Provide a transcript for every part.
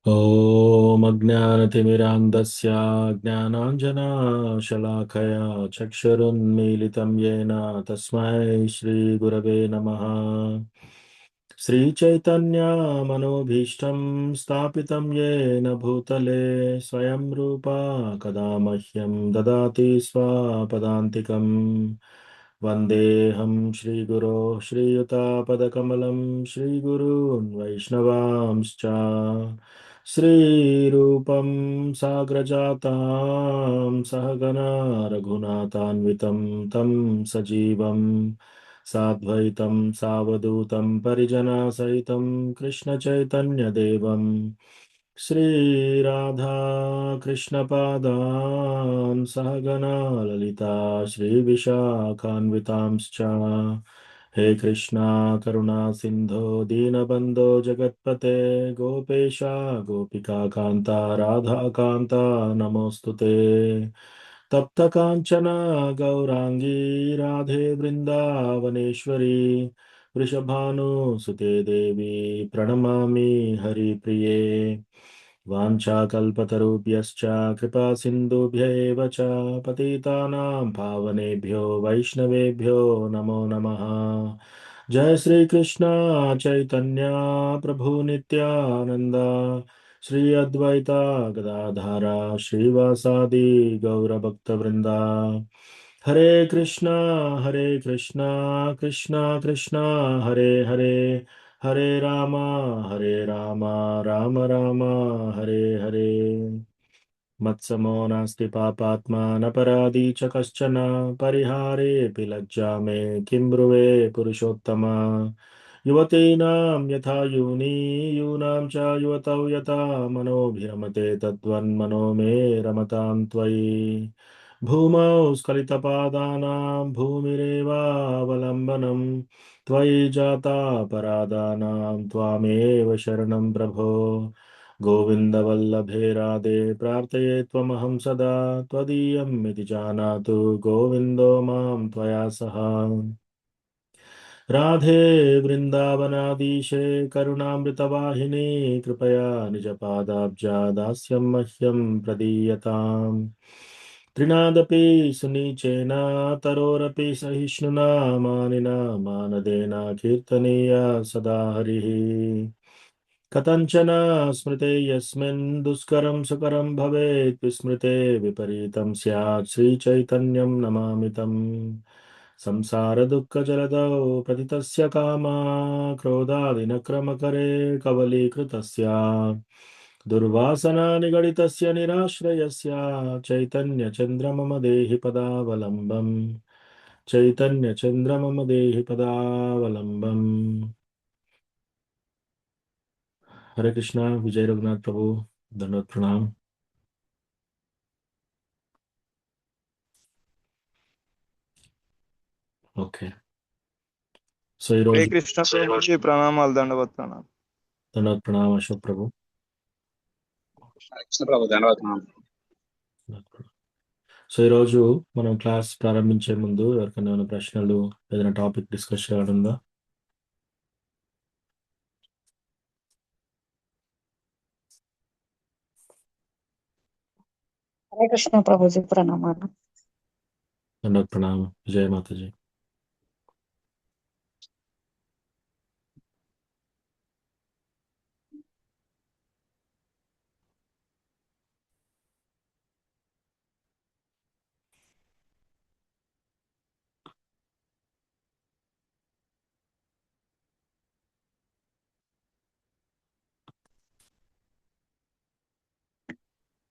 ॐ अज्ञानतिमिरान्धस्य ज्ञानाञ्जनशलाकया चक्षुरुन्मीलितं येन तस्मै श्रीगुरवे नमः। श्रीचैतन्यमनोभीष्टं स्थापितं येन भूतले स्वयं रूपा कदा मह्यं ददाति स्वपदान्तिकम्। वन्देऽहं श्रीगुरो श्रीयुतापदकमलं श्रीगुरून् वैष्णवांश्च श्रीरूपं साग्रजातां सहगना रघुनाथान्वितं तं सजीवं साद्वैतं सावधूतं परिजनसहितं कृष्णचैतन्यदेवं श्रीराधा कृष्णपादान् सहगना ललिता श्रीविशाखान्वितांश्च। हे कृष्णा करुणा सिंधो दीनबंधो जगत्पते गोपेशा गोपिका कांता राधा कांता नमोस्तुते। तप्त कांचन गौरांगी राधे वृंदावनेश्वरी वृषभानुसुते देवी प्रणमामि हरिप्रिये। वाञ्छाकल्पतरुभ्यश्च कृपा सिन्धुभ्य एव च पतितानां पावनेभ्यो वैष्णवेभ्यो नमो नमः। जय श्री कृष्ण चैतन्य प्रभु नित्यानंद श्री अद्वैता गदाधारा श्रीवासादि गौरभक्तवृंदा। हरे कृष्णा कृष्णा कृष्णा हरे हरे हरे रामा राम राम हरे हरे। मत्समो नास्ति पापात्मा न पराधी च कश्चन परिहारेऽपि लज्जा मे किं ब्रुवे पुरुषोत्तम। युवतीनां यथा यूनी यूनां च युवतौ यथा मनोभिरमते तद्वन्मनो मे रमतां त्वयि। भूमौ स्खलितपादानां भूमिरेवावलम्बनम् त्वयि जाता परादानां त्वामेव शरणं प्रभो। गोविन्दवल्लभे राधे प्रार्थये त्वमहं सदा त्वदीयम् इति जानातु गोविन्दो मां त्वया सह। राधे वृन्दावनाधीशे करुणामृतवाहिनी कृपया निजपादाब्जा दास्यं मह्यं प्रदीयताम्। त्रिनादपि सुनीचेन तरोरपि सहिष्णुना मानिना मानदेन कीर्तनीया सदा हरिः। कथञ्चन स्मृते यस्मिन् दुष्करं सुकरं भवेत् विस्मृते विपरीतं स्यात् श्रीचैतन्यं नमामि तम्। संसारदुःखजलधौ पतितस्य कामा क्रोधादिनक्रमकरे कवलीकृतस्य दुर्वासना निगडितस्य निराश्रयस्य चैतन्यचन्द्र मम देहि पदावलम्बम्। चैतन्यचन्द्र मम देहि पदावलम्बम्। हरे कृष्णा विजय रघुनाथ प्रभु दंडवत प्रणाम। ఓకే సో హరే ఈరోజు కృష్ణ ప్రభుజీ ప్రణామాలు దండవత్ ప్రణామాలు. దండవత్ ప్రణామ అశోక్ ప్రభు. కృష్ణ ప్రభు ధన్యవాదాలు. సో ఈరోజు మనం క్లాస్ ప్రారంభించే ముందు ఎవరికైనా ఏమైనా ప్రశ్నలు ఏదైనా టాపిక్ డిస్కస్ చేయడం ఉందా? హరే కృష్ణ ప్రభుజీ ప్రణామాలు. దండవత్ ప్రణామ విజయ మాతాజీ.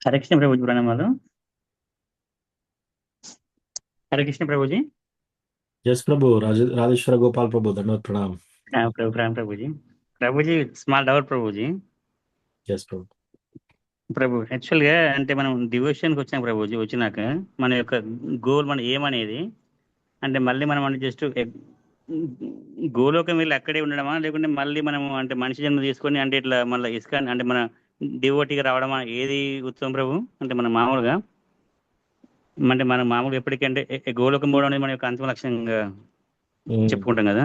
హరే కృష్ణ ప్రభుజీ ప్రణామాలు. హరే కృష్ణ ప్రభుజీ. ఎస్ ప్రభు. రాజేశ్వర గోపాల్ ప్రభు దండవత్ ప్రణామ. Prabhuji. Prabhuji small doubt Prabhuji. Yes ప్రభు. ప్రభు యాక్చువల్గా అంటే మనం డివోషన్కి వచ్చాం ప్రభుజీ. వచ్చినాక మన యొక్క గోల్ మన ఏమనేది అంటే మళ్ళీ మనం అంటే జస్ట్ గోలోకం వెళ్ళి అక్కడే ఉండడమా లేకుంటే మళ్ళీ మనము అంటే మనిషి జన్మ తీసుకొని అంటే ఇట్లా మళ్ళీ ఇస్కాన్ అంటే మన డివోటీగా రావడమా ఏది ఉత్తమం ప్రభు? అంటే మనం మామూలుగా అంటే మనం మామూలుగా ఎప్పటికంటే గోలోకం పోవడం అనేది మన యొక్క అంతిమ లక్ష్యంగా చెప్పుకుంటాం కదా.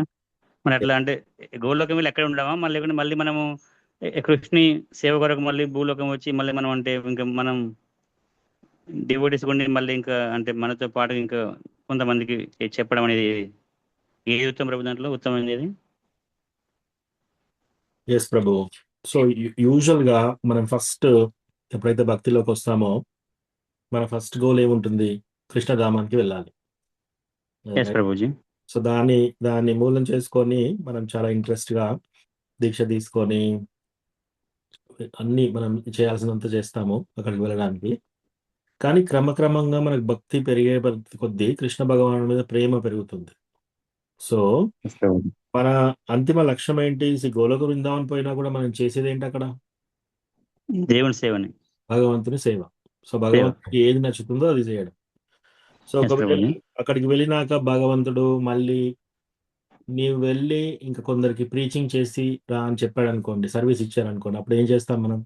మరి అట్లా అంటే గోల్లోకి వెళ్ళి ఎక్కడ ఉండడమా మళ్ళీ లేకుంటే మళ్ళీ మనము కృష్ణుని సేవ కొరకు మళ్ళీ భూలోకం వచ్చి మళ్ళీ మనం అంటే ఇంకా మనం డివోటీస్ ఉండి మళ్ళీ ఇంకా అంటే మనతో పాటు ఇంకా కొంతమందికి చెప్పడం అనేది ఏది ఉత్తమ ప్రభు దాంట్లో ఉత్తమమైనది? ఎస్ ప్రభు. సో యూజువల్గా మనం ఫస్ట్ ఎప్పుడైతే భక్తిలోకి వస్తామో మన ఫస్ట్ గోల్ ఏముంటుంది? కృష్ణధామానికి వెళ్ళాలి. ఎస్ ప్రభుజీ. సో దాన్ని మూలం చేసుకొని మనం చాలా ఇంట్రెస్ట్గా దీక్ష తీసుకొని అన్ని మనం చేయాల్సినంత చేస్తాము అక్కడికి వెళ్ళడానికి. కానీ క్రమక్రమంగా మనకు భక్తి పెరిగే కొద్దీ కృష్ణ భగవాను మీద ప్రేమ పెరుగుతుంది. సో మన అంతిమ లక్ష్యం ఏంటి? గోలోక బృందావన్ పోయినా కూడా మనం చేసేది ఏంటి అక్కడ? దేవుని సేవని, భగవంతుని సేవ. సో భగవంతుడికి ఏది నచ్చుతుందో అది చేయడం. సో ఒకవేళ అక్కడికి వెళ్ళినాక భగవంతుడు మళ్ళీ నీవు వెళ్ళి ఇంకా కొందరికి ప్రీచింగ్ చేసి రా అని చెప్పాడు అనుకోండి, సర్వీస్ ఇచ్చారనుకోండి, అప్పుడు ఏం చేస్తాం మనం?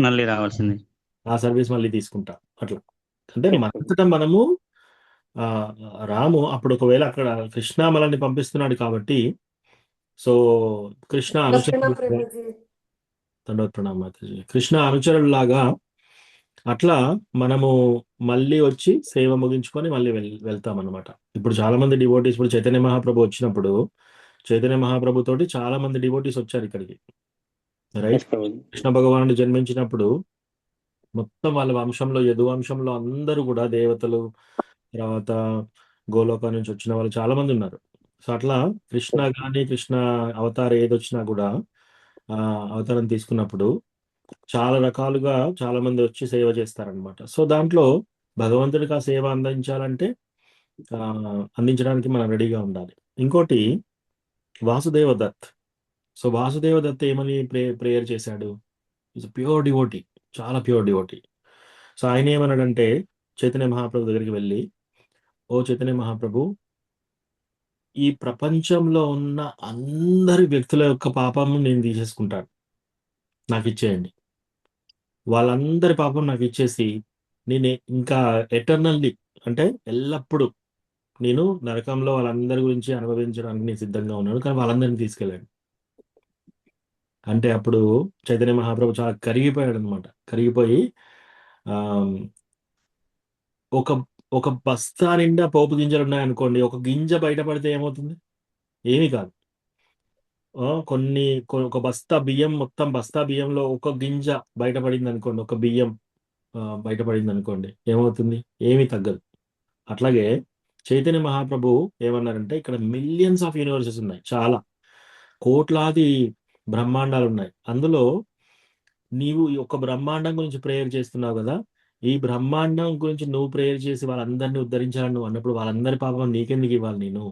మళ్ళీ రావాల్సింది, ఆ సర్వీస్ మళ్ళీ తీసుకుంటాం. అట్లా అంటే మనంతటా మనము రాము. అప్పుడు ఒకవేళ అక్కడ కృష్ణ మనల్ని పంపిస్తున్నాడు కాబట్టి, సో కృష్ణ అనుచరుడు, దండవత్ ప్రణామం మాతాజీ, కృష్ణ అనుచరులాగా అట్లా మనము మళ్ళీ వచ్చి సేవ ముగించుకొని మళ్ళీ వెళ్తాం అనమాట. ఇప్పుడు చాలా మంది డివోటీస్, ఇప్పుడు చైతన్య మహాప్రభు వచ్చినప్పుడు చైతన్య మహాప్రభు తోటి చాలా మంది డివోటీస్ వచ్చారు ఇక్కడికి, రైట్? కృష్ణ భగవానుడు జన్మించినప్పుడు మొత్తం వాళ్ళ వంశంలో, యదు వంశంలో అందరూ కూడా దేవతలు, తర్వాత గోలోక నుంచి వచ్చిన వాళ్ళు చాలా మంది ఉన్నారు. సో అట్లా కృష్ణ కానీ కృష్ణ అవతారం ఏదొచ్చినా కూడా అవతారం తీసుకున్నప్పుడు చాలా రకాలుగా చాలా మంది వచ్చి సేవ చేస్తారనమాట. సో దాంట్లో భగవంతుడికి ఆ సేవ అందించడానికి మనం రెడీగా ఉండాలి. ఇంకోటి వాసుదేవ దత్. సో వాసుదేవ దత్ ఏమని ప్రేయర్ చేశాడు? ఈజ్ ప్యూర్ డివోటీ, చాలా ప్యూర్ డివోటీ. సో ఆయన ఏమన్నాడంటే చైతన్య మహాప్రభు దగ్గరికి వెళ్ళి, ఓ చైతన్య మహాప్రభు, ఈ ప్రపంచంలో ఉన్న అందరి వ్యక్తుల యొక్క పాపము నేను తీసేసుకుంటాను, నాకు ఇచ్చేయండి. వాళ్ళందరి పాపం నాకు ఇచ్చేసి నేను ఇంకా ఎటర్నల్లీ అంటే ఎల్లప్పుడూ నేను నరకంలో వాళ్ళందరి గురించి అనుభవించడానికి నేను సిద్ధంగా ఉన్నాను, కానీ వాళ్ళందరినీ తీసుకెళ్ళాడు. అంటే అప్పుడు చైతన్య మహాప్రభు చాలా కరిగిపోయాడు అనమాట. కరిగిపోయి ఒక ఒక బస్తా నిండా పోపు గింజలు ఉన్నాయనుకోండి, ఒక గింజ బయటపడితే ఏమవుతుంది? ఏమీ కాదు. ఒక బస్తా బియ్యం, మొత్తం బస్తా బియ్యంలో ఒక గింజ బయటపడింది అనుకోండి, ఒక బియ్యం బయటపడింది అనుకోండి, ఏమవుతుంది? ఏమీ తగ్గదు. అట్లాగే చైతన్య మహాప్రభు ఏమన్నారంటే, ఇక్కడ మిలియన్స్ ఆఫ్ యూనివర్సెస్ ఉన్నాయి, చాలా కోట్లాది బ్రహ్మాండాలు ఉన్నాయి. అందులో నీవు ఒక బ్రహ్మాండం గురించి ప్రేయర్ చేస్తున్నావు కదా, ఈ బ్రహ్మాండం గురించి నువ్వు ప్రేయర్ చేసి వాళ్ళందరినీ ఉద్ధరించాలని నువ్వు అన్నప్పుడు వాళ్ళందరి పాపం నీకెందుకు ఇవ్వాలి? నేను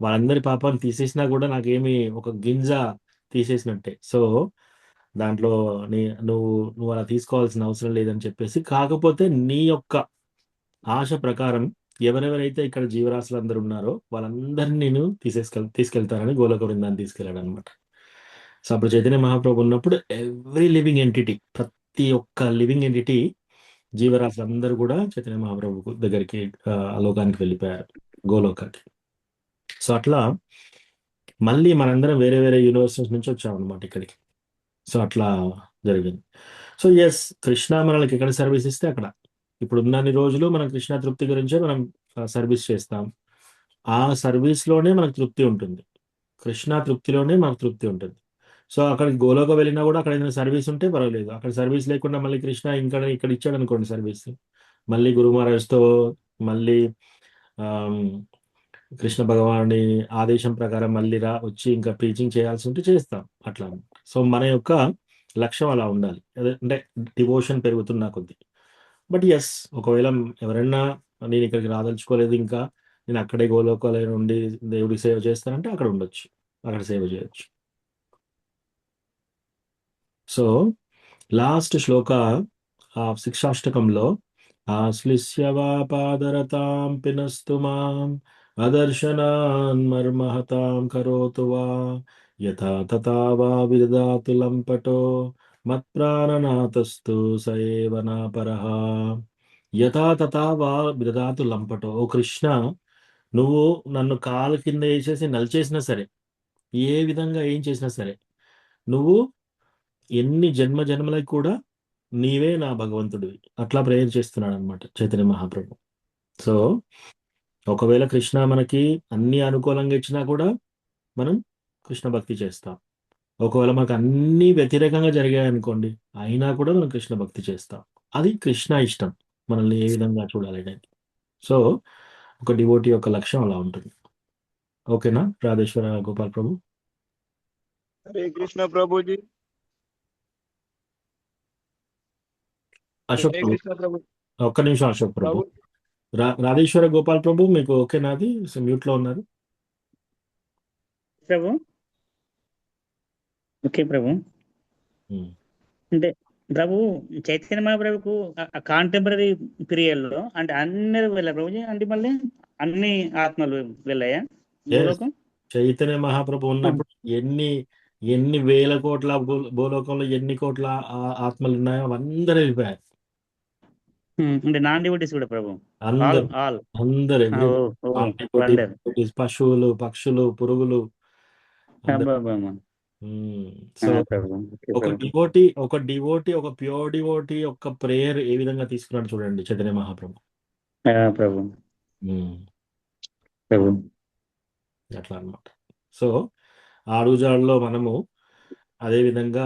వాళ్ళందరి పాపాన్ని తీసేసినా కూడా నాకేమి, ఒక గింజ తీసేసినట్టే. సో దాంట్లో నువ్వు అలా తీసుకోవాల్సిన అవసరం లేదని చెప్పేసి, కాకపోతే నీ యొక్క ఆశ ప్రకారం ఎవరెవరైతే ఇక్కడ జీవరాశులు అందరూ ఉన్నారో వాళ్ళందరినీ నేను తీసుకెళ్తానని గోలోక బృందాన్ని తీసుకెళ్ళాడు అనమాట. సో అప్పుడు చైతన్య మహాప్రభు ఉన్నప్పుడు ఎవ్రీ లివింగ్ ఎంటిటీ, ప్రతి ఒక్క లివింగ్ ఎంటిటీ, జీవరాశులు అందరూ కూడా చైతన్య మహాప్రభు దగ్గరికి లోకానికి వెళ్ళిపోయారు, గోలోకానికి. సో అట్లా మళ్ళీ మనందరం వేరే వేరే యూనివర్సిటీస్ నుంచి వచ్చామన్నమాట ఇక్కడికి. సో అట్లా జరిగింది. సో ఎస్, కృష్ణ మనకి ఎక్కడ సర్వీస్ ఇస్తే అక్కడ. ఇప్పుడు ఉన్నన్ని రోజులు మనం కృష్ణ తృప్తి గురించే మనం సర్వీస్ చేస్తాం. ఆ సర్వీస్లోనే మనకు తృప్తి ఉంటుంది, కృష్ణ తృప్తిలోనే మనకు తృప్తి ఉంటుంది. సో అక్కడికి గోలోక వెళ్ళినా కూడా అక్కడ ఏదైనా సర్వీస్ ఉంటే పర్వాలేదు. అక్కడ సర్వీస్ లేకుండా మళ్ళీ కృష్ణ ఇక్కడ ఇచ్చాడు అనుకోండి సర్వీస్, మళ్ళీ గురు మహారాజ్తో మళ్ళీ కృష్ణ భగవానుడి ఆదేశం ప్రకారం మళ్ళీ వచ్చి ఇంకా టీచింగ్ చేయాల్సి ఉంటే చేస్తాం అట్లా. సో మన యొక్క లక్ష్యం అలా ఉండాలి, అంటే డివోషన్ పెరుగుతున్న కొద్దీ. బట్ ఎస్, ఒకవేళ ఎవరైనా నేను ఇక్కడికి రాదలుచుకోలేదు, ఇంకా నేను అక్కడే గోలోకాలే ఉండి దేవుడికి సేవ చేస్తానంటే అక్కడ ఉండొచ్చు, అక్కడ సేవ చేయొచ్చు. సో లాస్ట్ శ్లోక శిక్షాష్టకంలో, ఆశ్లిష్యవాపాదరతాం పినస్తు మాం అదర్శనాన్ మర్మహతాం కరోతు వా యథా తథా వా విదదాతు లంపటో మత్ప్రాణనాథస్తు సయేవ నాపరః. యథా తథా వా విదదాతు లంపటో. ఓ కృష్ణ, నువ్వు నన్ను కాలు కింద వేసేసి నలిచేసినా సరే, ఏ విధంగా ఏం చేసినా సరే, నువ్వు ఎన్ని జన్మలకి కూడా నీవే నా భగవంతుడివి అట్లా ప్రేయర్ చేస్తున్నాడు అనమాట చైతన్య మహాప్రభు. సో ఒకవేళ కృష్ణ మనకి అన్ని అనుకూలంగా ఇచ్చినా కూడా మనం కృష్ణ భక్తి చేస్తాం. ఒకవేళ మనకు అన్ని వ్యతిరేకంగా జరిగాయి అనుకోండి, అయినా కూడా మనం కృష్ణ భక్తి చేస్తాం. అది కృష్ణ ఇష్టం మనల్ని ఏ విధంగా చూడాలి అనేది. సో ఒక డివోటీ యొక్క లక్ష్యం అలా ఉంటుంది. ఓకేనా రాధేశ్వర గోపాల్ ప్రభు? హరే కృష్ణ ప్రభుజీ. అశోక్ హరే ప్రభు కృష్ణ ప్రభు. ఒక్క నిమిషం అశోక్ ప్రభు. ప్రభు రాధేశ్వర గోపాల్ ప్రభు మీకు ఓకేనా? అది మ్యూట్ లో ఉన్నారు. ప్రభు ఓకే ప్రభు. ఉమ్. అంటే ప్రభు చైతన్య మహాప్రభుకు కాంటెంపరీ పీరియడ్ లో అంటే అందరూ వెళ్ళారు ప్రభుజీ, అంటే మళ్ళీ అన్ని ఆత్మలు వెళ్ళాయా Yes. భూలోకం? చైతన్య మహాప్రభు ఉన్నప్పుడు ఎన్ని వేల కోట్ల భూలోకంలో ఎన్ని కోట్ల ఆత్మలు ఉన్నాయో అందరూ వెళ్ళిపోయారు. అంటే నాన్ డివోటీస్ కూడా ప్రభు? అందరు ఆల్ అందరు వండర్. పశువులు, పక్షులు, పురుగులు అందరూ. సో ప్రభు ఓకే ఒక ప్రభు. డివోటీ ఒక ప్యూర్ డివోటీ యొక్క ప్రేయర్ ఏ విధంగా తీసుకున్నాడు చూడండి చైతన్య మహాప్రభు. ప్రభు ఉమ్. ప్రభు అట్లా అన్నమాట. సో ఆ రోజుల్లో మనము అదే విధంగా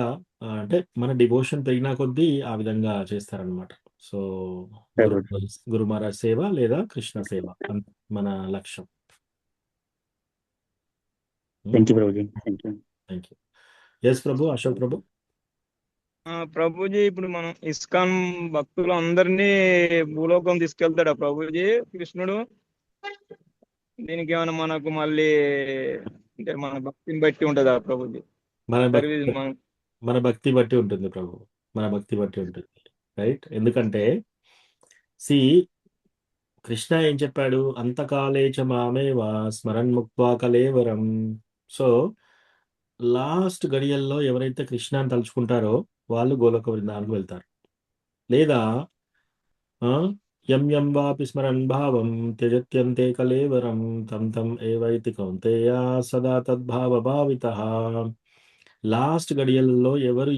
అంటే మన డివోషన్ పెరిగినా కొద్దీ ఆ విధంగా చేస్తారనమాట. సో గురు మహారాజ్ సేవ లేదా కృష్ణ సేవ మన లక్ష్యం. థ్యాంక్ యూ ప్రభుజీ. Thank you. Thank you. Yes ప్రభు. అశోక్ ప్రభు. ప్రభుజీ ఇప్పుడు మనం ఇస్కాన్ భక్తులు అందరినీ భూలోకం తీసుకెళ్తాడా ప్రభుజీ కృష్ణుడు? దీనికి ఏమైనా మనకు మళ్ళీ అంటే మన భక్తిని బట్టి ఉంటుందా ప్రభుజీ? మన భక్తి బట్టి ఉంటుంది ప్రభు. మన భక్తి బట్టి ఉంటుంది, రైట్? ఎందుకంటే కృష్ణ ఏం చెప్పాడు? అంతకాలే చ మామేవా స్మరణ్ ముక్త్వా కలేవరం. సో లాస్ట్ గడియల్లో ఎవరైతే కృష్ణాన్ని తలుచుకుంటారో వాళ్ళు గోలోక బృందానికి వెళ్తారు. లేదా యం యం వాపి స్మరన్ భావం త్యజత్యంతే కలేవరం తం తం ఏవైతి కౌంతేయ సదా తద్భావ భావితః. లాస్ట్ గడియల్లో ఎవరు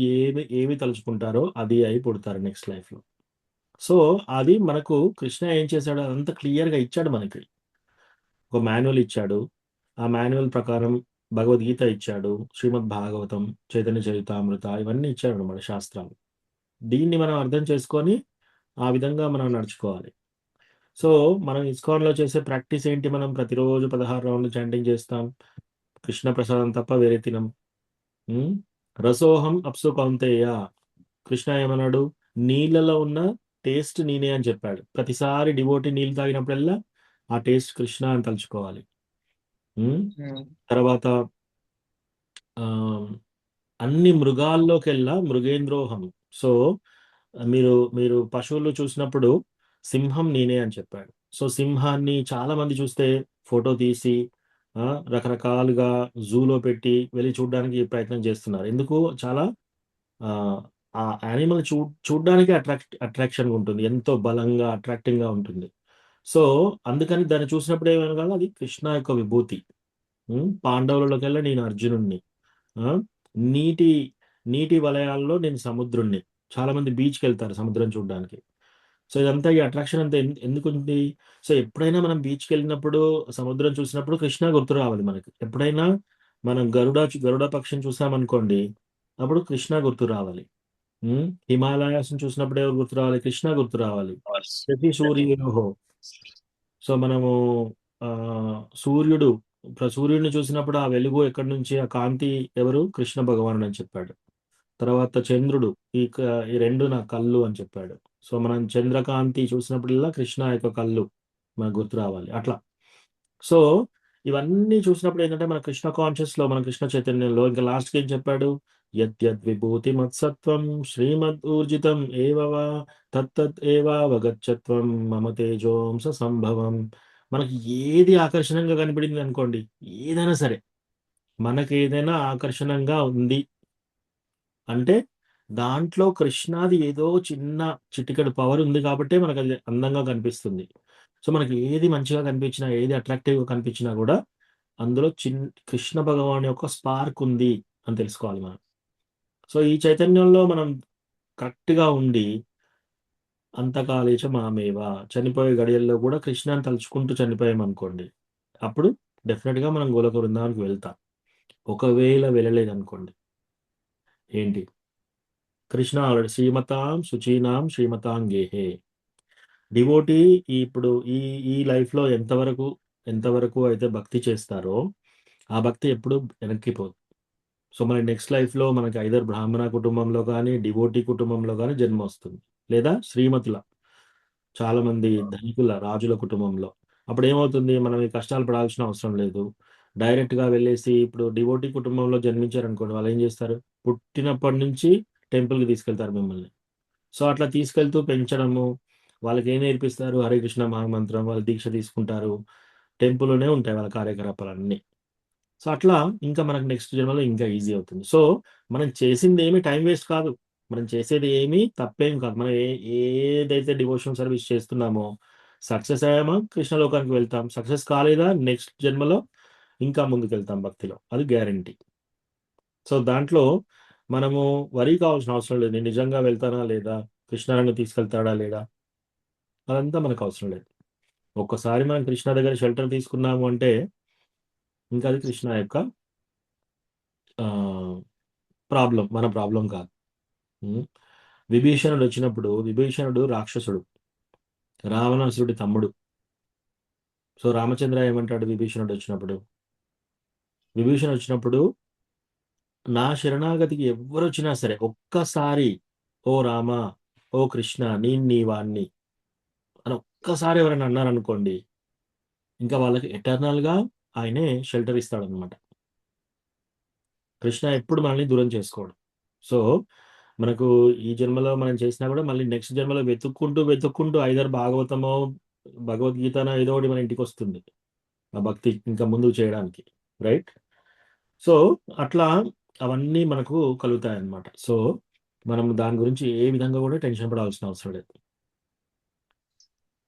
ఏమి తలుచుకుంటారో అది అయి పుడతారు నెక్స్ట్ లైఫ్ లో. సో అది మనకు కృష్ణ ఏం చేశాడు అదంతా క్లియర్ గా ఇచ్చాడు. మనకి ఒక మాన్యువల్ ఇచ్చాడు. ఆ మాన్యువల్ ప్రకారం భగవద్గీత ఇచ్చాడు, శ్రీమద్ భాగవతం, చైతన్య చరితామృత ఇవన్నీ ఇచ్చాడు అన్నమాట శాస్త్రాలు. దీన్ని మనం అర్థం చేసుకొని ఆ విధంగా మనం నడుచుకోవాలి. సో మనం ఇస్కాన్లో చేసే ప్రాక్టీస్ ఏంటి? మనం ప్రతిరోజు 16 రౌండ్లు చాంటింగ్ చేస్తాం. కృష్ణ ప్రసాదం తప్ప వేరే తినం. రసోహం అప్సు కౌంతేయ. కృష్ణ ఏమన్నాడు? నీళ్ళలో ఉన్న టేస్ట్ నేనే అని చెప్పాడు. ప్రతిసారి డివోటీ నీళ్ళు తాగినప్పుడల్లా ఆ టేస్ట్ కృష్ణ అని తలుచుకోవాలి. తర్వాత అన్ని మృగాల్లోకెల్లా మృగేంద్రోహం. సో మీరు పశువులు చూసినప్పుడు సింహం నేనే అని చెప్పాడు. సో సింహాన్ని చాలా మంది చూస్తే ఫోటో తీసి రకరకాలుగా జూలో పెట్టి వెళ్ళి చూడడానికి ప్రయత్నం చేస్తున్నారు. ఎందుకు? చాలా ఆ యానిమల్ చూడడానికి అట్రాక్షన్ ఉంటుంది, ఎంతో బలంగా అట్రాక్టింగ్ గా ఉంటుంది. సో అందుకని దాన్ని చూసినప్పుడు ఏమైనా కాదు, అది కృష్ణ యొక్క విభూతి. పాండవులకెల్లా నేను అర్జునుడిని, నీటి వలయాల్లో నేను సముద్రుణ్ణి. చాలా మంది బీచ్కి వెళ్తారు సముద్రం చూడడానికి. సో ఇదంతా ఈ అట్రాక్షన్ అంతా ఎందుకు ఉంది? సో ఎప్పుడైనా మనం బీచ్కి వెళ్ళినప్పుడు సముద్రం చూసినప్పుడు కృష్ణ గుర్తు రావాలి మనకి. ఎప్పుడైనా మనం గరుడ పక్షిని చూసామనుకోండి, అప్పుడు కృష్ణ గుర్తు రావాలి. హిమాలయాస్ చూసినప్పుడు ఎవరు గుర్తు రావాలి? కృష్ణ గుర్తు రావాలి. ప్రతి సూర్యోహో. సో మనము సూర్యుడిని చూసినప్పుడు ఆ వెలుగు ఎక్కడి నుంచి, ఆ కాంతి ఎవరు? కృష్ణ భగవానుడు అని చెప్పాడు. తర్వాత చంద్రుడు, ఈ రెండు నా కళ్ళు అని చెప్పాడు. సో మనం చంద్రకాంతి చూసినప్పుడల్లా కృష్ణ యొక్క కళ్ళు మనకు గుర్తు రావాలి. అట్లా సో ఇవన్నీ చూసినప్పుడు ఏంటంటే మన కృష్ణ కాన్షియస్ లో, మన కృష్ణ చైతన్యంలో ఇంకా లాస్ట్కి ఏం చెప్పాడు? యద్యద్ విభూతి మత్సత్వం శ్రీమద్ ఊర్జితం ఏవవా తత్తత్ ఏవావగచ్చత్వం మమ తేజోంస సంభవం. మనకి ఏది ఆకర్షణంగా కనిపడింది అనుకోండి, ఏదైనా సరే మనకి ఏదైనా ఆకర్షణంగా ఉంది అంటే దాంట్లో కృష్ణాది ఏదో చిన్న చిటికెడు పవర్ ఉంది కాబట్టి మనకు అది అందంగా కనిపిస్తుంది. సో మనకి ఏది మంచిగా కనిపించినా, ఏది అట్రాక్టివ్గా కనిపించినా కూడా అందులో కృష్ణ భగవాన్ యొక్క స్పార్క్ ఉంది అని తెలుసుకోవాలి మనం. సో ఈ చైతన్యంలో మనం కరెక్ట్గా ఉండి అంతకాలేచ మామేవ చనిపోయే గడియల్లో కూడా కృష్ణని తలుచుకుంటూ చనిపోయామనుకోండి, అప్పుడు డెఫినెట్గా మనం గోలోక బృందావనికి వెళ్తాం. ఒకవేళ వెళ్ళలేదనుకోండి, ఏంటి కృష్ణ ఆల్రెడీ శ్రీమతాం శుచీనాం శ్రీమతాం గేహే డివోటీ ఇప్పుడు ఈ ఈ లైఫ్లో ఎంతవరకు అయితే భక్తి చేస్తారో ఆ భక్తి ఎప్పుడు వెనక్కిపోదు. సో మన నెక్స్ట్ లైఫ్లో మనకి ఐదర్ బ్రాహ్మణ కుటుంబంలో కానీ డివోటీ కుటుంబంలో కానీ జన్మ వస్తుంది, లేదా శ్రీమతుల చాలా మంది ధనికుల రాజుల కుటుంబంలో. అప్పుడు ఏమవుతుంది, మనం ఈ కష్టాలు పడాల్సిన అవసరం లేదు. డైరెక్ట్గా వెళ్ళేసి ఇప్పుడు డివోటీ కుటుంబంలో జన్మించారనుకోండి, వాళ్ళు ఏం చేస్తారు, పుట్టినప్పటి నుంచి టెంపుల్కి తీసుకెళ్తారు మిమ్మల్ని. సో అట్లా తీసుకెళ్తూ పెంచడము, వాళ్ళకి ఏం నేర్పిస్తారు, హరే కృష్ణ మహామంత్రం, వాళ్ళు దీక్ష తీసుకుంటారు, టెంపుల్లోనే ఉంటాయి వాళ్ళ కార్యకలాపాలన్నీ. సో అట్లా ఇంకా మనకు నెక్స్ట్ జన్మలో ఇంకా ఈజీ అవుతుంది. సో మనం చేసింది ఏమి టైం వేస్ట్ కాదు, మనం చేసేది ఏమీ తప్పేం కాదు. మనం ఏదైతే డివోషనల్ సర్వీస్ చేస్తున్నామో సక్సెస్ అయ్యామా కృష్ణలోకానికి వెళ్తాం, సక్సెస్ కాలేదా నెక్స్ట్ జన్మలో ఇంకా ముందుకెళ్తాం భక్తిలో, అది గ్యారంటీ. సో దాంట్లో మనము వరి కావాల్సిన అవసరం లేదు, నేను నిజంగా వెళ్తానా లేదా, కృష్ణ నన్ను తీసుకెళ్తాడా లేదా, అదంతా మనకు అవసరం లేదు. ఒక్కసారి మనం కృష్ణ దగ్గర షెల్టర్ తీసుకున్నాము అంటే ఇంకా అది కృష్ణ యొక్క ప్రాబ్లం, మన ప్రాబ్లం కాదు. విభీషణుడు వచ్చినప్పుడు, విభీషణుడు రాక్షసుడు, రావణాసురుడి తమ్ముడు. సో రామచంద్ర ఏమంటాడు విభీషణ వచ్చినప్పుడు నా శరణాగతికి ఎవ్వరు వచ్చినా సరే ఒక్కసారి ఓ రామ ఓ కృష్ణ నేను నీ వాణ్ణి అని ఒక్కసారి ఎవరైనా అన్నారనుకోండి, ఇంకా వాళ్ళకి ఎటర్నల్గా ఆయనే షెల్టర్ ఇస్తాడనమాట. కృష్ణ ఎప్పుడు మనల్ని దూరం చేసుకోడు. సో మనకు ఈ జన్మలో మనం చేసినా కూడా మళ్ళీ నెక్స్ట్ జన్మలో వెతుక్కుంటూ ఐదర్ భాగవతమో భగవద్గీతనో ఏదో ఒకటి మన ఇంటికి వస్తుంది ఆ భక్తి ఇంకా ముందుకు చేయడానికి, రైట్? సో అట్లా అవన్నీ మనకు కలుగుతాయి అన్నమాట. సో మనం దాని గురించి ఏ విధంగా కూడా టెన్షన్ పడాల్సిన అవసరం లేదు.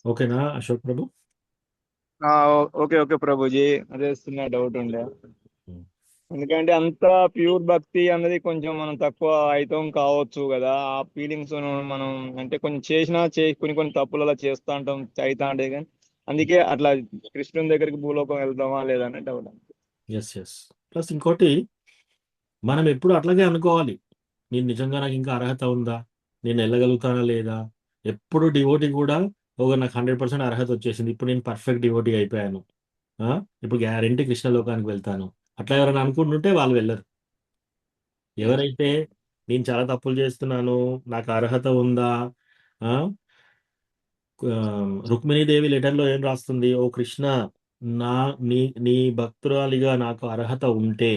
ఓకేనా అశోక్ ప్రభు? ఓకే ఓకే ప్రభుజీ, అదే చిన్న డౌట్ ఉండే. ఉమ్. ఎందుకంటే అంత ప్యూర్ భక్తి అన్నది కొంచెం మనం తక్కువ అయితం కావచ్చు కదా, ఆ ఫీలింగ్స్ మనం అంటే కొంచెం కొన్ని తప్పులు అలా చేస్తూ ఉంటాం, అవుతా ఉంటాయి కానీ అందుకే అట్లా కృష్ణుని దగ్గరికి భూలోకం వెళ్తామా లేదా అనే డౌట్. ఎస్ ప్లస్ ఇంకోటి, మనం ఎప్పుడు అట్లాగే అనుకోవాలి, నేను నిజంగా నాకు ఇంకా అర్హత ఉందా, నేను వెళ్ళగలుగుతానా లేదా. ఎప్పుడు డివోటీ కూడా నాకు 100% అర్హత వచ్చేసింది, ఇప్పుడు నేను పర్ఫెక్ట్ డివోటీ అయిపోయాను, ఇప్పుడు గ్యారెంటీ కృష్ణలోకానికి వెళ్తాను, అట్లా ఎవరైనా అనుకుంటుంటే వాళ్ళు వెళ్ళరు. ఎవరైతే నేను చాలా తప్పులు చేస్తున్నాను, నాకు అర్హత ఉందా, ఆ, రుక్మిణీదేవి లెటర్లో ఏం రాస్తుంది, ఓ కృష్ణ నా నీ నీ భక్తురాలిగా నాకు అర్హత ఉంటే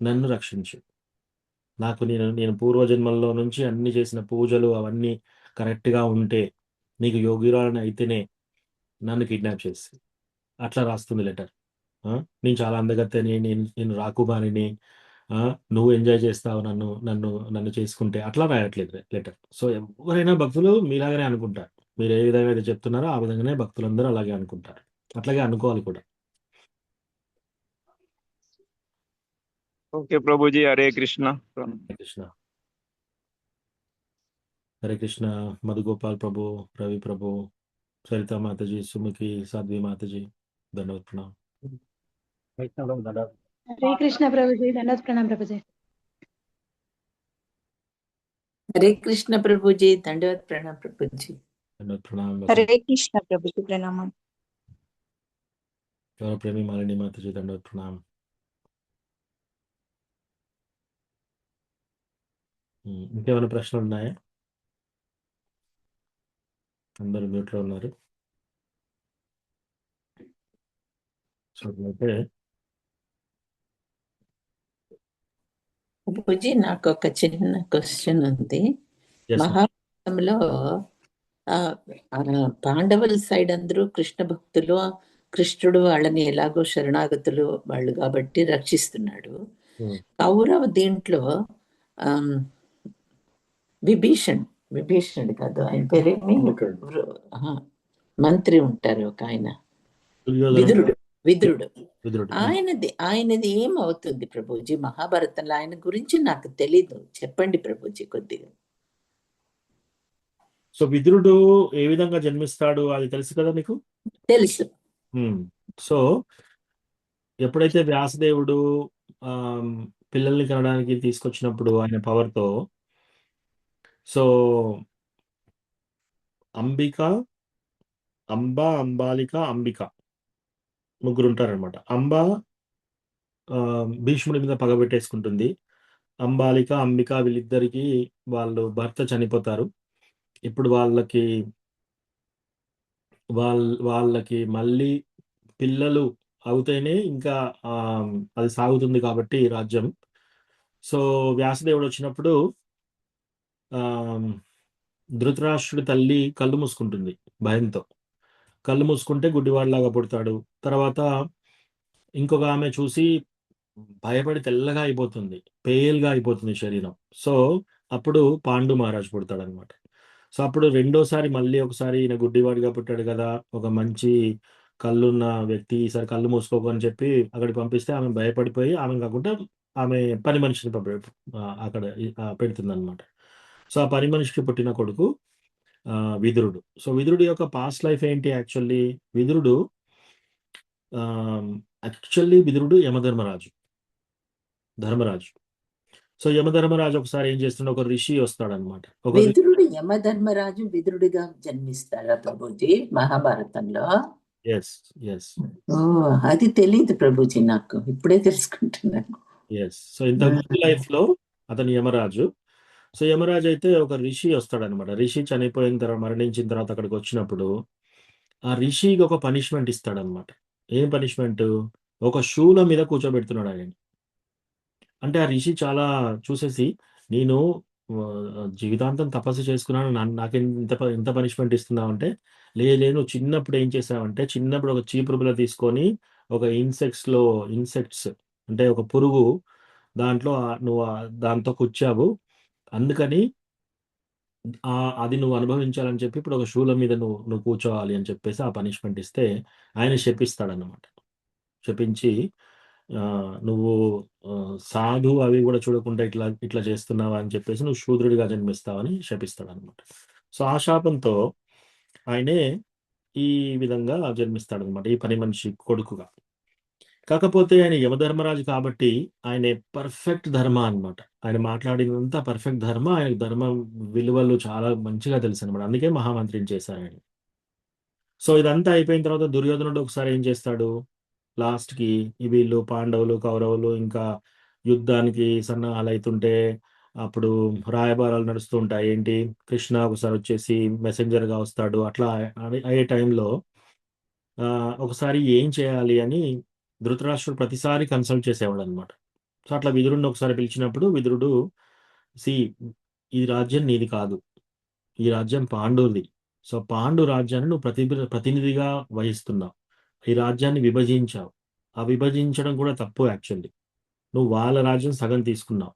నన్ను రక్షించు, నాకు నేను పూర్వజన్మల్లో నుంచి అన్ని చేసిన పూజలు అవన్నీ కరెక్ట్గా ఉంటే, నీకు యోగిరాలని అయితేనే నన్ను కిడ్నాప్ చేసి, అట్లా రాస్తుంది లెటర్. నేను చాలా అందగత్తెని, నేను రాకుమారిని, నువ్వు ఎంజాయ్ చేస్తావు నన్ను నన్ను నన్ను చేసుకుంటే, అట్లా రాయట్లేదు లెటర్. సో ఎవరైనా భక్తులు మీలాగానే అనుకుంటారు, మీరు ఏ విధంగా అయితే చెప్తున్నారో ఆ విధంగానే భక్తులందరూ అలాగే అనుకుంటారు, అట్లాగే అనుకోవాలి కూడా. ఓకే ప్రభుజీ, హరే కృష్ణ. హరే కృష్ణ. హరే కృష్ణ. మధుగోపాల్ ప్రభు, రవి ప్రభు, सरिता माता जी, सुमुखी साध्वी माता जी, धन्यवाद प्रणाम। हरे कृष्ण प्रभुजी, धन्यवाद प्रणाम प्रभुजी। हरे कृष्ण प्रभुजी, दंडवत प्रणाम प्रभुजी। धन्यवाद प्रणाम। हरे कृष्ण प्रभु जी प्रणाम। प्रेमी मालिनी माता जी, धन्यवाद प्रणाम। ఇంకేమైనా ప్రశ్నలు ఉన్నాయా? అందరూ మ్యూట్లో ఉన్నారు. సో అయితే ప్రభుజీ, నాకు ఒక చిన్న క్వశ్చన్ ఉంది. yes, ma'am. మహాభారతంలో పాండవుల సైడ్ అందరూ కృష్ణ భక్తులు, కృష్ణుడు వాళ్ళని ఎలాగో శరణాగతులు వాళ్ళు కాబట్టి రక్షిస్తున్నాడు. కౌరవ దీంట్లో విభీషణుడు కాదు, ఆయన పేరేమి, మంత్రి ఉంటారు ఒక ఆయన, దుర్యోధనుడు. విదురుడు. విదురుడు. విదురుడు. ఆయనది ఏమవుతుంది ప్రభుజీ మహాభారతంలో? ఆయన గురించి నాకు తెలీదు, చెప్పండి ప్రభుజీ కొద్దిగా. సో విదురుడు ఏ విధంగా జన్మిస్తాడు అది తెలుసు కదా నీకు. తెలుసు. సో ఎప్పుడైతే వ్యాసదేవుడు పిల్లల్ని కనడానికి తీసుకొచ్చినప్పుడు ఆయన పవర్తో, సో అంబాలిక అంబిక ముగ్గురు ఉంటారనమాట. భీష్ముడి మీద పగబెట్టేసుకుంటుంది. అంబిక వీళ్ళిద్దరికి వాళ్ళు భర్త చనిపోతారు. ఇప్పుడు వాళ్ళకి మళ్ళీ పిల్లలు అవుతేనే ఇంకా అది సాగుతుంది కాబట్టి రాజ్యం. సో వ్యాసదేవుడు వచ్చినప్పుడు ధృతరాష్ట్రుడి తల్లి కళ్ళు మూసుకుంటుంది భయంతో. కళ్ళు మూసుకుంటే గుడ్డివాడిలాగా పుడతాడు. తర్వాత ఇంకొక ఆమె చూసి భయపడి తెల్లగా అయిపోతుంది, పేల్గా అయిపోతుంది శరీరం. సో అప్పుడు పాండు మహారాజు పుడతాడు అనమాట. సో అప్పుడు రెండోసారి మళ్ళీ ఒకసారి ఈయన గుడ్డివాడిగా పుట్టాడు కదా, ఒక మంచి కళ్ళున్న వ్యక్తి ఈసారి కళ్ళు మూసుకోకు అని చెప్పి అక్కడికి పంపిస్తే ఆమె భయపడిపోయి ఆమె కాకుండా ఆమె పని మనిషిని అక్కడ పెడుతుంది అనమాట. సో ఆ పని మనిషికి పుట్టిన కొడుకు విదురుడు. సో విదురుడు యొక్క పాస్ట్ లైఫ్ ఏంటి? విదురుడు యమధర్మరాజు, ధర్మరాజు. సో యమధర్మరాజు ఒకసారి ఏం చేస్తుండే, ఒక ఋషి వస్తాడనమాట. విదురుడు యమధర్మరాజు విదురుడిగా జన్మిస్తాడా ప్రభుజీ మహాభారతంలో? ఎస్. ఓ, అది తెలియదు ప్రభుజీ, నాకు ఇప్పుడే తెలుసుకుంటున్నాను. ఎస్. సో ఇంత లైఫ్ లో అతను యమరాజు. సో యమరాజు అయితే ఒక ఋషి వస్తాడనమాట. ఋషి చనిపోయిన తర్వాత, మరణించిన తర్వాత అక్కడికి వచ్చినప్పుడు ఆ ఋషికి ఒక పనిష్మెంట్ ఇస్తాడనమాట. ఏం పనిష్మెంట్? ఒక శూలం మీద కూర్చోబెడుతున్నాడు ఆయన. అంటే ఆ ఋషి చాలా చూసేసి, నేను జీవితాంతం తపస్సు చేసుకున్నాను, నాకు ఇంత పనిష్మెంట్ ఇస్తున్నావు అంటే, లేదు చిన్నప్పుడు ఏం చేసావంటే, చిన్నప్పుడు ఒక చీపురుపుల తీసుకొని ఒక ఇన్సెక్ట్స్ అంటే ఒక పురుగు దాంట్లో నువ్వు దాంతో కూర్చావు, అందుకని అది నువ్వు అనుభవించాలని చెప్పి ఇప్పుడు ఒక శూలం మీద నువ్వు కూర్చోవాలి అని చెప్పేసి ఆ పనిష్మెంట్ ఇస్తే ఆయన శపిస్తాడన్నమాట. శపించి నువ్వు సాధు అవి కూడా చూడకుండా ఇట్లా చేస్తున్నావా అని చెప్పేసి నువ్వు శూద్రుడిగా జన్మిస్తావని శపిస్తాడనమాట. సో ఆ శాపంతో ఆయనే ఈ విధంగా జన్మిస్తాడనమాట, ఈ పని మనిషి కొడుకుగా. కాకపోతే ఆయన యమధర్మరాజు కాబట్టి ఆయన పర్ఫెక్ట్ ధర్మ అనమాట. ఆయన మాట్లాడినంత పర్ఫెక్ట్ ధర్మ, ఆయన ధర్మ విలువలు చాలా మంచిగా తెలుసు అనమాట. అందుకే మహామంత్రిని చేశారు ఆయన. సో ఇదంతా అయిపోయిన తర్వాత దుర్యోధనుడు ఒకసారి ఏం చేస్తాడు, లాస్ట్కి వీళ్ళు పాండవులు కౌరవులు ఇంకా యుద్ధానికి సన్నాహాలు అవుతుంటే అప్పుడు రాయబారాలు నడుస్తూ ఉంటాయి. ఏంటి, కృష్ణ ఒకసారి వచ్చేసి మెసెంజర్గా వస్తాడు. అట్లా అయ్యే టైంలో ఒకసారి ఏం చేయాలి అని ధృతరాష్ట్రుడు ప్రతిసారి కన్సల్ట్ చేసేవాడు అనమాట. సో అట్లా విదురుడిని ఒకసారి పిలిచినప్పుడు విదురుడు, ఈ రాజ్యం నీది కాదు, ఈ రాజ్యం పాండుది. సో పాండు రాజ్యాన్ని నువ్వు ప్రతినిధిగా వహిస్తున్నావు, ఈ రాజ్యాన్ని విభజించావు. ఆ విభజించడం కూడా తప్పు యాక్చువల్లీ. నువ్వు వాళ్ళ రాజ్యం సగం తీసుకున్నావు,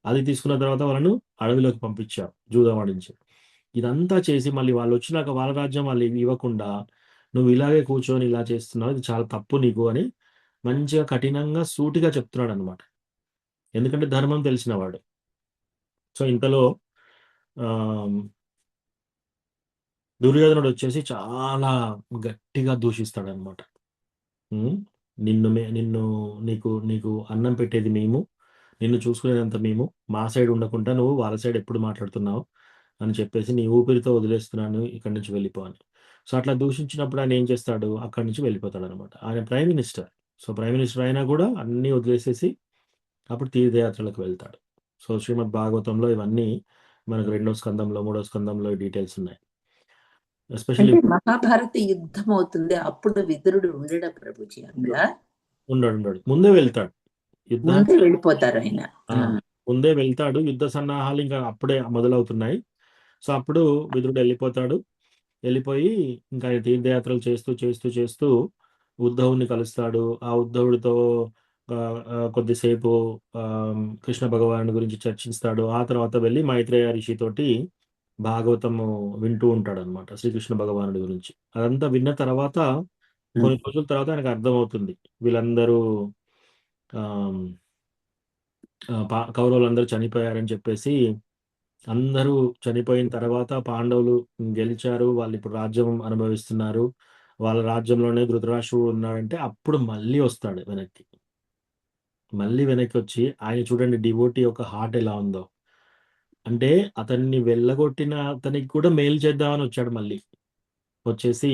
అది తీసుకున్న తర్వాత వాళ్ళను అడవిలోకి పంపించావు జూదమాడించి. ఇదంతా చేసి మళ్ళీ వాళ్ళు వచ్చినాక వాళ్ళ రాజ్యం వాళ్ళు ఇవ్వకుండా నువ్వు ఇలాగే కూర్చొని ఇలా చేస్తున్నావు, ఇది చాలా తప్పు నీకు అని మంచిగా కఠినంగా సూటిగా చెప్తున్నాడు అనమాట. ఎందుకంటే ధర్మం తెలిసినవాడు. సో ఇంతలో దుర్యోధనుడు వచ్చేసి చాలా గట్టిగా దూషిస్తాడు అనమాట. నీకు అన్నం పెట్టేది మేము, నిన్ను చూసుకునేదంతా మేము, మా సైడ్ ఉండకుండా నువ్వు వాళ్ళ సైడ్ ఎప్పుడు మాట్లాడుతున్నావు అని చెప్పేసి నీ ఊపిరితో వదిలేస్తున్నాను, ఇక్కడి నుంచి వెళ్ళిపో అని. సో అట్లా దూషించినప్పుడు ఆయన ఏం చేస్తాడు, అక్కడి నుంచి వెళ్ళిపోతాడు అనమాట. ఆయన prime minister. So prime minister అయినా కూడా అన్నీ వదిలేసేసి అప్పుడు తీర్థయాత్రలకు వెళ్తాడు. సో శ్రీమద్ భాగవతంలో ఇవన్నీ మనకు 2వ స్కందంలో 3వ స్కందంలో డీటెయిల్స్ ఉన్నాయి. ఎస్పెషల్లీ మహాభారత యుద్ధం అవుతుంది, అప్పుడు విదురుడు ఉండడా ప్రభుజీ? ఉండడు, ముందే వెళ్తాడు, ముందే వెళ్ళిపోతారు ఆయన. ముందే వెళ్తాడు, యుద్ధ సన్నాహాలు ఇంకా అప్పుడే మొదలవుతున్నాయి. సో అప్పుడు విదురుడు వెళ్ళిపోయి ఇంకా ఆయన తీర్థయాత్రలు చేస్తూ ఉద్ధవుని కలుస్తాడు. ఆ ఉద్ధవుడితో కొద్దిసేపు కృష్ణ భగవానుడి గురించి చర్చిస్తాడు. ఆ తర్వాత వెళ్ళి మైత్రేయ ఋషితోటి భాగవతము వింటూ ఉంటాడు అనమాట, శ్రీకృష్ణ భగవానుడి గురించి. అదంతా విన్న తర్వాత కొన్ని రోజుల తర్వాత ఆయనకు అర్థమవుతుంది వీళ్ళందరూ ఆమ్, కౌరవులందరూ చనిపోయారని చెప్పేసి, అందరూ చనిపోయిన తర్వాత పాండవులు గెలిచారు, వాళ్ళు ఇప్పుడు రాజ్యం అనుభవిస్తున్నారు, వాళ్ళ రాజ్యంలోనే ధృతరాష్ట్రుడు ఉన్నాడంటే అప్పుడు మళ్ళీ వస్తాడు వెనక్కి. మళ్ళీ వెనక్కి వచ్చి ఆయన చూడండి డివోటీ యొక్క హార్ట్ ఎలా ఉందో. అంటే అతన్ని వెళ్ళగొట్టిన అతనికి కూడా మేలు చేద్దామని వచ్చాడు మళ్ళీ. వచ్చేసి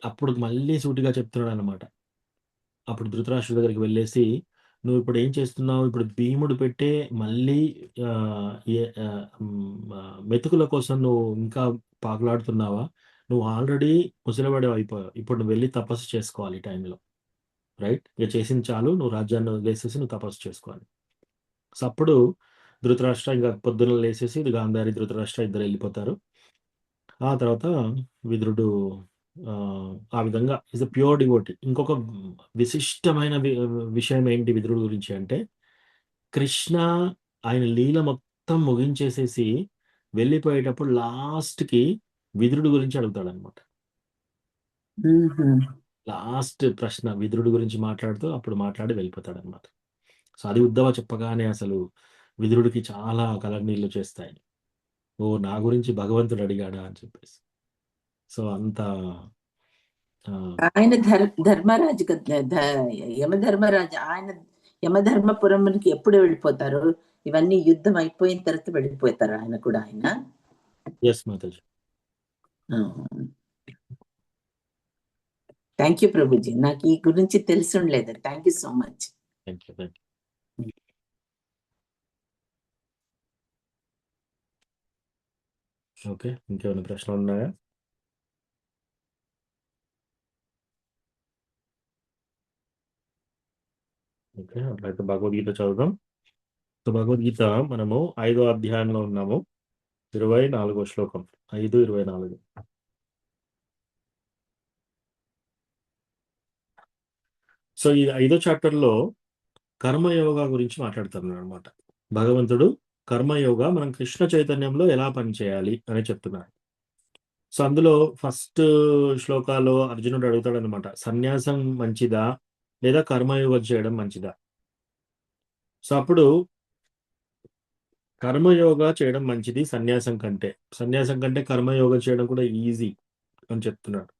అప్పుడు మళ్ళీ సూటిగా చెప్తున్నాడు అనమాట. అప్పుడు ధృతరాష్ట్రుడి దగ్గరికి వెళ్ళేసి, నువ్వు ఇప్పుడు ఏం చేస్తున్నావు? ఇప్పుడు భీముడు పెట్టే మళ్ళీ మెతుకుల కోసం నువ్వు ఇంకా పాకులాడుతున్నావా? నువ్వు ఆల్రెడీ ముసలివాడి అయిపోయావు. ఇప్పుడు నువ్వు వెళ్ళి తపస్సు చేసుకోవాలి ఈ టైంలో. రైట్? ఇక చేసింది చాలు, నువ్వు రాజ్యాన్ని వదిలేసేసి నువ్వు తపస్సు చేసుకోవాలి. సో అప్పుడు ధృతరాష్ట్ర ఇంకా పొద్దున్న లేసేసి గాంధారి ధృతరాష్ట్ర ఇద్దరు వెళ్ళిపోతారు. ఆ తర్వాత విదురుడు ఆ విధంగా ఈజ్ అ ప్యూర్ డివోటీ. ఇంకొక విశిష్టమైన విషయం ఏంటి విదురుడు గురించి అంటే, కృష్ణ ఆయన లీల మొత్తం ముగించేసేసి వెళ్ళిపోయేటప్పుడు లాస్ట్కి విదురుడు గురించి అడుగుతాడు అనమాట. లాస్ట్ ప్రశ్న విదురుడు గురించి మాట్లాడుతూ అప్పుడు మాట్లాడి వెళ్ళిపోతాడు అనమాట. సో అది ఉద్ధవ చెప్పగానే అసలు విదురుడికి చాలా కలనీళ్ళు చేస్తాయి. ఓ నా గురించి భగవంతుడు అడిగాడా అని చెప్పేసి. సో అంత ఆయన ధర్మరాజు యమధర్మరాజు, ఆయన యమధర్మపురంకి ఎప్పుడు వెళ్ళిపోతారు? ఇవన్నీ యుద్ధం అయిపోయిన తర్వాత వెళ్ళిపోతారు ఆయన కూడా. ఆయన yes Mataji. Thank you Prabhuji, నాకు ఈ గురించి తెలిసి ఉండలేదు. Thank you so much. Thank you. Okay, ఇంకేమైనా ప్రశ్నలు ఉన్నాయా? ఓకే, అట్లయితే భగవద్గీత చదువుదాం. సో భగవద్గీత మనము 5వ అధ్యాయంలో ఉన్నాము. 24వ శ్లోకం. 5:24. సో ఈ 5వ చాప్టర్లో కర్మయోగా గురించి మాట్లాడుతున్నాడు అనమాట. భగవంతుడు కర్మయోగ మనం కృష్ణ చైతన్యంలో ఎలా పనిచేయాలి అని చెప్తున్నాడు. సో అందులో ఫస్ట్ శ్లోకాల్లో అర్జునుడు అడుగుతాడు అనమాట, సన్యాసం మంచిదా లేదా కర్మయోగం చేయడం మంచిదా? సో అప్పుడు కర్మయోగా చేయడం మంచిది సన్యాసం కంటే. సన్యాసం కంటే కర్మయోగం చేయడం కూడా ఈజీ అని చెప్తున్నాడు.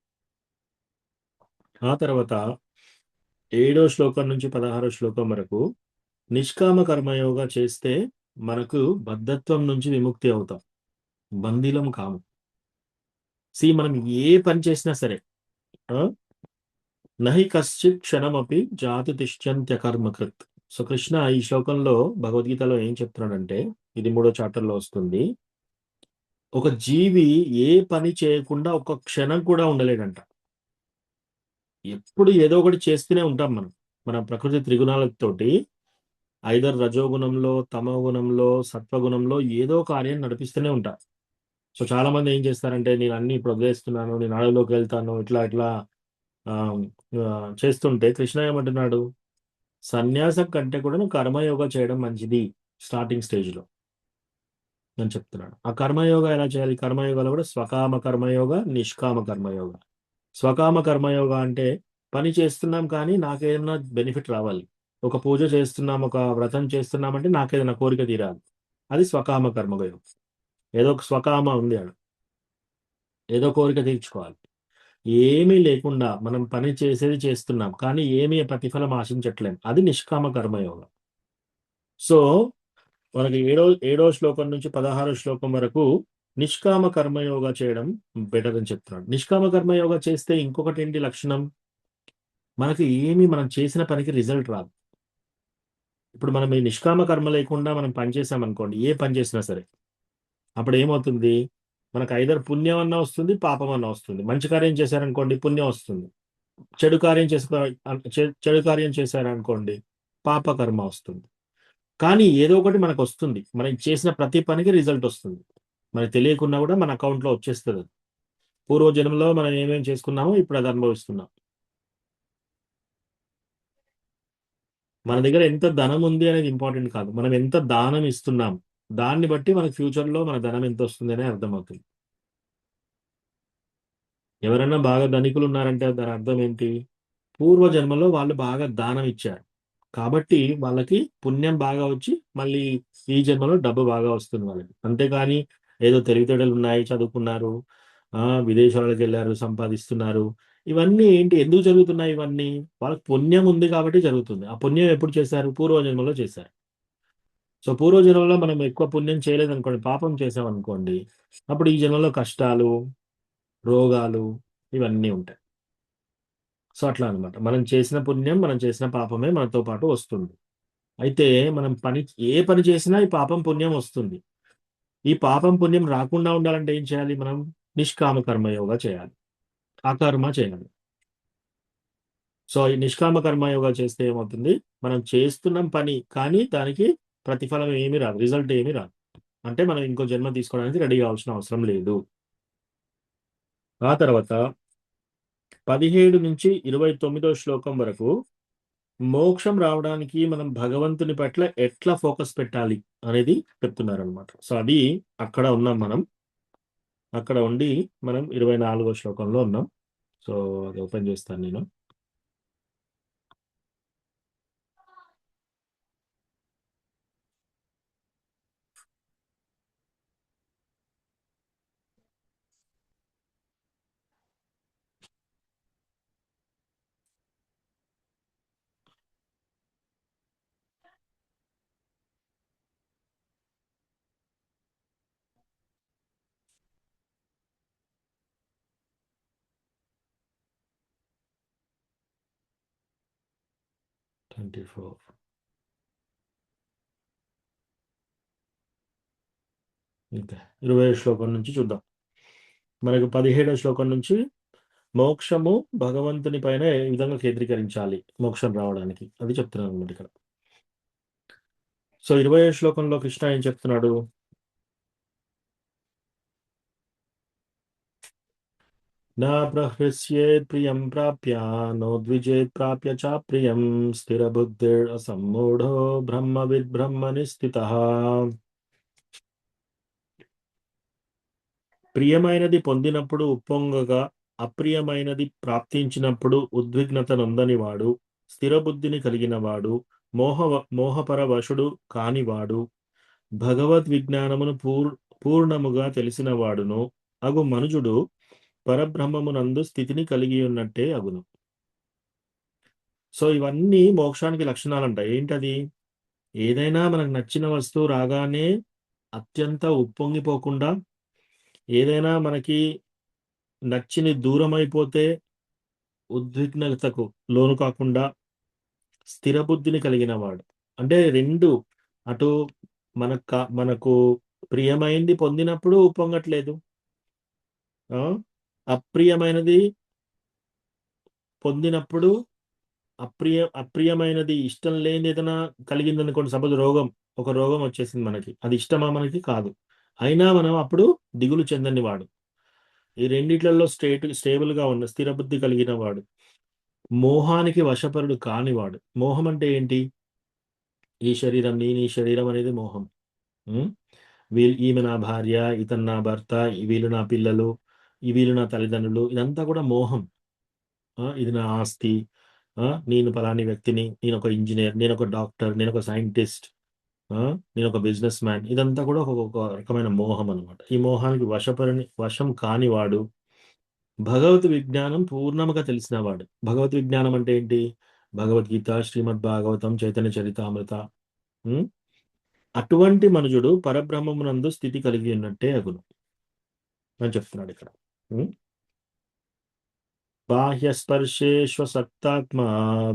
ఆ తర్వాత 7వ శ్లోకం నుంచి 16వ శ్లోకం వరకు నిష్కామ కర్మయోగా చేస్తే మనకు బద్ధత్వం నుంచి విముక్తి అవుతాం, బందీలం కాము. మనం ఏ పని చేసినా సరే, నహి కశ్చిత్ క్షణమపి జాతి తిష్ఠ్యంత్య కర్మకృత్. సో కృష్ణ ఈ శ్లోకంలో భగవద్గీతలో ఏం చెప్తున్నాడంటే, ఇది 3వ చాప్టర్లో వస్తుంది, ఒక జీవి ఏ పని చేయకుండా ఒక క్షణం కూడా ఉండలేడంట. ఎప్పుడు ఏదో ఒకటి చేస్తూనే ఉంటాం మనం. మన ప్రకృతి త్రిగుణాలతోటి ఐదర్ రజోగుణంలో, తమో గుణంలో, సత్వగుణంలో ఏదో కార్యం నడిపిస్తూనే ఉంటారు. సో చాలా మంది ఏం చేస్తారంటే, నేను అన్ని ఇప్పుడు వదిలేస్తున్నాను, నేను అడవిలోకి వెళ్తాను, ఇట్లా చేస్తుంటే కృష్ణ ఏమంటున్నాడు, సన్యాసం కంటే కూడా నువ్వు కర్మయోగా చేయడం మంచిది స్టార్టింగ్ స్టేజ్లో అని చెప్తున్నాడు. ఆ కర్మయోగ ఎలా చేయాలి? కర్మయోగాలో కూడా స్వకామ కర్మయోగ, నిష్కామ కర్మయోగ. స్వకామ కర్మయోగ అంటే పని చేస్తున్నాం కానీ నాకేదైనా బెనిఫిట్ రావాలి. ఒక పూజ చేస్తున్నాం, ఒక వ్రతం చేస్తున్నామంటే నాకేదైనా కోరిక తీరాలి, అది స్వకామ కర్మయోగం. ఏదో ఒక స్వకామ ఉంది, ఏదో కోరిక తీర్చుకోవాలి. ఏమీ లేకుండా మనం పని చేసేది చేస్తున్నాం కానీ ఏమీ ప్రతిఫలం ఆశించట్లేం, అది నిష్కామ కర్మయోగం. సో మనకి 7వ శ్లోకం నుంచి 16వ శ్లోకం వరకు నిష్కామ కర్మయోగా చేయడం బెటర్ అని చెప్తున్నాడు. నిష్కామ కర్మయోగా చేస్తే ఇంకొకటి ఏంటి లక్షణం, మనకి ఏమి మనం చేసిన పనికి రిజల్ట్ రాదు. ఇప్పుడు మనం ఈ నిష్కామ కర్మ లేకుండా మనం పని చేసామనుకోండి, ఏ పని చేసినా సరే, అప్పుడు ఏమవుతుంది, మనకు ఐదర్ పుణ్యం అన్న వస్తుంది, పాపం అన్న వస్తుంది. మంచి కార్యం చేశారనుకోండి పుణ్యం వస్తుంది, చెడు కార్యం చేశారనుకోండి పాపకర్మ వస్తుంది. కానీ ఏదో ఒకటి మనకు వస్తుంది, మనం చేసిన ప్రతి పనికి రిజల్ట్ వస్తుంది, మనకు తెలియకుండా కూడా మన అకౌంట్లో వచ్చేస్తుంది. పూర్వజన్మలో మనం ఏమేమి చేసుకున్నామో ఇప్పుడు అది అనుభవిస్తున్నాం. మన దగ్గర ఎంత ధనం ఉంది అనేది ఇంపార్టెంట్ కాదు, మనం ఎంత దానం ఇస్తున్నాం దాన్ని బట్టి మనకు ఫ్యూచర్లో మన ధనం ఎంత వస్తుంది అనే అర్థమవుతుంది. ఎవరైనా బాగా ధనికులు ఉన్నారంటే దాని అర్థం ఏంటి? పూర్వ జన్మలో వాళ్ళు బాగా దానం ఇచ్చారు. కాబట్టి వాళ్ళకి పుణ్యం బాగా వచ్చి మళ్ళీ ఈ జన్మలో డబ్బు బాగా వస్తుంది వాళ్ళకి. అంతేగాని ఏదో తెలివితేటలు ఉన్నాయి, చదువుకున్నారు, విదేశాలకు వెళ్ళారు, సంపాదిస్తున్నారు. ఇవన్నీ ఏంటి? ఎందుకు జరుగుతున్నాయి ఇవన్నీ? వాళ్ళకి పుణ్యం ఉంది కాబట్టి జరుగుతుంది. ఆ పుణ్యం ఎప్పుడు చేశారు? పూర్వ జన్మలో చేశారు. సో పూర్వ జన్మలో మనం ఎక్కువ పుణ్యం చేయలేదనుకోండి, పాపం చేసామనుకోండి, అప్పుడు ఈ జన్మలో కష్టాలు, రోగాలు ఇవన్నీ ఉంటాయి. సో అట్లా అన్నమాట. మనం చేసిన పుణ్యం, మనం చేసిన పాపమే మనతో పాటు వస్తుంది. అయితే మనం ఏ పని చేసినా ఈ పాపం, పుణ్యం వస్తుంది. ఈ పాపం, పుణ్యం రాకుండా ఉండాలంటే ఏం చేయాలి మనం? నిష్కామ కర్మయోగా చేయాలి. అకర్మ చేయాలి. సో ఈ నిష్కామ కర్మయోగా చేస్తే ఏమవుతుంది? మనం చేస్తున్నాం పని, కానీ దానికి ప్రతిఫలం ఏమీ రాదు, రిజల్ట్ ఏమీ రాదు. అంటే మనం ఇంకో జన్మ తీసుకోవడానికి రెడీ కావాల్సిన అవసరం లేదు. ఆ తర్వాత 17 నుంచి 29వ శ్లోకం వరకు మోక్షం రావడానికి మనం భగవంతుని పట్ల ఎట్లా ఫోకస్ పెట్టాలి అనేది చెప్తున్నారనమాట. సో అది అక్కడ ఉన్నాం మనం. అక్కడ ఉండి మనం 24వ శ్లోకంలో ఉన్నాం. సో అది ఓపెన్ చేస్తాను నేను. Twenty four. ఇంకా 20వ శ్లోకం నుంచి చూద్దాం. మనకు 17వ శ్లోకం నుంచి మోక్షము భగవంతుని పైన ఏ విధంగా కేంద్రీకరించాలి మోక్షం రావడానికి, అది చెప్తున్నాను అనమాట ఇక్కడ. సో 20వ శ్లోకంలో కృష్ణ ఏం చెప్తున్నాడు? నా ప్రహృష్యేత్ ప్రియం ప్రాప్య నోద్విజేత్ ప్రాప్య చ ప్రియం స్థిరబుద్ధిర్ అసమ్మూఢో బ్రహ్మవిద్ బ్రహ్మని స్థితః. ప్రియమైనది పొందినప్పుడు ఉప్పొంగగా, అప్రియమైనది ప్రాప్తించినప్పుడు ఉద్విగ్నత నొందనివాడు, స్థిరబుద్ధిని కలిగినవాడు, మోహపరవశుడు కానివాడు, భగవద్విజ్ఞానమును పూర్ణముగా తెలిసినవాడును అగు మనుజుడు పరబ్రహ్మమునందు స్థితిని కలిగి ఉన్నట్టే అగును. సో ఇవన్నీ మోక్షానికి లక్షణాలంట. ఏంటది? ఏదైనా మనకు నచ్చిన వస్తువు రాగానే అత్యంత ఉప్పొంగిపోకుండా, ఏదైనా మనకి నచ్చిన దూరం అయిపోతే ఉద్విగ్నతకు లోను కాకుండా, స్థిరబుద్ధిని కలిగిన వాడు. అంటే రెండు, అటు మనకు ప్రియమైంది పొందినప్పుడు ఉప్పొంగట్లేదు, అప్రియమైనది పొందినప్పుడు అప్రియమైనది ఇష్టం లేని ఏదైనా కలిగింది అనుకోండి. సపోజ్ ఒక రోగం వచ్చేసింది మనకి, అది ఇష్టమా? మనకి కాదు. అయినా మనం అప్పుడు దిగులు చెందని వాడు. ఈ రెండిట్లలో స్టేబుల్ గా ఉన్న స్థిరబుద్ధి కలిగిన వాడు, మోహానికి వశపరుడు కానివాడు. మోహం అంటే ఏంటి? ఈ శరీరం, నీ శరీరం అనేది మోహం. ఈమె నా భార్య, ఇతను నా భర్త, వీళ్ళు నా పిల్లలు, వీళ్ళు నా తల్లిదండ్రులు, ఇదంతా కూడా మోహం. ఇది నా ఆస్తి, నేను పలాని వ్యక్తిని, నేను ఒక ఇంజనీర్, నేను ఒక డాక్టర్, నేను ఒక సైంటిస్ట్, నేను ఒక బిజినెస్ మ్యాన్, ఇదంతా కూడా ఒక రకమైన మోహం అనమాట. ఈ మోహానికి వశం కానివాడు, భగవత్ విజ్ఞానం పూర్ణముగా తెలిసినవాడు. భగవత్ విజ్ఞానం అంటే ఏంటి? భగవద్గీత, శ్రీమద్ భాగవతం, చైతన్య చరితామృత. అటువంటి మనుజుడు పరబ్రహ్మమునందు స్థితి కలిగి ఉన్నట్టే అగును అని చెప్తున్నాడు ఇక్కడ. బాహ్యస్పర్శేష్వసక్తాత్మా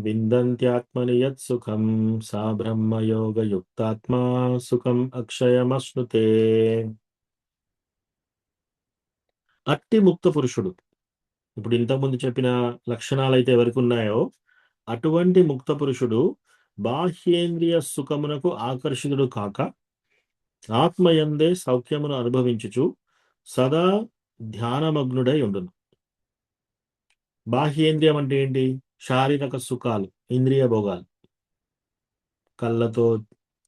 విందంత్యాత్మని యత్ సుఖం సా బ్రహ్మయోగయుక్తాత్మా సుఖం అక్షయమశ్నుతే. అట్టి ముక్త పురుషుడు, ఇప్పుడు ఇంతకుముందు చెప్పిన లక్షణాలు అయితే ఎవరికి ఉన్నాయో అటువంటి ముక్త పురుషుడు బాహ్యేంద్రియ సుఖమునకు ఆకర్షితుడు కాక ఆత్మయందే సౌఖ్యమును అనుభవించుచు సదా ధ్యానమగ్నుడై ఉండును. బాహ్యేంద్రియం అంటే ఏంటి? శారీరక సుఖాలు, ఇంద్రియ భోగాలు.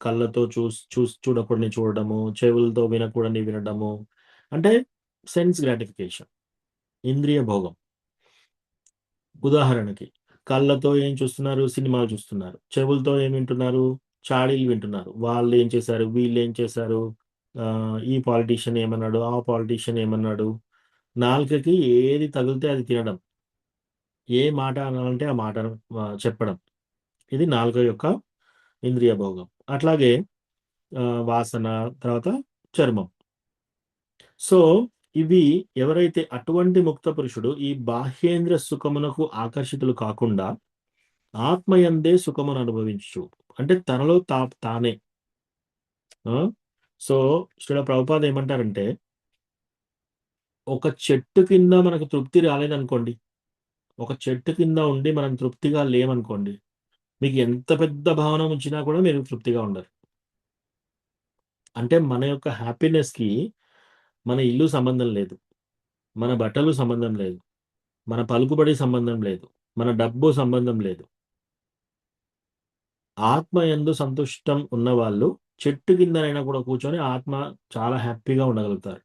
కళ్ళతో చూడకూడని చూడడము, చెవులతో వినకూడని వినడము, అంటే సెన్స్ గ్రాటిఫికేషన్. ఇంద్రియ భోగం. ఉదాహరణకి కళ్ళతో ఏం చూస్తున్నారు? సినిమాలు చూస్తున్నారు. చెవులతో ఏం వింటున్నారు? చాడీలు వింటున్నారు. వాళ్ళు ఏం చేశారు? వీళ్ళు ఏం చేశారు? ఈ పాలిటీషియన్ ఏమన్నాడు? ఆ పాలిటీషియన్ ఏమన్నాడు? నాలుకకి ఏది తగిలితే అది తినడం. ఏ మాట అనాలంటే ఆ మాట చెప్పడం. ఇది నాలుక యొక్క ఇంద్రియ భోగం. అట్లాగే వాసన, తర్వాత చర్మం. సో ఇవి ఎవరైతే అటువంటి ముక్త పురుషుడు ఈ బాహ్యేంద్ర సుఖమునకు ఆకర్షితులు కాకుండా ఆత్మయందే సుఖమును అనుభవించు, అంటే తనలో తానే. సో శ్రీల ప్రభుపాద ఏమంటారంటే, ఒక చెట్టు కింద మనకు తృప్తి రాలేదనుకోండి, ఒక చెట్టు కింద ఉండి మనం తృప్తిగా లేమనుకోండి, మీకు ఎంత పెద్ద భావన ఉంచినా కూడా మీరు తృప్తిగా ఉండరు. అంటే మన యొక్క హ్యాపీనెస్కి మన ఇల్లు సంబంధం లేదు, మన బట్టలు సంబంధం లేదు, మన పలుకుబడి సంబంధం లేదు, మన డబ్బు సంబంధం లేదు. ఆత్మయందు సంతుష్టం ఉన్నవాళ్ళు చెట్టు కిందనైనా కూడా కూర్చొని ఆత్మ చాలా హ్యాపీగా ఉండగలుగుతారు.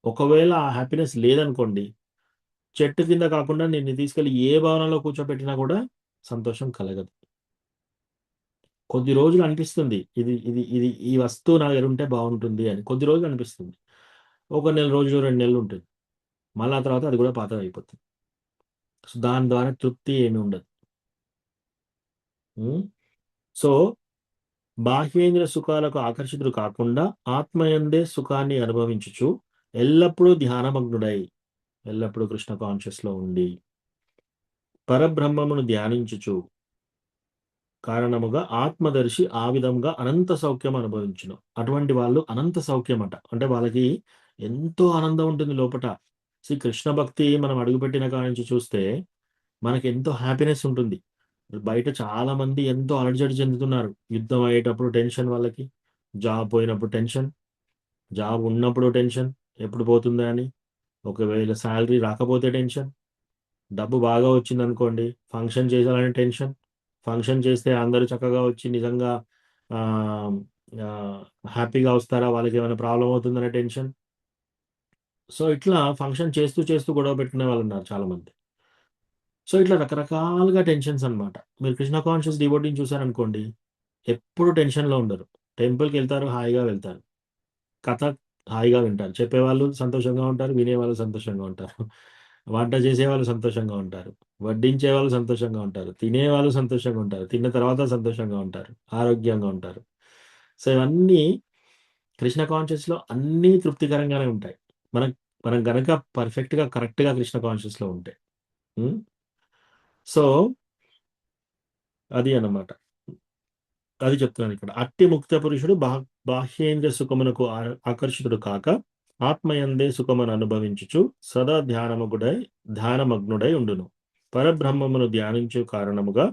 ఒకవేళ ఆ హ్యాపీనెస్ లేదనుకోండి, చెట్టు కింద కాకుండా నిన్ను తీసుకెళ్ళి ఏ భవనంలో కూర్చోబెట్టినా కూడా సంతోషం కలగదు. కొద్ది రోజులు అనిపిస్తుంది ఇది ఇది ఇది ఈ వస్తువు నా దగ్గర ఉంటే బాగుంటుంది అని, కొద్ది రోజులు అనిపిస్తుంది. ఒక నెల రోజులు, 2 నెలలు ఉంటుంది. మళ్ళీ ఆ తర్వాత అది కూడా పాతది అయిపోతుంది. సో దాని ద్వారా తృప్తి ఏమి ఉండదు. సో బాహ్యేంద్ర సుఖాలకు ఆకర్షితుడు కాకుండా ఆత్మయందే సుఖాన్ని అనుభవించుచు ఎల్లప్పుడూ ధ్యానమగ్నుడై, ఎల్లప్పుడూ కృష్ణ కాన్షియస్ లో ఉండి పరబ్రహ్మమును ధ్యానించుచు కారణముగా ఆత్మదర్శి ఆ విధంగా అనంత సౌఖ్యం అనుభవించును. అటువంటి వాళ్ళు అనంత సౌఖ్యం అట, అంటే వాళ్ళకి ఎంతో ఆనందం ఉంటుంది లోపట. శ్రీ కృష్ణ భక్తి మనం అడుగుపెట్టిన కాడి నుంచి చూస్తే మనకి ఎంతో హ్యాపీనెస్ ఉంటుంది. బయట చాలా మంది ఎంతో అలజడి చెందుతున్నారు. యుద్ధం అయ్యేటప్పుడు టెన్షన్, వాళ్ళకి జాబ్ పోయినప్పుడు టెన్షన్, జాబ్ ఉన్నప్పుడు టెన్షన్ ఎప్పుడు పోతుందా అని, ఒకవేళ శాలరీ రాకపోతే టెన్షన్, డబ్బు బాగా వచ్చింది అనుకోండి ఫంక్షన్ చేయాలని టెన్షన్, ఫంక్షన్ చేస్తే అందరూ చక్కగా వచ్చి నిజంగా హ్యాపీగా వస్తారా, వాళ్ళకి ఏమైనా ప్రాబ్లం అవుతుందనే టెన్షన్. సో ఇట్లా ఫంక్షన్ చేస్తూ చేస్తూ గొడవ పెట్టుకునే వాళ్ళు ఉన్నారు చాలా మంది. సో ఇట్లా రకరకాలుగా టెన్షన్స్ అన్నమాట. మీరు కృష్ణ కాన్షియస్ డివోటీని చూసారనుకోండి, ఎప్పుడు టెన్షన్లో ఉండరు. టెంపుల్కి వెళ్తారు, హాయిగా వెళ్తారు, కథ హాయిగా వింటారు, చెప్పేవాళ్ళు సంతోషంగా ఉంటారు, వినేవాళ్ళు సంతోషంగా ఉంటారు, వంట చేసేవాళ్ళు సంతోషంగా ఉంటారు, వడ్డించే వాళ్ళు సంతోషంగా ఉంటారు, తినేవాళ్ళు సంతోషంగా ఉంటారు, తిన్న తర్వాత సంతోషంగా ఉంటారు, ఆరోగ్యంగా ఉంటారు. సో ఇవన్నీ కృష్ణ కాన్షియస్లో అన్నీ తృప్తికరంగానే ఉంటాయి. మనం మనం గనక పర్ఫెక్ట్గా కరెక్ట్గా కృష్ణ కాన్షియస్లో ఉంటే. సో అది అన్నమాట, అది చెప్తున్నాను ఇక్కడ. అట్టి ముక్త పురుషుడు బాహ్యేంద్ర సుఖమునకు ఆకర్షితుడు కాక ఆత్మయందే సుఖమును అనుభవించుచు సదా ధ్యానమగ్నుడై ఉండును. పరబ్రహ్మమును ధ్యానించు కారణముగా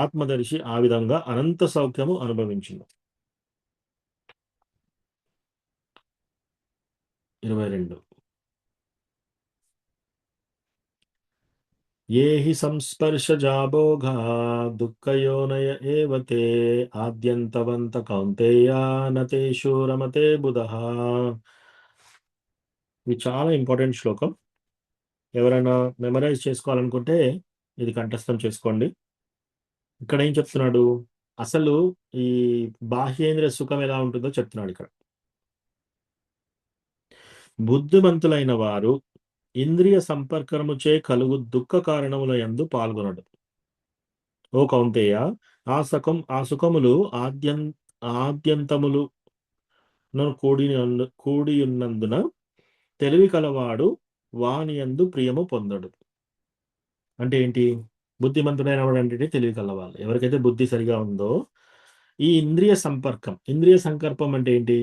ఆత్మదర్శి ఆ విధంగా అనంత సౌఖ్యము అనుభవించును. 22. ఏహి సంస్పర్శజా భోగా దుఃఖయోనయ ఏవ తే ఆద్యంతవంత కౌంతేయ నతేషు రమతే బుధః. ఇది చాలా ఇంపార్టెంట్ శ్లోకం. ఎవరైనా మెమరైజ్ చేసుకోవాలనుకుంటే ఇది కంఠస్థం చేసుకోండి. ఇక్కడ ఏం చెప్తున్నాడు? అసలు ఈ బాహ్యేంద్రియ సుఖం ఎలా ఉంటుందో చెప్తున్నాడు ఇక్కడ. బుద్ధిమంతులైన వారు ఇంద్రియ సంపర్కముచే కలుగు దుఃఖ కారణముల యందు పాల్గొనడు. ఓ కౌంతేయ, ఆ సుఖములు ఆద్యంతములు కూడియున్నందున తెలివి కలవాడు వాని యందు ప్రియము పొందడు. అంటే ఏంటి? బుద్ధిమంతుడైన వాడు అంటే తెలివి కలవాళ్ళు. ఎవరికైతే బుద్ధి సరిగా ఉందో ఈ ఇంద్రియ సంకల్పం అంటే ఏంటి?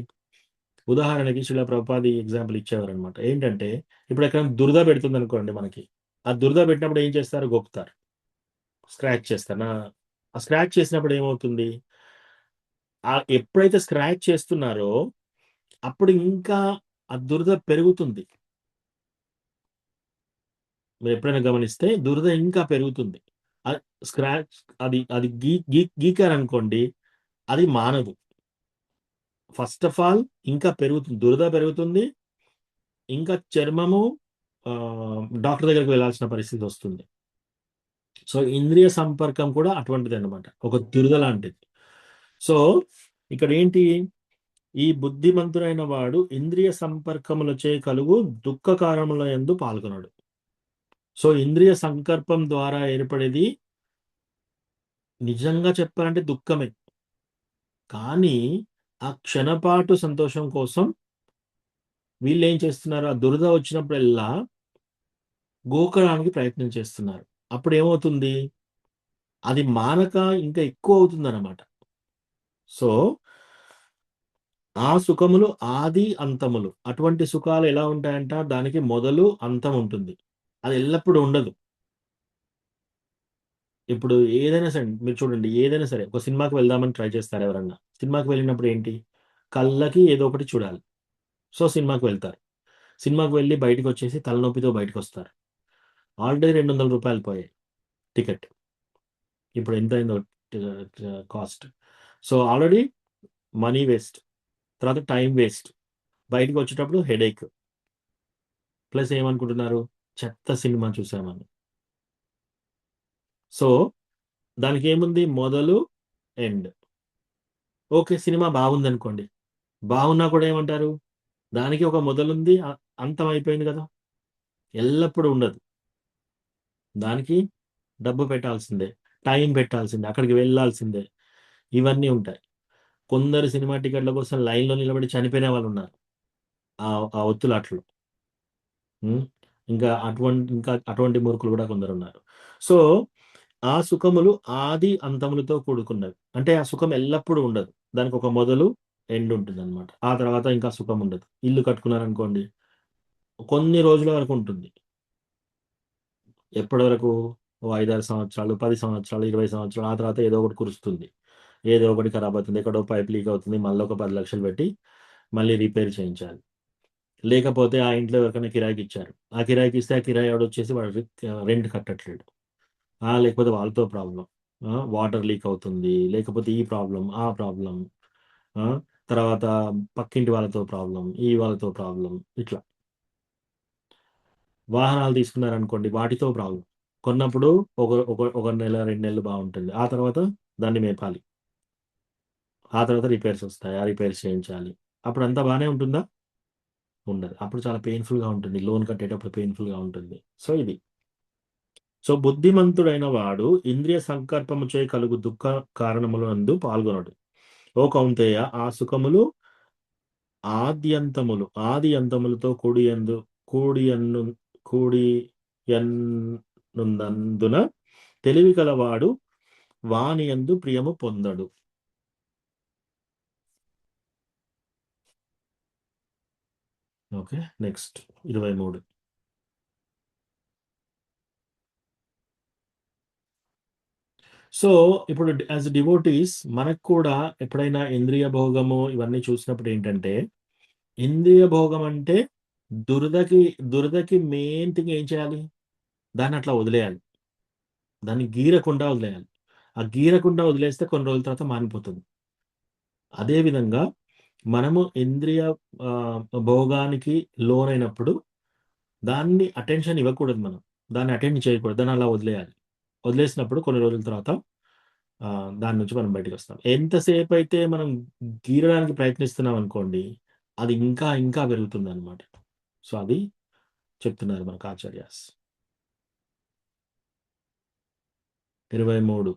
ఉదాహరణకి శ్రీల ప్రభుపాది ఎగ్జాంపుల్ ఇచ్చేవారు అనమాట. ఏంటంటే ఇప్పుడు ఎక్కడ దురద పెడుతుంది అనుకోండి, మనకి ఆ దురద పెట్టినప్పుడు ఏం చేస్తారు? గొక్కుతారు, స్క్రాచ్ చేస్తారు. ఆ స్క్రాచ్ చేసినప్పుడు ఏమవుతుంది? ఎప్పుడైతే స్క్రాచ్ చేస్తున్నారో అప్పుడు ఇంకా ఆ దురద పెరుగుతుంది. మీరు ఎప్పుడైనా గమనిస్తే దురద ఇంకా పెరుగుతుంది. స్క్రాచ్ అది అది గీకారనుకోండి, అది మానదు. ఫస్ట్ ఆఫ్ ఆల్ ఇంకా పెరుగుతుంది, దురద పెరుగుతుంది, ఇంకా చర్మము డాక్టర్ దగ్గరికి వెళ్ళాల్సిన పరిస్థితి వస్తుంది. సో ఇంద్రియ సంపర్కం కూడా అటువంటిది అనమాట, ఒక దురద లాంటిది. సో ఇక్కడ ఏంటి, ఈ బుద్ధిమంతుడైన వాడు ఇంద్రియ సంపర్కములచే కలుగు దుఃఖ కారణముల యందు పాల్గొనడు. సో ఇంద్రియ సంకల్పం ద్వారా ఏర్పడేది నిజంగా చెప్పాలంటే దుఃఖమే. కానీ ఆ క్షణపాటు సంతోషం కోసం వీళ్ళు ఏం చేస్తున్నారు, ఆ దురద వచ్చినప్పుడల్లా గోకడానికి ప్రయత్నం చేస్తున్నారు. అప్పుడు ఏమవుతుంది, అది మానక ఇంకా ఎక్కువ అవుతుంది అన్నమాట. సో ఆ సుఖములు ఆది అంతములు. అటువంటి సుఖాలు ఎలా ఉంటాయంట, దానికి మొదలు అంతం ఉంటుంది, అది ఎల్లప్పుడూ ఉండదు. ఇప్పుడు ఏదైనా సరే మీరు చూడండి, ఏదైనా సరే ఒక సినిమాకి వెళ్దామని ట్రై చేస్తారు ఎవరన్నా. సినిమాకి వెళ్ళినప్పుడు ఏంటి, కళ్ళకి ఏదో ఒకటి చూడాలి. సో సినిమాకి వెళ్తారు. సినిమాకి వెళ్ళి బయటకు వచ్చేసి తలనొప్పితో బయటకు వస్తారు. ఆల్రెడీ ₹200 పోయాయి టికెట్. ఇప్పుడు ఎంత అయిందో cost. So already money waste, తర్వాత టైం వేస్ట్, బయటకు వచ్చేటప్పుడు హెడేక్, ప్లస్ ఏమనుకుంటున్నారు, చెత్త సినిమా చూసామని. సో దానికి ఏముంది, మొదలు ఎండ్. ఓకే, సినిమా బాగుంది అనుకోండి, బాగున్నా కూడా ఏమంటారు, దానికి ఒక మొదలుంది, అంతం అయిపోయింది కదా. ఎల్లప్పుడూ ఉండదు, దానికి డబ్బు పెట్టాల్సిందే, టైం పెట్టాల్సిందే, అక్కడికి వెళ్ళాల్సిందే, ఇవన్నీ ఉంటాయి. కొందరు సినిమా టికెట్ల కోసం లైన్లో నిలబడి చనిపోయిన వాళ్ళు ఉన్నారు ఆ ఒత్తులాట్లో. ఇంకా అటువంటి మూర్ఖులు కూడా కొందరు ఉన్నారు. సో ఆ సుఖములు ఆది అంతములతో కూడుకున్నవి. అంటే ఆ సుఖం ఎల్లప్పుడూ ఉండదు, దానికి ఒక మొదలు ఎండ్ ఉంటుంది అనమాట. ఆ తర్వాత ఇంకా సుఖం ఉండదు. ఇల్లు కట్టుకున్నారనుకోండి, కొన్ని రోజుల వరకు ఉంటుంది. ఎప్పటి వరకు, ఓ 5-6 సంవత్సరాలు, 10 సంవత్సరాలు, 20 సంవత్సరాలు, ఆ తర్వాత ఏదో ఒకటి కురుస్తుంది, ఏదో ఒకటి ఖరాబ్ అవుతుంది, ఎక్కడో పైప్ లీక్ అవుతుంది, మళ్ళీ ఒక 10 లక్షలు పెట్టి మళ్ళీ రిపేర్ చేయించాలి. లేకపోతే ఆ ఇంట్లో ఎవరికైనా కిరాయికి ఇచ్చారు, ఆ కిరాయికి ఇస్తే ఆ కిరాయి వచ్చేసి వాడు రెంట్ కట్టట్లేడు, లేకపోతే వాళ్ళతో ప్రాబ్లం, వాటర్ లీక్ అవుతుంది, లేకపోతే ఈ ప్రాబ్లం ఆ ప్రాబ్లం, తర్వాత పక్కింటి వాళ్ళతో ప్రాబ్లం, ఈ వాళ్ళతో ప్రాబ్లం, ఇట్లా. వాహనాలు తీసుకున్నారనుకోండి, వాటితో ప్రాబ్లం. కొన్నప్పుడు ఒక ఒక ఒక నెల 2 నెలలు బాగుంటుంది, ఆ తర్వాత దాన్ని మేపాలి, ఆ తర్వాత రిపేర్స్ వస్తాయి, ఆ రిపేర్స్ చేయించాలి. అప్పుడు అంతా బాగానే ఉంటుందా, ఉండదు. అప్పుడు చాలా పెయిన్ఫుల్గా ఉంటుంది, లోన్ కట్టేటప్పుడు పెయిన్ఫుల్గా ఉంటుంది. సో ఇది. సో బుద్ధిమంతుడైన వాడు ఇంద్రియ సంకల్పము చే కలుగు దుఃఖ కారణములందు పాల్గొనడు. ఓ కౌంతేయ, ఆ సుఖములు ఆది అంతములతో కూడియన్నున్నందున తెలివి కలవాడు వాని యందు ప్రియము పొందడు. Okay, next 23. సో ఇప్పుడు యాజ్ డివోటీస్ మనకు కూడా ఎప్పుడైనా ఇంద్రియ భోగము ఇవన్నీ చూసినప్పుడు ఏంటంటే, ఇంద్రియ భోగం అంటే దురదకి మెయిన్ థింగ్ ఏం చేయాలి, దాన్ని అట్లా వదిలేయాలి, దాన్ని గీరకుండా వదిలేయాలి. ఆ గీరకుండా వదిలేస్తే కొన్ని రోజుల తర్వాత మానిపోతుంది. అదేవిధంగా మనము ఇంద్రియ భోగానికి లోనైనప్పుడు దాన్ని అటెన్షన్ ఇవ్వకూడదు, మనం దాన్ని అటెండ్ చేయకూడదు, దాన్ని అలా వదిలేయాలి. వదిలేసినప్పుడు కొన్ని రోజుల తర్వాత దాని నుంచి మనం బయటకు వస్తాం. ఎంతసేపు అయితే మనం గీరడానికి ప్రయత్నిస్తున్నాం అనుకోండి, అది ఇంకా ఇంకా పెరుగుతుంది అనమాట. సో అది చెప్తున్నారు మనకు ఆచార్యాస్. 23.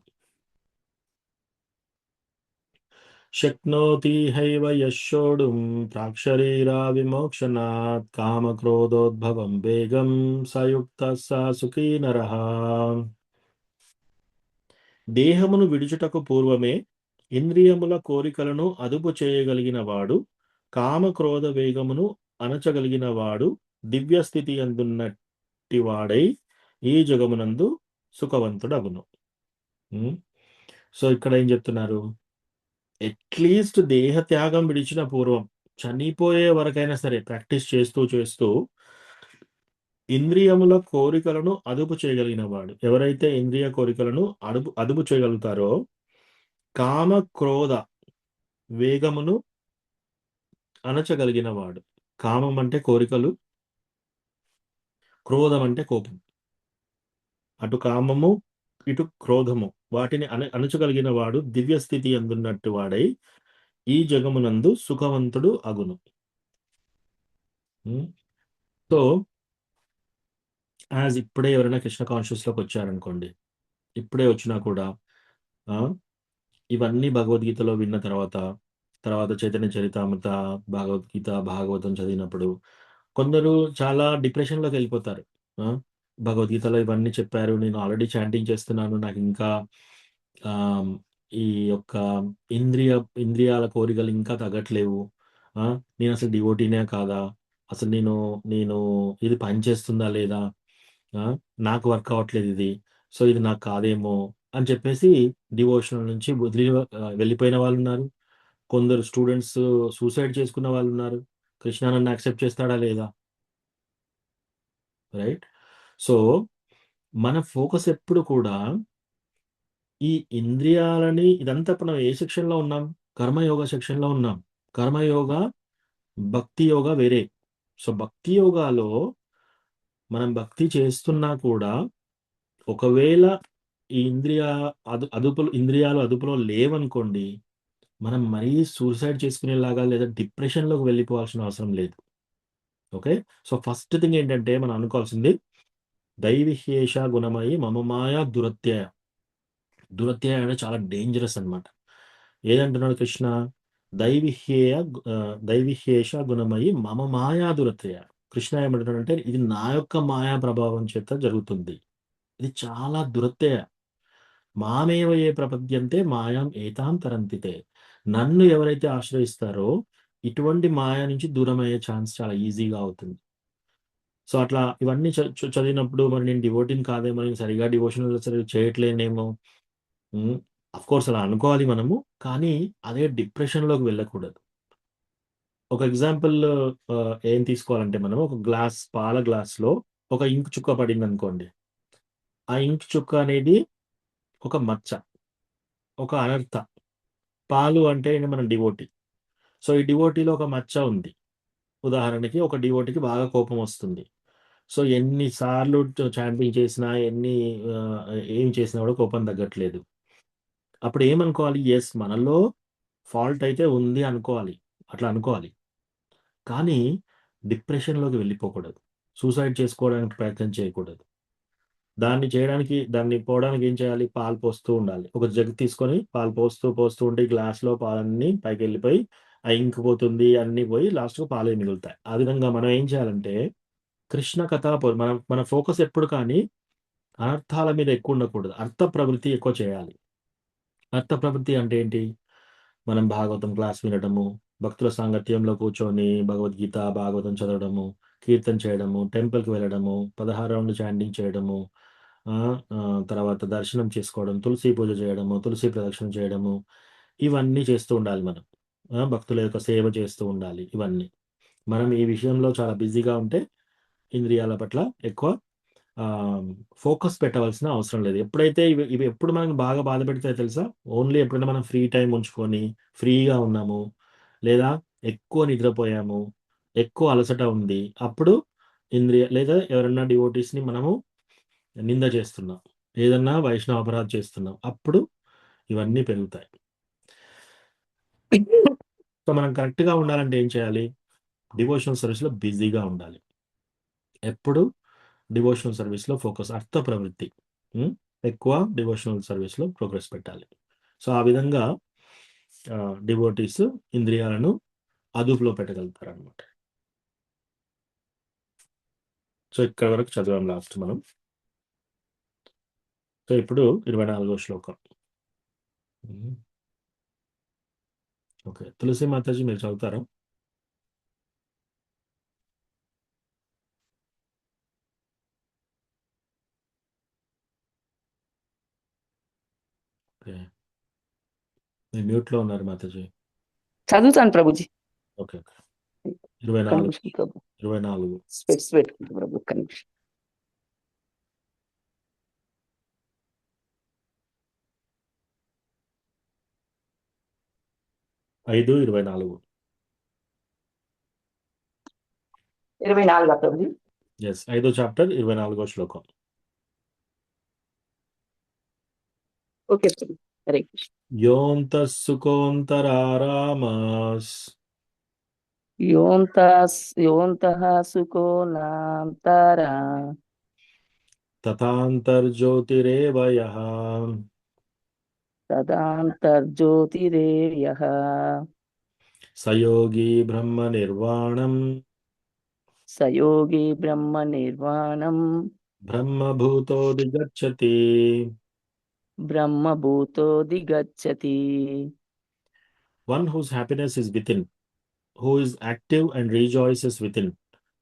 శక్నోతి హైవ యశోడుం ప్రాక్షరీరా విమోక్షణాత్ కామక్రోధోద్భవం వేగం సయుక్త సుఖీ నరః. దేహమును విడుచుటకు పూర్వమే ఇంద్రియముల కోరికలను అదుపు చేయగలిగిన వాడు, కామక్రోధ వేగమును అణచగలిగిన వాడు దివ్య స్థితి అందున్నట్టి వాడై ఈ జగమునందు సుఖవంతుడగును. సో ఇక్కడ ఏం చెప్తున్నారు, అట్లీస్ట్ దేహ త్యాగం విడిచిన పూర్వం, చనిపోయే వరకైనా సరే ప్రాక్టీస్ చేస్తూ చేస్తూ ఇంద్రియముల కోరికలను అదుపు చేయగలిగిన వాడు, ఎవరైతే ఇంద్రియ కోరికలను అదుపు చేయగలుగుతారో, కామ క్రోధ వేగమును అణచగలిగిన వాడు. కామం అంటే కోరికలు, క్రోధం అంటే కోపం. అటు కామము, ఇటు క్రోధము, వాటిని అణచగలిగిన వాడు దివ్య స్థితి అందున్నట్టు వాడై ఈ జగమునందు సుఖవంతుడు అగును. సో యాజ్ ఇప్పుడే ఎవరైనా కృష్ణ కాన్షియస్లోకి వచ్చారనుకోండి, ఇప్పుడే వచ్చినా కూడా ఇవన్నీ భగవద్గీతలో విన్న తర్వాత చైతన్య చరితామృత, భగవద్గీత, భాగవతం చదివినప్పుడు కొందరు చాలా డిప్రెషన్లోకి వెళ్ళిపోతారు. భగవద్గీతలో ఇవన్నీ చెప్పారు, నేను ఆల్రెడీ చాంటింగ్ చేస్తున్నాను, నాకు ఇంకా ఈ యొక్క ఇంద్రియాల కోరికలు ఇంకా తగ్గట్లేవు, నేను అసలు డివోటీనే కాదా, అసలు నేను ఇది పని చేస్తుందా లేదా, నాకు వర్క్ అవ్వట్లేదు ఇది, సో ఇది నాకు కాదేమో అని చెప్పేసి డివోషనల్ నుంచి వెళ్ళిపోయిన వాళ్ళు ఉన్నారు. కొందరు స్టూడెంట్స్ సూసైడ్ చేసుకున్న వాళ్ళు ఉన్నారు. కృష్ణ నన్ను యాక్సెప్ట్ చేస్తాడా లేదా, రైట్? సో మన ఫోకస్ ఎప్పుడు కూడా ఈ ఇంద్రియాలని, ఇదంతా మనం ఏ సెక్షన్లో ఉన్నాం? కర్మయోగ సెక్షన్లో ఉన్నాం. కర్మయోగ, భక్తి యోగ వేరే. సో భక్తి యోగాలో మనం భక్తి చేస్తున్నా కూడా ఒకవేళ ఈ ఇంద్రియాలు అదుపులో లేవనుకోండి, మనం మరీ సూసైడ్ చేసుకునేలాగా లేదా డిప్రెషన్లోకి వెళ్ళిపోవాల్సిన అవసరం లేదు. ఓకే, సో ఫస్ట్ థింగ్ ఏంటంటే మనం అనుకోవాల్సింది దైవిహేష గుణమయి మమ మాయా దురత్యయ. దురత్యయ అనేది చాలా డేంజరస్ అనమాట. ఏదంటున్నాడు కృష్ణ? దైవిహేష గుణమయి మమ మాయా దురత్యయ. కృష్ణ ఏమంటున్నాడంటే ఇది నా యొక్క మాయా ప్రభావం చేత జరుగుతుంది, ఇది చాలా దురత్యయ. మామేవ ఏ ప్రపద్యంతే మాయాం ఏతాం తరంతితే. నన్ను ఎవరైతే ఆశ్రయిస్తారో ఇటువంటి మాయ నుంచి దూరం అయ్యే ఛాన్స్ చాలా ఈజీగా అవుతుంది. సో అట్లా ఇవన్నీ చదివినప్పుడు మరి నేను డివోటీని కాదేమో, నేను సరిగా డివోషనల్ చేయట్లేనేమో, కోర్స్ అలా అనుకోవాలి మనము, కానీ అదే డిప్రెషన్లోకి వెళ్ళకూడదు. ఒక ఎగ్జాంపుల్ ఏం తీసుకోవాలంటే, మనం ఒక పాల గ్లాస్లో ఒక ఇంకు చుక్క పడింది అనుకోండి. ఆ ఇంకు చుక్క అనేది ఒక మచ్చ, ఒక అనర్థ. పాలు అంటే మనం డివోటీ. సో ఈ డివోటీలో ఒక మచ్చ ఉంది. ఉదాహరణకి ఒక డివోటీకి బాగా కోపం వస్తుంది. సో ఎన్నిసార్లు చాంటింగ్ చేసినా, ఏం చేసినా కూడా కోపం తగ్గట్లేదు. అప్పుడు ఏమనుకోవాలి? ఎస్, మనలో ఫాల్ట్ అయితే ఉంది అనుకోవాలి, అట్లా అనుకోవాలి. కానీ డిప్రెషన్లోకి వెళ్ళిపోకూడదు, సూసైడ్ చేసుకోవడానికి ప్రయత్నం చేయకూడదు. దాన్ని పోవడానికి ఏం చేయాలి? పాలు పోస్తూ ఉండాలి. ఒక జగ్ తీసుకొని పాలు పోస్తూ ఉంటే గ్లాస్లో పాలన్నీ పైకి వెళ్ళిపోయి ఆ ఇంకు పోతుంది, అన్నీ పోయి లాస్ట్‌కు పాలే మిగులుతాయి. ఆ విధంగా మనం ఏం చేయాలంటే కృష్ణ కథ మన ఫోకస్ ఎప్పుడు కానీ అనర్థాల మీద ఎక్కువ ఉండకూడదు, అర్థ ప్రవృత్తి ఎక్కువ చేయాలి. అర్థ ప్రవృత్తి అంటే ఏంటి? మనం భాగవతం క్లాస్ వినడము, భక్తుల సాంగత్యంలో కూర్చొని భగవద్గీత, భాగవతం చదవడము, కీర్తన చేయడము, టెంపుల్కి వెళ్ళడము, 16 రౌండ్లు చాంటింగ్ చేయడము, తర్వాత దర్శనం చేసుకోవడం, తులసి పూజ చేయడము, తులసి ప్రదక్షిణ చేయడము, ఇవన్నీ చేస్తూ ఉండాలి మనం. భక్తుల యొక్క సేవ చేస్తూ ఉండాలి. ఇవన్నీ మనం ఈ విషయంలో చాలా బిజీగా ఉంటే ఇంద్రియాల పట్ల ఎక్కువ ఫోకస్ పెట్టవలసిన అవసరం లేదు. ఎప్పుడైతే ఇవి ఎప్పుడు మనకు బాగా బాధ పెడతాయో తెలుసా? ఓన్లీ ఎప్పుడైనా మనం ఫ్రీ టైం ఉంచుకొని ఫ్రీగా ఉన్నాము, లేదా ఎక్కువ నిద్రపోయాము, ఎక్కువ అలసట ఉంది, అప్పుడు లేదా ఎవరన్నా డివోటీస్ని మనము నింద చేస్తున్నాం, ఏదన్నా వైష్ణవ అపరాధం చేస్తున్నాం, అప్పుడు ఇవన్నీ పెరుగుతాయి. సో మనం కరెక్ట్గా ఉండాలంటే ఏం చేయాలి? డివోషనల్ సర్వీస్లో బిజీగా ఉండాలి. ఎప్పుడు డివోషనల్ సర్వీస్లో ఫోకస్, అర్థ ప్రవృత్తి, ఎక్కువ డివోషనల్ సర్వీస్లో ప్రోగ్రెస్ పెట్టాలి. సో ఆ విధంగా డివోటీస్ ఇంద్రియాలను అదుపులో పెట్టగలుగుతారు అనమాట. సో ఇక్కడ వరకు చదివాం లాస్ట్ మనం. సో ఇప్పుడు 24వ శ్లోకం. ఓకే, తులసి మాతాజీ మీరు చదువుతారా? ఓకే, మీరు మ్యూట్లో ఉన్నారు మాతాజీ. చదువుతాను ప్రభుజీ. ఓకే, 24 స్పెట్స్ పెట్టుకుంటా ప్రభు, ఒక్క నిమిషం. 5:24. 24 ప్రభుజీ. ఎస్ 5వ చాప్టర్ 24వ శ్లోకం. ఓకే ప్రభు. హరే కృష్ణ. యోంతః సుకోంతరారామాస్ యోంతః సుఖో నాంతరా తథాంతర్జ్యోతిరేవ యః తదాంతర్జ్యోతిరేయః స యోగి బ్రహ్మ నిర్వాణం సయోగి బ్రహ్మ నిర్వాణం బ్రహ్మభూతోऽధిగచ్చతి. బ్రహ్మభూతోऽధిగచ్చతి. One whose happiness is within, who is active and rejoices within,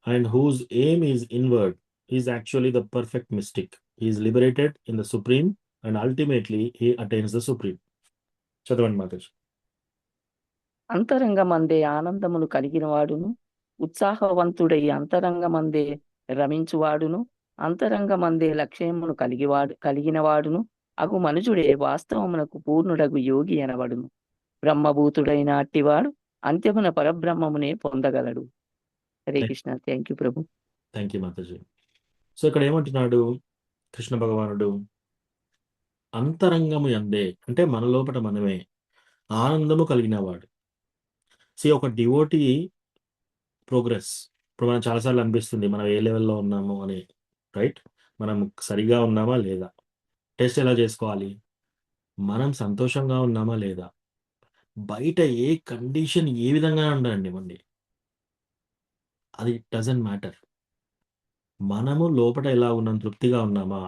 and whose aim is inward, is actually the perfect mystic. He is liberated in the Supreme, and ultimately he attains the Supreme. చదవండి మాతాజీ. అంతరంగమందే ఆనందమును కలిగిన వాడును, ఉత్సాహవంతుడై అంతరంగమందే రమించువాడును, అంతరంగమందే లక్ష్యమును కలిగిన వాడును అగు మనుజుడే వాస్తవమునకు పూర్ణుడగు యోగి అనబడును. బ్రహ్మభూతుడైన అట్టివాడు అంత్యమున పరబ్రహ్మమునే పొందగలడు. హరే కృష్ణ. థ్యాంక్ యూ ప్రభు. థ్యాంక్ యూ మాతాజీ. సో ఇక్కడ ఏమంటున్నాడు కృష్ణ భగవానుడు? అంతరంగము యందే అంటే మన లోపల మనమే ఆనందము కలిగిన వాడు. ఒక డివోటీ ప్రోగ్రెస్, ఇప్పుడు మనం చాలాసార్లు అనిపిస్తుంది మనం ఏ లెవెల్లో ఉన్నాము అని, రైట్? మనం సరిగా ఉన్నామా లేదా? టెస్ట్ ఎలా చేసుకోవాలి? మనం సంతోషంగా ఉన్నామా లేదా? బయట ఏ కండిషన్ ఏ విధంగా ఉండనివ్వండి, అది డజంట్ మ్యాటర్. మనము లోపల ఎలా ఉన్నాం, తృప్తిగా ఉన్నామా,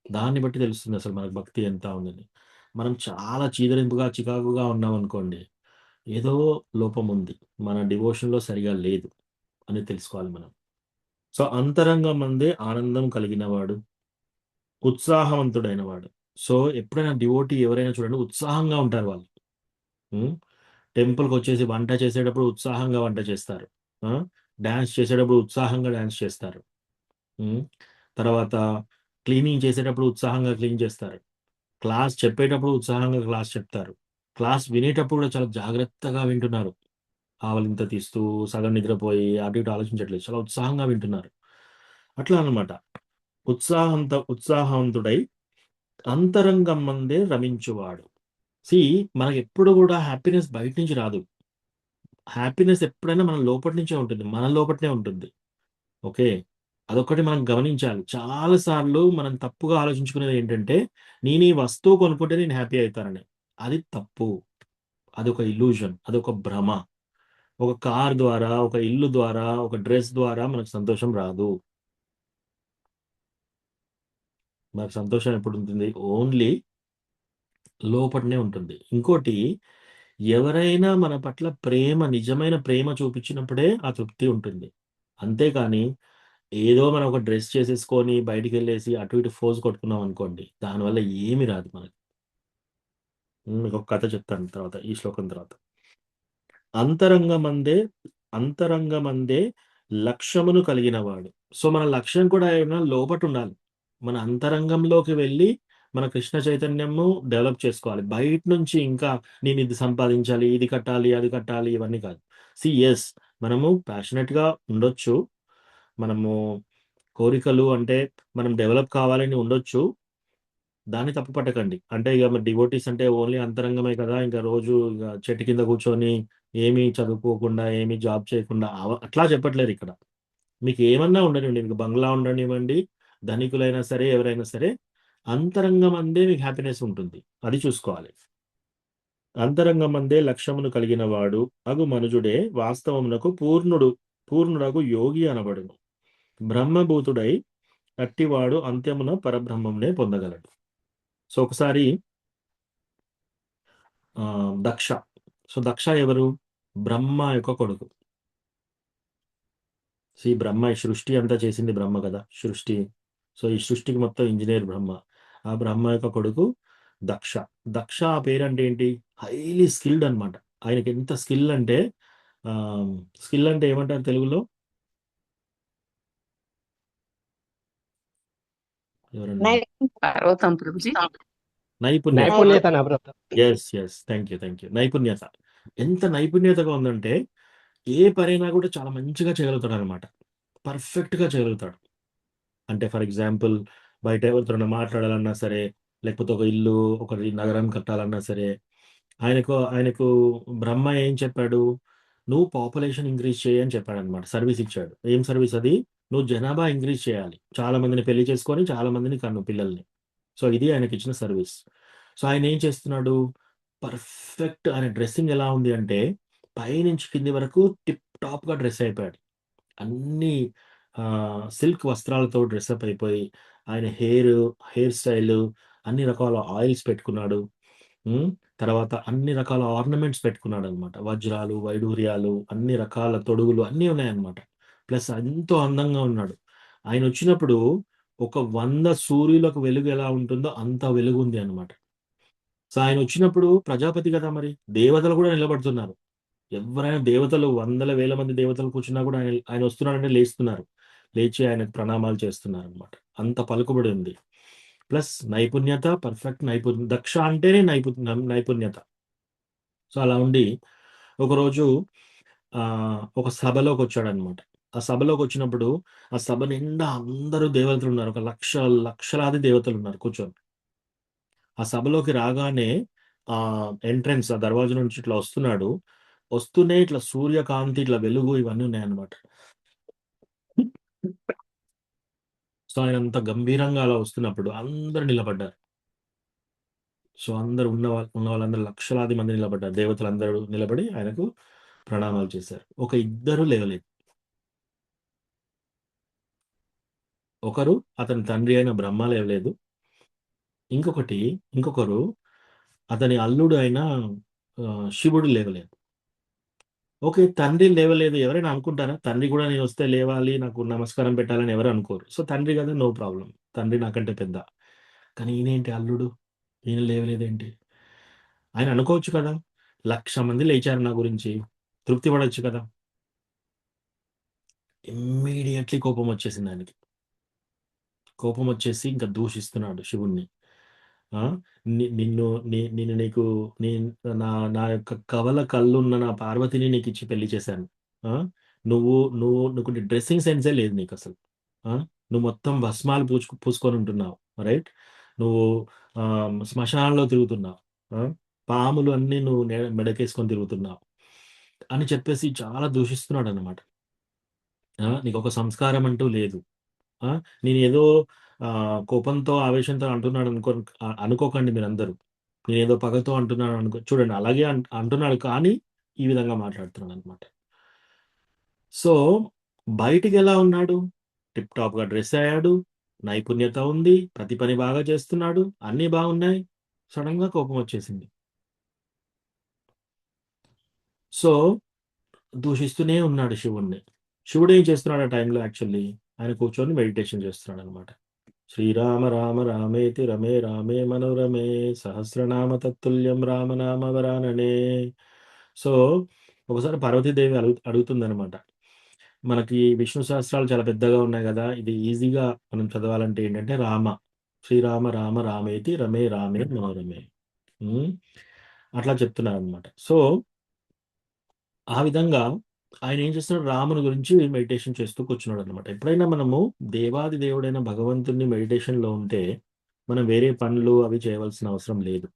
దాన్ని బట్టి తెలుస్తుంది అసలు మనకు భక్తి ఎంత ఉందని. మనం చాలా చీదరింపుగా చికాకుగా ఉన్నాం అనుకోండి, ఏదో లోపం ఉంది, మన డివోషన్లో సరిగా లేదు అని తెలుసుకోవాలి మనం. సో అంతరంగం మందే ఆనందం కలిగిన వాడు, ఉత్సాహవంతుడైన వాడు. సో ఎప్పుడైనా డివోటీ ఎవరైనా చూడండి ఉత్సాహంగా ఉంటారు వాళ్ళు. టెంపుల్కి వచ్చేసి వంట చేసేటప్పుడు ఉత్సాహంగా వంట చేస్తారు, డ్యాన్స్ చేసేటప్పుడు ఉత్సాహంగా డ్యాన్స్ చేస్తారు, తర్వాత క్లీనింగ్ చేసేటప్పుడు ఉత్సాహంగా క్లీన్ చేస్తారు, క్లాస్ చెప్పేటప్పుడు ఉత్సాహంగా క్లాస్ చెప్తారు, క్లాస్ వినేటప్పుడు కూడా చాలా జాగ్రత్తగా వింటున్నారు, ఆవలింత తీస్తూ సగం నిద్రపోయి అటు ఇటు ఆలోచించట్లేదు, చాలా ఉత్సాహంగా వింటున్నారు. అట్లా అనమాట. ఉత్సాహవంతుడై అంతరంగం మందే రమించువాడు. మనకి ఎప్పుడు కూడా హ్యాపీనెస్ బయట నుంచి రాదు. హ్యాపీనెస్ ఎప్పుడైనా మన లోపటి నుంచే ఉంటుంది, మన లోపటనే ఉంటుంది. ఓకే, అదొక్కటి మనం గమనించాలి. చాలా సార్లు మనం తప్పుగా ఆలోచించుకునేది ఏంటంటే, నేను ఈ వస్తువు కొనుక్కుంటే నేను హ్యాపీ అవుతానని. అది తప్పు, అదొక ఇల్యూజన్, అదొక భ్రమ. ఒక కార్ ద్వారా, ఒక ఇల్లు ద్వారా, ఒక డ్రెస్ ద్వారా మనకు సంతోషం రాదు. మనకు సంతోషం ఎప్పుడు ఉంటుంది? ఓన్లీ లోపటనే ఉంటుంది. ఇంకోటి, ఎవరైనా మన పట్ల ప్రేమ, నిజమైన ప్రేమ చూపించినప్పుడే ఆ తృప్తి ఉంటుంది. అంతేకాని ఏదో మనం ఒక డ్రెస్ చేసేసుకొని బయటికి వెళ్ళేసి అటు ఇటు ఫోజ్ కొట్టుకున్నాం అనుకోండి, దానివల్ల ఏమి రాదు మనకి. మీకు ఒక కథ చెప్తాను తర్వాత, ఈ శ్లోకం తర్వాత. అంతరంగమందే లక్ష్యమును కలిగిన వాడు. సో మన లక్ష్యం కూడా ఏమైనా లోపట ఉండాలి. మన అంతరంగంలోకి వెళ్ళి మన కృష్ణ చైతన్యము డెవలప్ చేసుకోవాలి. బయట నుంచి ఇంకా నేను ఇది సంపాదించాలి, ఇది కట్టాలి, అది కట్టాలి, ఇవన్నీ కాదు. ఎస్, మనము ప్యాషనెట్గా ఉండొచ్చు, మనము కోరికలు అంటే మనం డెవలప్ కావాలని ఉండొచ్చు, దాన్ని తప్పు పట్టకండి. అంటే ఇక డివోటీస్ అంటే ఓన్లీ అంతరంగమే కదా, ఇంకా రోజు ఇక చెట్టు కింద కూర్చొని ఏమీ చదువుకోకుండా ఏమీ జాబ్ చేయకుండా అట్లా చెప్పట్లేదు ఇక్కడ. మీకు ఏమన్నా ఉండనివ్వండి, మీకు బంగ్లా ఉండనివ్వండి, ధనికులైనా సరే ఎవరైనా సరే, అంతరంగం అందే మీకు హ్యాపీనెస్ ఉంటుంది, అది చూసుకోవాలి. అంతరంగం అందే లక్ష్యమును కలిగిన వాడు అగు మనుజుడే వాస్తవమునకు పూర్ణుడగు యోగి అనబడును. బ్రహ్మభూతుడై అట్టివాడు అంత్యమున పరబ్రహ్మంనే పొందగలడు. సో ఒకసారి దక్ష. దక్ష ఎవరు? బ్రహ్మ యొక్క కొడుకు. బ్రహ్మ, ఈ సృష్టి అంతా చేసింది బ్రహ్మ కదా, సృష్టి. సో ఈ సృష్టికి మొత్తం ఇంజనీర్ బ్రహ్మ. ఆ బ్రహ్మ యొక్క కొడుకు దక్ష. దక్ష ఆ పేరంటే ఏంటి? హైలీ స్కిల్డ్ అనమాట. ఆయనకి ఎంత స్కిల్ అంటే ఏమంటారు తెలుగులో? ఎవరన్నా? పర్వతం ప్రభుజీ. నైపుణ్యత. Yes, thank you. నైపుణ్యత. ఎంత నైపుణ్యతగా ఉందంటే ఏ పనైనా కూడా చాలా మంచిగా చేయగలుగుతాడు అనమాట. పర్ఫెక్ట్‌గా చేయగలుగుతాడు. అంటే ఫర్ ఎగ్జాంపుల్ బయట ఎవరితోనైనా మాట్లాడాలన్నా సరే, లేకపోతే ఒక ఇల్లు, ఒకటి నగరం కట్టాలన్నా సరే, ఆయనకు బ్రహ్మ ఏం చెప్పాడు? నువ్వు పాపులేషన్ ఇంక్రీజ్ చెయ్యి అని చెప్పాడనమాట. సర్వీస్ ఇచ్చాడు. ఏం సర్వీస్ అది? నువ్వు జనాభా ఇంక్రీజ్ చేయాలి. చాలా మందిని పెళ్లి చేసుకొని, చాలా మందిని కను పిల్లల్ని. సో, ఇది ఆయనకిచ్చిన సర్వీస్. సో, ఆయనేం చేస్తున్నాడు? పర్ఫెక్ట్ ఆయన డ్రెస్సింగ్ ఎలా ఉంది అంటే, పైనుంచి కింది వరకు టిప్ టాప్‌గా డ్రెస్ అయిపోయాడు. అన్నీ సిల్క్ వస్త్రాలతో డ్రెసప్ అయిపోయి, ఆయన హెయిర్ స్టైలు, అన్ని రకాల ఆయిల్స్ పెట్టుకున్నాడు. హ్మ్. తర్వాత అన్ని రకాల ఆర్నమెంట్స్ పెట్టుకున్నాడనమాట. వజ్రాలు, వైడూర్యాలు, అన్ని రకాల తొడుగులు అన్నీ ఉన్నాయన్నమాట. ప్లస్ ఎంతో అందంగా ఉన్నాడు. ఆయనొచ్చినప్పుడు ఒక 100 సూర్యులకు వెలుగు ఎలా ఉంటుందో అంత వెలుగుంది అన్నమాట. సో, ఆయనొచ్చినప్పుడు ప్రజాపతి గదా మరి! దేవతలు గూడా నిలబడుతున్నారు. ఎవ్వరైనా దేవతలు వందల వేల మంది దేవతలు కూర్చున్నా కూడా ఆయన వస్తున్నాడంటే లేస్తున్నారు. లేచి ఆయనకు ప్రణామాలు చేస్తున్నారనమాట. అంత పలుకుబడి ఉంది. ప్లస్ నైపుణ్యత, పర్ఫెక్ట్ దక్ష అంటేనే నైపుణ్యత. సో, అలా ఉండి ఒకరోజు ఒక సభలోకొచ్చాడనమాట. ఆ సభలోకొచ్చినప్పుడు ఆ సభ నిండా అందరూ దేవతలున్నారు. ఒక లక్షలాది దేవతలున్నారు కూర్చొని. ఆ సభలోకి రాగానే ఎంట్రన్స్ ఆ దర్వాజా నుంచి ఇట్లా వస్తున్నాడు. వస్తూనే ఇట్లా సూర్యకాంతి, ఇట్లా వెలుగు ఇవన్నీ ఉన్నాయన్నమాట. సో, ఆయనంత గంభీరంగా అలా వస్తున్నప్పుడు అందరూ నిలబడ్డారు. సో, అందరూ ఉన్న వాళ్ళందరూ లక్షలాది మంది నిలబడ్డారు. దేవతలందరూ నిలబడి ఆయనకు ప్రణామాలు చేశారు. ఒక ఇద్దరు లేవలేదు. ఒకరు అతని తండ్రి అయిన బ్రహ్మ లేవలేదు. ఇంకొకరు అతని అల్లుడు అయిన శివుడు లేవలేదు. ఓకే. తండ్రి లేవలేదు. ఎవరైనా అనుకుంటారా? తండ్రి గూడా నేనొస్తే లేవాలి, నాకు నమస్కారం పెట్టాలని ఎవరు అనుకోరు. సో, తండ్రి గదా! No problem. తండ్రి నాకంటే పెద్ద. కానీ ఈయనేంటి అల్లుడు? ఈయన లేవలేదేంటి? ఆయన అనుకోవచ్చు కదా! 1,00,000 మంది లేచారు నా గురించి. తృప్తి పడొచ్చు కదా! ఇమ్మీడియేట్‌లీ కోపమొచ్చేసిందాయనకి. కోపమొచ్చేసి ఇంక దూషిస్తున్నాడు శివుడిని. ఆ! నిన్ను నేను నీకు నీ నా నా యొక్క కవల కళ్ళున్న నా పార్వతిని నీకిచ్చి పెళ్లి చేశాను. ఆ! నీకు డ్రెసింగ్ సెన్సే లేదు నీకసలు. ఆ! నువ్వు మొత్తం భస్మాలు పూసుకొనుంటున్నావు. రైట్? నువ్వు శ్మశానంలో తిరుగుతున్నావు. ఆ! పాములు అన్నీ నువ్వు మెడకేసుకొని తిరుగుతున్నావు. అని చెప్పేసి చాలా దూషిస్తున్నాడన్నమాట. నీకొక సంస్కారం అంటూ లేదు. ఆ! నేనేదో కోపంతో, ఆవేశంతో అనుకోకండి మీరందరూ. నేనేదో పగతో అంటున్నాను చూడండి అలాగే అంటున్నాడు కానీ, ఈ విధంగా మాట్లాడుతున్నాడనమాట. సో, బయటికెలా ఉన్నాడు? టిప్ టాప్‌గా డ్రెస్ అయ్యాడు. నైపుణ్యత ఉంది. ప్రతి పని బాగా చేస్తున్నాడు. అన్నీ బాగున్నాయి. సడెన్‌గా కోపమొచ్చేసింది. సో, దూషిస్తూనే ఉన్నాడు శివుడిని. శివుడేం చేస్తున్నాడు ఆ టైంలో యాక్చువల్లీ? ఆయన కూర్చొని మెడిటేషన్ చేస్తున్నాడనమాట. శ్రీరామ రామ రామేతి రమే రామే మనోరమే సహస్రనామ తత్తుల్యం రామనామ వరాననే. సో, ఒకసారి పార్వతీదేవి అడుగుతుందనమాట. మనకి విష్ణు సహస్రాలు చాలా పెద్దగా ఉన్నాయి గదా! ఇది ఈజీగా మనం చదవాలంటే ఏంటంటే శ్రీరామ రామ రామేతి రమే రామే మనోరమే. హ్మ్. అట్లా చెప్తున్నారనమాట. సో, ఆ విధంగా ఆయనేం చేస్తున్నాడు రాముని గురించి మెడిటేషన్ చేస్తూ కూర్చున్నాడనమాట. ఎప్పుడైనా మనము దేవాది దేవుడైన భగవంతుడిని మెడిటేషన్‌లో ఉంటే, మనం వేరే పనులు అవి చేయవలసిన అవసరం లేదు.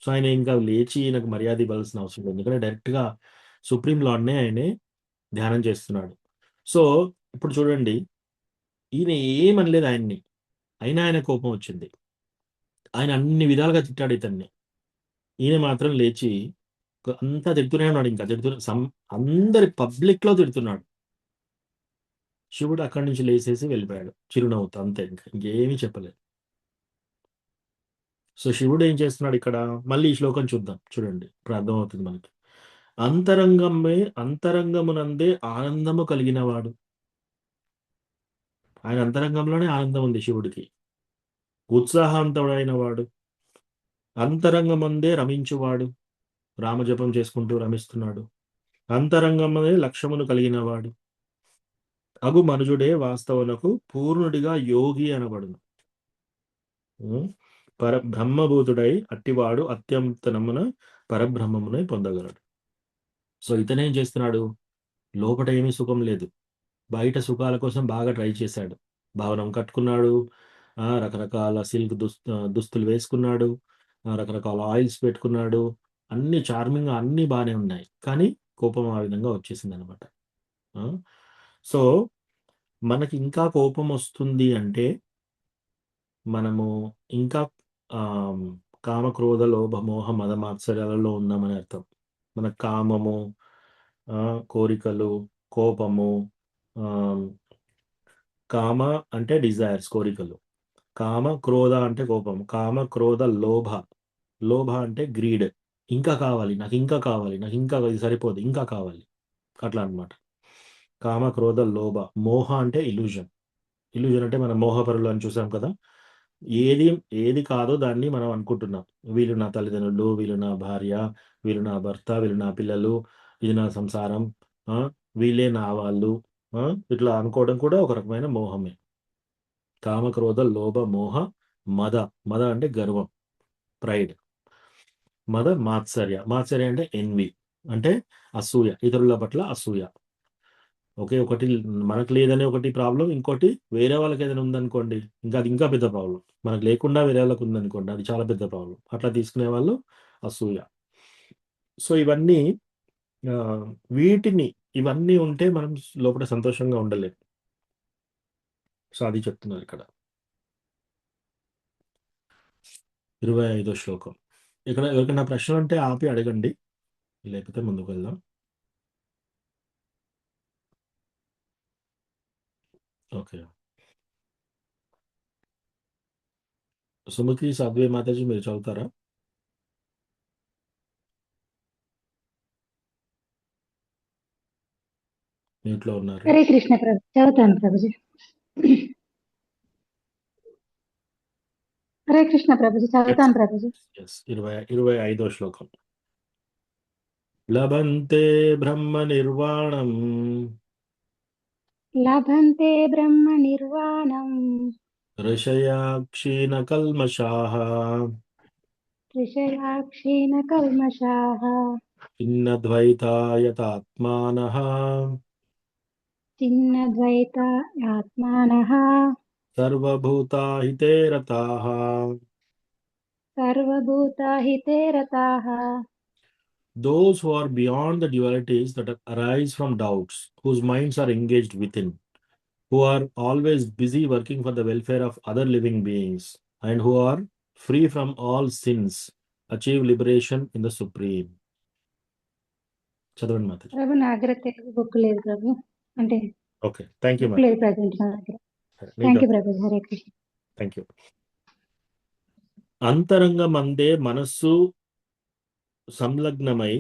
సో, ఆయన ఇంకా లేచి ఈయనకు మర్యాద ఇవ్వాల్సిన అవసరం లేదు. ఎందుకంటే డైరెక్ట్‌గా సుప్రీం లార్డ్‌నే ఆయనే ధ్యానం చేస్తున్నాడు. సో, ఇప్పుడు చూడండి ఈయన ఏమనలేదు ఆయన్ని. అయినా ఆయన కోపం వచ్చింది. ఆయన అన్ని విధాలుగా తిట్టాడు ఇతన్ని. ఈయన మాత్రం లేచి అంతా తిడుతూనే ఉన్నాడు ఇంకా. అందరి పబ్లిక్‌లో తిడుతున్నాడు. శివుడు అక్కడి నుంచి లేసేసి వెళ్ళిపోయాడు. చిరునవ్వుతో అంతే ఇంకేమీ చెప్పలేదు. సో, శివుడు ఏం చేస్తున్నాడు ఇక్కడ? మళ్ళీ ఈ శ్లోకం చూద్దాం. చూడండి. ఇప్పుడు అర్థమవుతుంది మనకి. అంతరంగమునందే ఆనందము కలిగినవాడు. ఆయన అంతరంగంలోనే ఆనందం ఉంది శివుడికి. ఉత్సాహవంతుడైన వాడు. అంతరంగమందే రమించువాడు. రామజపం చేసుకుంటూ రమిస్తున్నాడు. అంతరంగమనే లక్ష్యమును కలిగినవాడు. అగు మనుజుడే వాస్తవునకు పూర్ణుడిగా యోగి అనబడును. హ్మ్. బ్రహ్మభూతుడై అట్టివాడు అత్యంతనమున పరబ్రహ్మమునే పొందగలడు. సో, ఇతనేం చేస్తున్నాడు? లోపట ఏమీ సుఖం లేదు. బయట సుఖాల కోసం బాగా ట్రై చేశాడు. భవనం కట్టుకున్నాడు, రకరకాల సిల్క్ దుస్తులు వేసుకున్నాడు, రకరకాల ఆయిల్స్ పెట్టుకున్నాడు, అన్ని చార్మింగ్గా అన్నీ బాగానే ఉన్నాయి, కానీ కోపం ఆ విధంగా వచ్చేసింది అనమాట. సో మనకి ఇంకా కోపం వస్తుంది అంటే మనము ఇంకా కామ క్రోధ లోభ మోహ మద మాత్సర్యాలలో ఉన్నామని అర్థం. మన కామము, కోరికలు, కోపము, కామ అంటే డిజైర్స్, కోరికలు, కామ క్రోధ అంటే కోపం, కామ క్రోధ లోభ, లోభ అంటే గ్రీడ్, ఇంకా కావాలి నాకు, ఇంకా కావాలి నాకు, ఇంకా ఇది సరిపోదు ఇంకా కావాలి, అట్లా అనమాట. కామ క్రోధ లోభ. మోహ అంటే ఇల్యూజన్. ఇల్యూజన్ అంటే మనం మోహపరులు అని చూసాం కదా, ఏది ఏది కాదో దాన్ని మనం అనుకుంటున్నాం. వీళ్ళు నా తల్లిదండ్రులు, వీళ్ళు నా భార్య, వీళ్ళు నా భర్త, వీళ్ళు నా పిల్లలు, ఇది నా సంసారం, వీళ్ళే నా వాళ్ళు, ఇట్లా అనుకోవడం కూడా ఒక రకమైన మోహమే. కామక్రోధ లోభ మోహ మద. మద అంటే గర్వం, ప్రైడ్. మద మాత్సర్య. మాత్సర్య అంటే ఎన్వి, అంటే అసూయ, ఇతరుల పట్ల అసూయ. ఒకే ఒకటి మనకు లేదనే ఒకటి ప్రాబ్లం, ఇంకోటి వేరే వాళ్ళకి ఏదైనా ఉందనుకోండి, ఇంకా అది ఇంకా పెద్ద ప్రాబ్లం. మనకు లేకుండా వేరే వాళ్ళకి ఉందనుకోండి, అది చాలా పెద్ద ప్రాబ్లం. అట్లా తీసుకునే వాళ్ళు అసూయ. సో ఇవన్నీ వీటిని ఇవన్నీ ఉంటే మనం లోపల సంతోషంగా ఉండలేం. సో అది చెప్తున్నారు ఇక్కడ. 25వ శ్లోకం. ఇక్కడ ఎవరికైనా ప్రశ్నలు ఉంటే ఆపి అడగండి, లేకపోతే ముందుకు వెళ్దాం. ఓకే. సుమతి సాధ్వే మాతాజీ మీరు చదువుతారా? మ్యూట్లో ఉన్నారు. హరే కృష్ణ ప్రభు, చదువుతాను ప్రభుజీ. హరే కృష్ణ ప్రభుజీ, చదువుతాను ప్రభుజీ. 25వ శ్లోకం. లభంతే బ్రహ్మ నిర్వాణం లభంతే బ్రహ్మ నిర్వాణం ఋషయా క్షీణ కల్మషాః ఋషయాక్షీణ కల్మషాః చిన్నద్వైతాయతాత్మానః చిన్నద్వైత ఆత్మానః సర్వభూతాహితే రతాః. సర్వభూతాహితే రతాః. Those who are beyond the dualities that arise from doubts, whose minds are engaged within, who are always busy working for the welfare of other living beings, and who are free from all sins, achieve liberation in the Supreme. చదవండి మాతాజీ. ప్రభు నా దగ్గర Telugu book లేదు ప్రభు, అంటే okay, thank you book మాతాజీ. లేదు present నా దగ్గర. థ్యాంక్ యూ ప్రభు. హరే కృష్ణ. Thank you. అంతరంగమందే మనస్సు సంలగ్నమై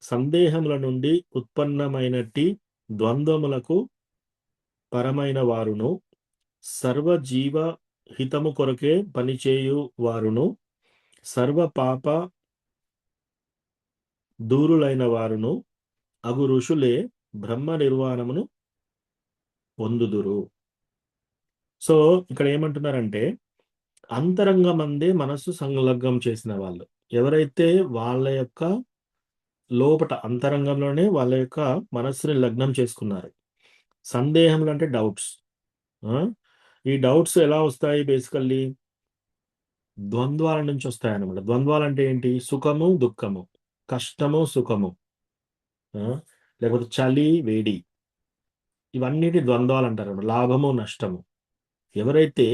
సందేహముల నుండి ఉత్పన్నమైనట్టి ద్వంద్వములకు పరమైన వారును, సర్వజీవ హితము కొరకే పనిచేయు వారును, సర్వ పాప దూరులైన వారును అగు ఋషులే బ్రహ్మ నిర్వాణమును పొందుదురు. సో ఇక్కడ ఏమంటున్నారంటే, అంతరంగమందే మనస్సు సంలగ్నం చేసిన వాళ్ళు ఎవరైతే వాళ్ళ యొక్క లోపట అంతరంగంలోనే వాళ్ళ యొక్క మనస్సుని లగ్నం చేసుకున్నారు. సందేహములు అంటే డౌట్స్. ఈ డౌట్స్ ఎలా వస్తాయి? బేసికల్లీ ద్వంద్వాల నుంచి వస్తాయి అన్నమాట. ద్వంద్వాలు అంటే ఏంటి? సుఖము దుఃఖము, కష్టము సుఖము, లేకపోతే చలి వేడి, ఇవన్నిటి ద్వంద్వాలు అంటారు. లాభము నష్టము. ఎవరైతే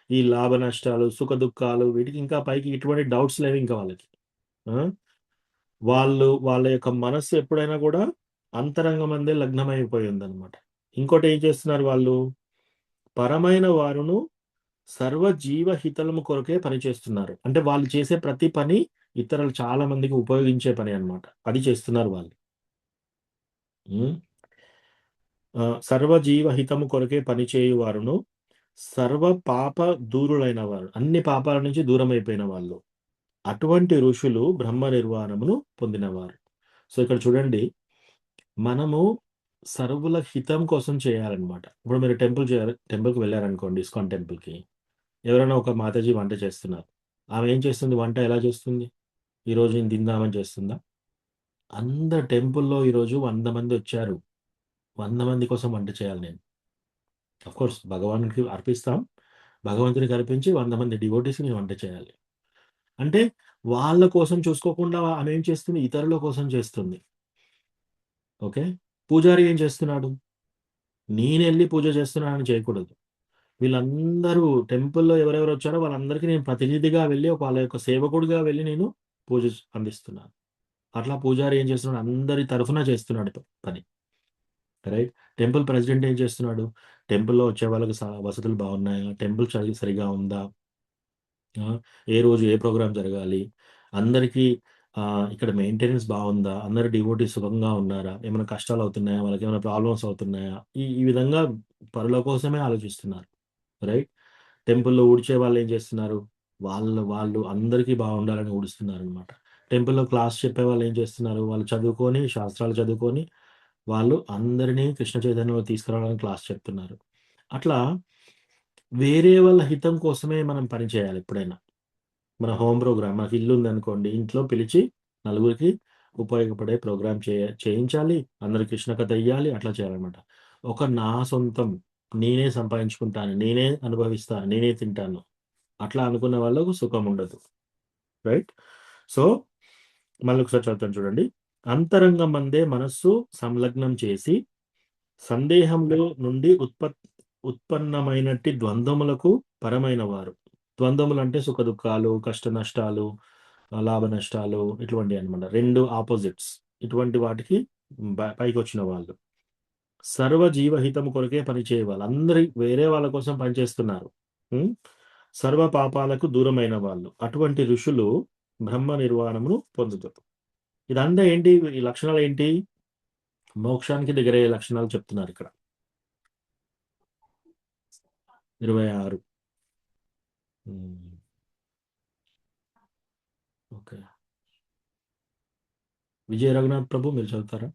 ఈ లాభ నష్టాలు సుఖ దుఃఖాలు వీటికి ఇంకా పైకి ఇటువంటి డౌట్స్ లేవు ఇంకా వాళ్ళకి, వాళ్ళ యొక్క మనస్సు ఎప్పుడైనా కూడా అంతరంగం అందే లగ్నమైపోయి ఉందన్నమాట. ఇంకోటి ఏం చేస్తున్నారు వాళ్ళు? పరమైన వారును సర్వజీవ హితలము కొరకే పని చేస్తున్నారు. అంటే వాళ్ళు చేసే ప్రతి పని ఇతరులు చాలా మందికి ఉపయోగించే పని అన్నమాట. అది చేస్తున్నారు వాళ్ళు. సర్వజీవ హితము కొరకే పనిచేయు వారును సర్వ పాప దూరులైన వారు, అన్ని పాపాల నుంచి దూరం అయిపోయిన వాళ్ళు, అటువంటి ఋషులు బ్రహ్మ నిర్వాణమును పొందినవారు. సో ఇక్కడ చూడండి, మనము సర్వుల హితం కోసం చేయాలన్నమాట. ఇప్పుడు మీరు టెంపుల్కి వెళ్ళారనుకోండి, ఇస్కాన్ టెంపుల్కి, ఎవరైనా ఒక మాతాజీ వంట చేస్తున్నారు. ఆమె ఏం చేస్తుంది? వంట ఎలా చేస్తుంది? ఈరోజు నేను తిందామని చేస్తుందా? అందరు టెంపుల్లో ఈరోజు 100 మంది వచ్చారు, 100 మంది కోసం వంట చేయాలి నేను. కోర్స్ భగవానుడికి అర్పిస్తాం. భగవంతునికి అర్పించి 100 మంది డివోటీస్‌కి నేను వంట చేయాలి. అంటే వాళ్ళ కోసం చూసుకోకుండా ఆమె ఏం చేస్తుంది? ఇతరుల కోసం చేస్తుంది. ఓకే. పూజారి ఏం చేస్తున్నాడు? నేనెళ్ళి పూజ చేస్తున్నానని చేయకూడదు. వీళ్ళందరూ టెంపుల్‌లో ఎవరెవరు వచ్చారో వాళ్ళందరికీ నేను ప్రతినిధిగా వెళ్ళి వాళ్ళ యొక్క సేవకుడిగా వెళ్ళి నేను పూజ అందిస్తున్నాను. అట్లా పూజారి ఏం చేస్తున్నాడు? అందరి తరఫున చేస్తున్నాడు పని. రైట్. టెంపుల్ ప్రెసిడెంట్ ఏం చేస్తున్నాడు? టెంపుల్‌లో వచ్చే వాళ్ళకి వసతులు బాగున్నాయా? టెంపుల్ సరిగా ఉందా? ఏ రోజు ఏ ప్రోగ్రామ్ జరగాలి? అందరికీ ఇక్కడ మెయింటెనెన్స్ బాగుందా? అందరూ డివోటీస్ సుఖంగా ఉన్నారా? ఏమైనా కష్టాలు అవుతున్నాయా? వాళ్ళకేమైనా ప్రాబ్లమ్స్ అవుతున్నాయా? ఈ ఈ విధంగా పరుల కోసమే ఆలోచిస్తున్నారు. రైట్. టెంపుల్‌లో ఊడ్చే వాళ్ళు ఏం చేస్తున్నారు? వాళ్ళు అందరికీ బాగుండాలని ఊడుస్తున్నారనమాట. టెంపుల్‌లో క్లాస్ చెప్పేవాళ్ళు ఏం చేస్తున్నారు? వాళ్ళు చదువుకొని, శాస్త్రాలు చదువుకొని, వాళ్ళు అందరినీ కృష్ణ చైతన్యంలో తీసుకురావడానికి క్లాస్ చెప్తున్నారు. అట్లా వేరే వాళ్ళ హితం కోసమే మనం పని చేయాలి ఎప్పుడైనా. మన హోమ్ ప్రోగ్రామ్ మనకి ఇల్లుందనుకోండి, ఇంట్లో పిలిచి నలుగురికి ఉపయోగపడే ప్రోగ్రామ్ చేయించాలి. అందరికి కృష్ణ కథ ఇయ్యాలి. అట్లా చేయాలనమాట. నా సొంతం నేనే సంపాదించుకుంటాను, నేనే అనుభవిస్తాను, నేనే తింటాను. అట్లా అనుకున్న వాళ్ళకు సుఖం ఉండదు. రైట్. సో మళ్ళొకసారి చదువుతాను చూడండి. అంతరంగమందే మనస్సు సంలగ్నం చేసి సందేహంలో నుండి ఉత్పన్నమైనట్టి ద్వంద్వములకు పరమైన వారు. ద్వంద్వములంటే సుఖ దుఃఖాలు, కష్ట నష్టాలు, లాభ నష్టాలు ఇటువంటివి అన్నమాట. 2 ఆపోజిట్స్. ఇటువంటి వాటికి పైకొచ్చిన వాళ్ళు. సర్వ జీవహితము కొరకే పనిచేయవాళ్ళు. అందరి వేరే వాళ్ళ కోసం పనిచేస్తున్నారు. సర్వ పాపాలకు దూరమైన వాళ్ళు. అటువంటి ఋషులు బ్రహ్మ నిర్వాణమును పొందుతారు. ఇదంతా ఏంటి? ఈ లక్షణాలు ఏంటి? మోక్షానికి దగ్గరయ్యే లక్షణాలు చెప్తున్నారు ఇక్కడ. 26. ఓకే. విజయ రఘునాథ్ ప్రభు మీరు చదువుతారా?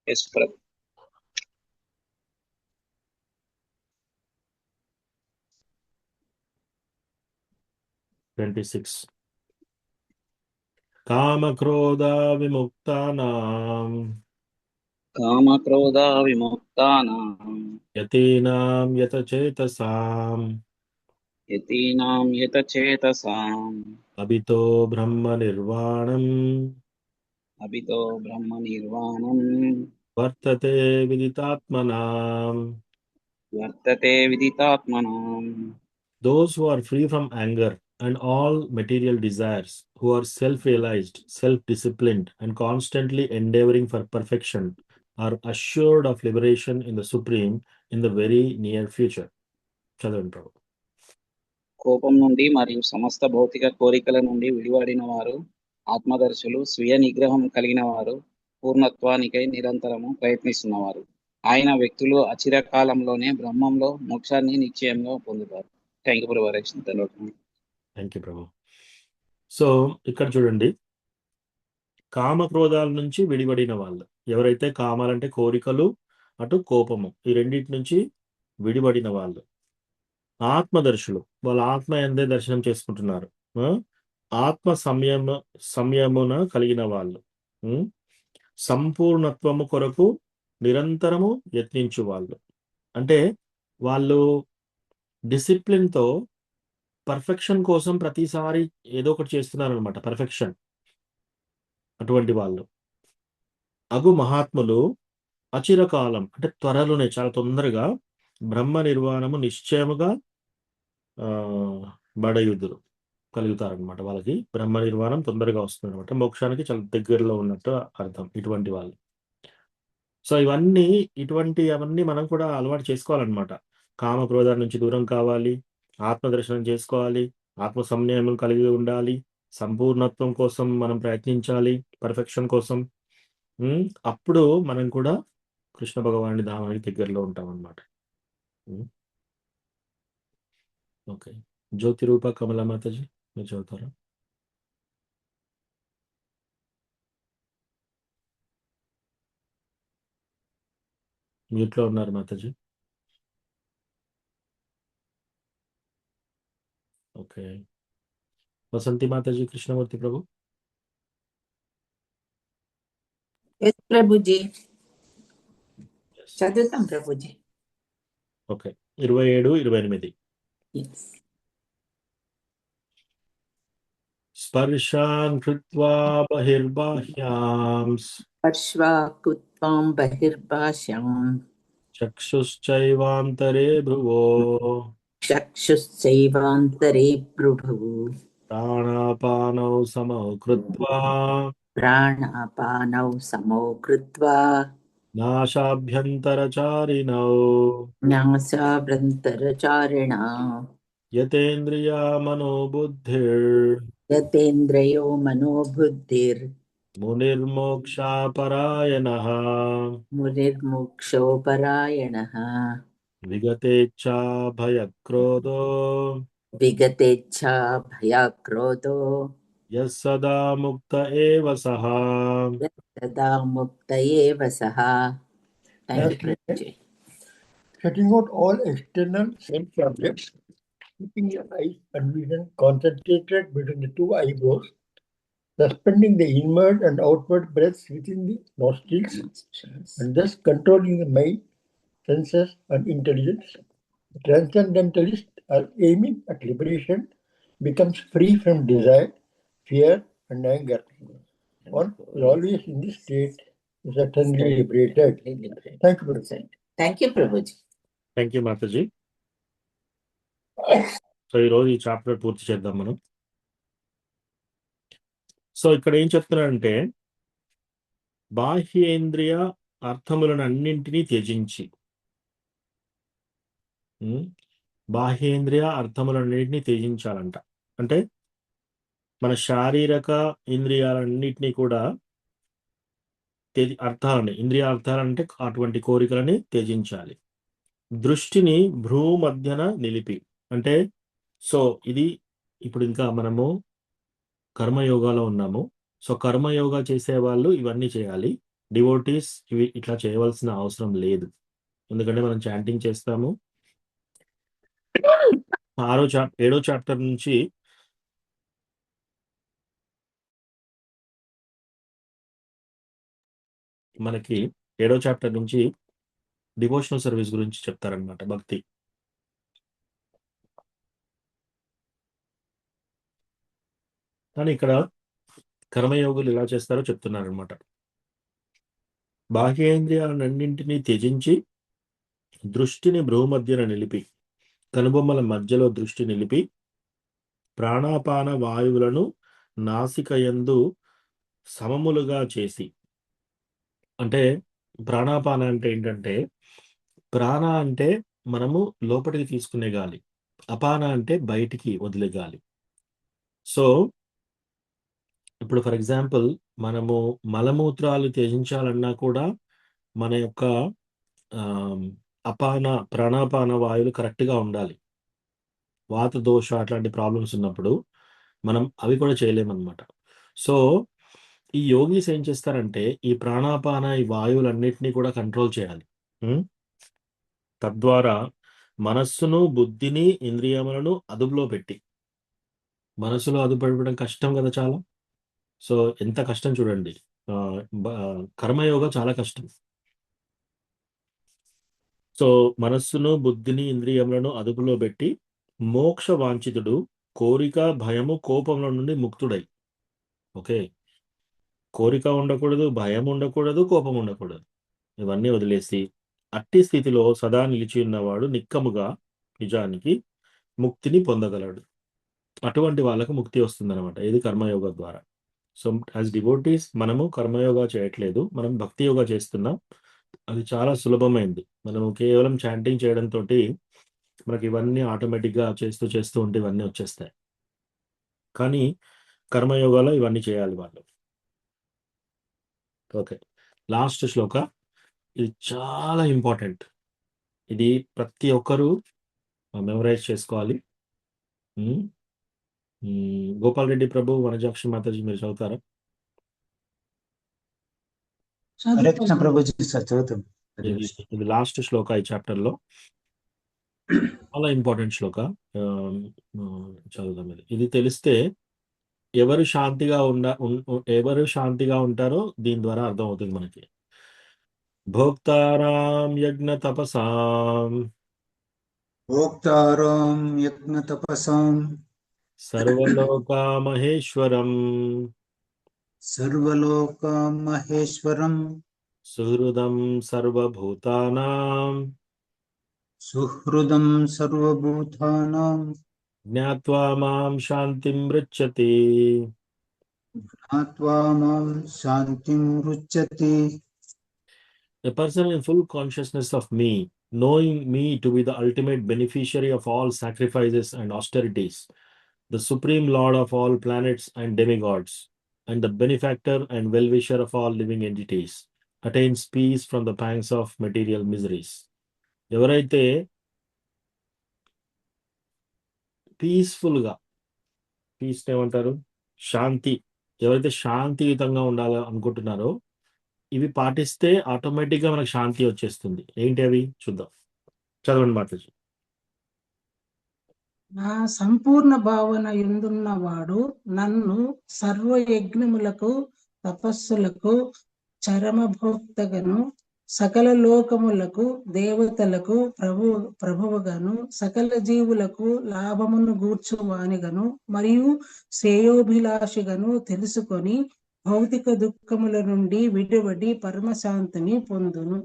ఎస్ ప్రభు. 26. కామక్రోధ విముక్తానాం కామక్రోధ విముక్తానాం యతీనాం యతచేతసాం యతీనాం యతచేతసాం అభితో బ్రహ్మ నిర్వాణం అభితో బ్రహ్మ నిర్వాణం వర్తతే విదితాత్మనాం. వర్తతే విదితాత్మనాం. Those who are free from anger and all material desires, who are self-realized, self-disciplined, and constantly endeavoring for perfection, are assured of liberation in the Supreme in the very near future. చదవండి ప్రభు. కోపం నుండి మరియు సమస్త భౌతిక కోరికల నుండి విడివడిన వారు, ఆత్మదర్శులు, స్వీయ నిగ్రహం కలిగిన వారు, పూర్ణత్వానికై నిరంతరము ప్రయత్నిస్తున్నవారు. ఆయన వ్యక్తులు అచిరకాలంలోనే బ్రహ్మంలో మోక్షాన్ని నిశ్చయంగా పొందుతారు. థ్యాంక్ యూ ప్రభు. థ్యాంక్ యూ ప్రభు. సో ఇక్కడ చూడండి, కామక్రోధాల నుంచి విడిపడిన వాళ్ళు ఎవరైతే, కామాలంటే కోరికలు, అటు కోపము, ఈ రెండింటి నుంచి విడిపడిన వాళ్ళు ఆత్మదర్శులు. వాళ్ళ ఆత్మ ఎందే దర్శనం చేసుకుంటున్నారు. ఆత్మ సంయమున కలిగిన వాళ్ళు, సంపూర్ణత్వము కొరకు నిరంతరము యత్నించు వాళ్ళు. అంటే వాళ్ళు డిసిప్లిన్తో పర్ఫెక్షన్ కోసం ప్రతిసారి ఏదో ఒకటి చేస్తున్నారు అనమాట. పర్ఫెక్షన్. అటువంటి వాళ్ళు అగు మహాత్ములు అచిరకాలం అంటే త్వరలోనే, చాలా తొందరగా బ్రహ్మ నిర్వాణము నిశ్చయముగా బడయుదురు కలుగుతారనమాట. వాళ్ళకి బ్రహ్మ నిర్వాణం తొందరగా వస్తుంది అనమాట. మోక్షానికి చాలా దగ్గరలో ఉన్నట్టు అర్థం ఇటువంటి వాళ్ళు. సో అవన్నీ మనం కూడా అలవాటు చేసుకోవాలన్నమాట. కామక్రోధాల నుంచి దూరం కావాలి, ఆత్మదర్శనం చేసుకోవాలి, ఆత్మ సంయమం కలిగి ఉండాలి, సంపూర్ణత్వం కోసం మనం ప్రయత్నించాలి, పర్ఫెక్షన్ కోసం. అప్పుడు మనం కూడా కృష్ణ భగవానుడి ధామానికి దగ్గరలో ఉంటాం అన్నమాట. ఓకే. జ్యోతి రూప కమలా మాతాజీ మీరు చదువుతారా? మ్యూట్లో ఉన్నారు మాతాజీ. ఓకే. వసంతి మాతాజీ, కృష్ణమూర్తి ప్రభు. ఎస్ ప్రభుజీ. చదువుతాం ప్రభుజీ. ఓకే, 27, 28. Yes. స్పర్శాన్ కృత్వా బహిర్బాహ్యాం పర్శ్వాకుత్వం బహిర్భాష్యం చక్షుశ్చైవాంతరే భ్రువో చక్షుశ్చైవాంతరే భ్రుభుః ప్రాణాపానౌ సమౌ కృత్వా ప్రాణాపానౌ సమౌ కృత్వా నాశాభ్యంతరచారిణౌ న్యాసాభ్యంతరచారిణ యతేంద్రియా మనోబుద్ధిర్ యతేంద్రియో మనోబుద్ధిర్ మునిర్మోక్షాపరాయణః మునిర్మోక్షోపరాయణః విగతేచ్ఛా భయక్రోధో విగతేచ్ఛా భయాక్రోధో యః సదా ముక్త ఏవ సః. తదా ముక్త ఏవ సః. Thank you Prabhuji. Shutting out all external sense objects, keeping your eyes and vision concentrated between the two eyebrows, suspending the inward and outward breaths within the nostrils, and thus controlling the mind, senses, and intelligence. The transcendentalists are aiming at liberation, becomes free from desire, fear, and anger. One is always in this state, is certainly liberated. Thank you, Professor. Thank you ప్రభుజీ. Thank you మాతాజీ. So ఈరోజు ఈ chapter పూర్తి చేద్దాం మనం. So ఇక్కడ ఏం చెప్తున్నారంటే, బాహ్యేంద్రియ అర్థములను అన్నింటినీ త్యజించి, బాహ్యేంద్రియ అర్థములన్నింటినీ త్యజించాలంట. అంటే మన శారీరక ఇంద్రియాలన్నింటినీ కూడా అర్థాలని, ఇంద్రియ అర్థాలంటే అటువంటి కోరికలని త్యజించాలి. దృష్టిని భ్రూ మధ్యన నిలిపి, అంటే సో ఇది ఇప్పుడు ఇంకా మనము కర్మయోగాలో ఉన్నాము. సో కర్మయోగా చేసే వాళ్ళు ఇవన్నీ చేయాలి. డివోటీస్ ఇవి ఇట్లా చేయవలసిన అవసరం లేదు, ఎందుకంటే మనం చాంటింగ్ చేస్తాము. 7వ చాప్టర్ నుంచి మనకి 7వ చాప్టర్ నుంచి డివోషనల్ సర్వీస్ గురించి చెప్తారనమాట, భక్తి. కానీ ఇక్కడ కర్మయోగులు ఎలా చేస్తారో చెప్తున్నారనమాట. బాహ్యేంద్రియాలన్నింటినీ త్యజించి దృష్టిని భ్రూమధ్యన నిలిపి, కనుబొమ్మల మధ్యలో దృష్టి నిలిపి, ప్రాణాపాన వాయువులను నాసికయందు సమములుగా చేసి, అంటే ప్రాణాపాన అంటే ఏంటంటే, ప్రాణ అంటే మనము లోపలికి తీసుకునే గాలి, అపాన అంటే బయటికి వదిలే గాలి. సో ఇప్పుడు ఫర్ ఎగ్జాంపుల్ మనము మలమూత్రాలు త్యజించాలన్నా కూడా మన యొక్క ప్రాణాపాన వాయువులు కరెక్ట్గా ఉండాలి. వాత దోష అట్లాంటి ప్రాబ్లమ్స్ ఉన్నప్పుడు మనం అవి కూడా చేయలేమన్నమాట. సో ఈ యోగీస్ ఏం చేస్తారంటే, ఈ ప్రాణాపాన ఈ వాయువులన్నిటినీ కూడా కంట్రోల్ చేయాలి. తద్వారా మనస్సును, బుద్ధిని, ఇంద్రియములను అదుపులో పెట్టి, మనసులో అదుపు పెట్టడం కష్టం కదా చాలా. సో ఎంత కష్టం చూడండి, కర్మయోగ చాలా కష్టం. సో మనస్సును, బుద్ధిని, ఇంద్రియములను అదుపులో పెట్టి మోక్ష వాంఛితుడు, కోరిక, భయము, కోపంలో నుండి ముక్తుడై. ఓకే, కోరిక ఉండకూడదు, భయం ఉండకూడదు, కోపం ఉండకూడదు, ఇవన్నీ వదిలేసి అట్టి స్థితిలో సదా నిలిచి ఉన్నవాడు నిక్కముగా నిజానికి ముక్తిని పొందగలడు. అటువంటి వాళ్ళకు ముక్తి వస్తుందన్నమాట, ఇది కర్మయోగ ద్వారా. సో యాజ్ డివోటీస్ మనము కర్మయోగా చేయట్లేదు, మనం భక్తి యోగా చేస్తున్నాం. అది చాలా సులభమైంది. మనము కేవలం చాంటింగ్ చేయడంతో మనకి ఇవన్నీ ఆటోమేటిక్గా చేస్తూ ఉంటే ఇవన్నీ వచ్చేస్తాయి. కానీ కర్మయోగాలో ఇవన్నీ చేయాలి వాళ్ళు. ఓకే, లాస్ట్ శ్లోక, ఇది చాలా ఇంపార్టెంట్. ఇది ప్రతి ఒక్కరూ మెమరైజ్ చేసుకోవాలి. గోపాల్ రెడ్డి ప్రభు, వనజాక్షి మాతాజీ, మీరు చదువుతారా? ఇది లాస్ట్ శ్లోక ఈ చాప్టర్ లో, చాలా ఇంపార్టెంట్ శ్లోక. చదువుదాం. ఇది తెలిస్తే ఎవరు శాంతిగా ఉంటారో దీని ద్వారా అర్థమవుతుంది మనకి. భోక్తారాం యజ్ఞ తపసాం భోక్తారం యజ్ఞ తపసాం సర్వలోకామహేశ్వరం సర్వలోక మహేశ్వరం సుహృదం సర్వభూతానాం సుహృదం సర్వభూతానాం జ్ఞాత్వా మాం శాంతిం మృచ్చతి. జ్ఞాత్వా మాం శాంతిం రుచ్యతి. A person in full consciousness of me, knowing me to be the ultimate beneficiary of all sacrifices and austerities, the supreme lord of all planets and demigods, and the benefactor and well-wisher of all living entities, attains peace from the pangs of material miseries. ఎవరైతే పీస్ఫుల్గా, piece ఏమంటారు, శాంతి, ఎవరైతే శాంతియుతంగా ఉండాలి అనుకుంటున్నారో ఇవి పాటిస్తే ఆటోమేటిక్గా మనకు శాంతి వచ్చేస్తుంది. ఏంటి అవి చూద్దాం. చదవండి మాట్లాడు. నా సంపూర్ణ భావన యందున్నవాడు నన్ను సర్వయజ్ఞములకు తపస్సులకు చరమభోక్తగను సకల లోకములకు దేవతలకు ప్రభువుగాను సకల జీవులకు లాభమును గూర్చువానిగను మరియు శ్రేయోభిలాషిగను తెలుసుకొని భౌతిక దుఃఖముల నుండి విడివడి పరమశాంతిని పొందును.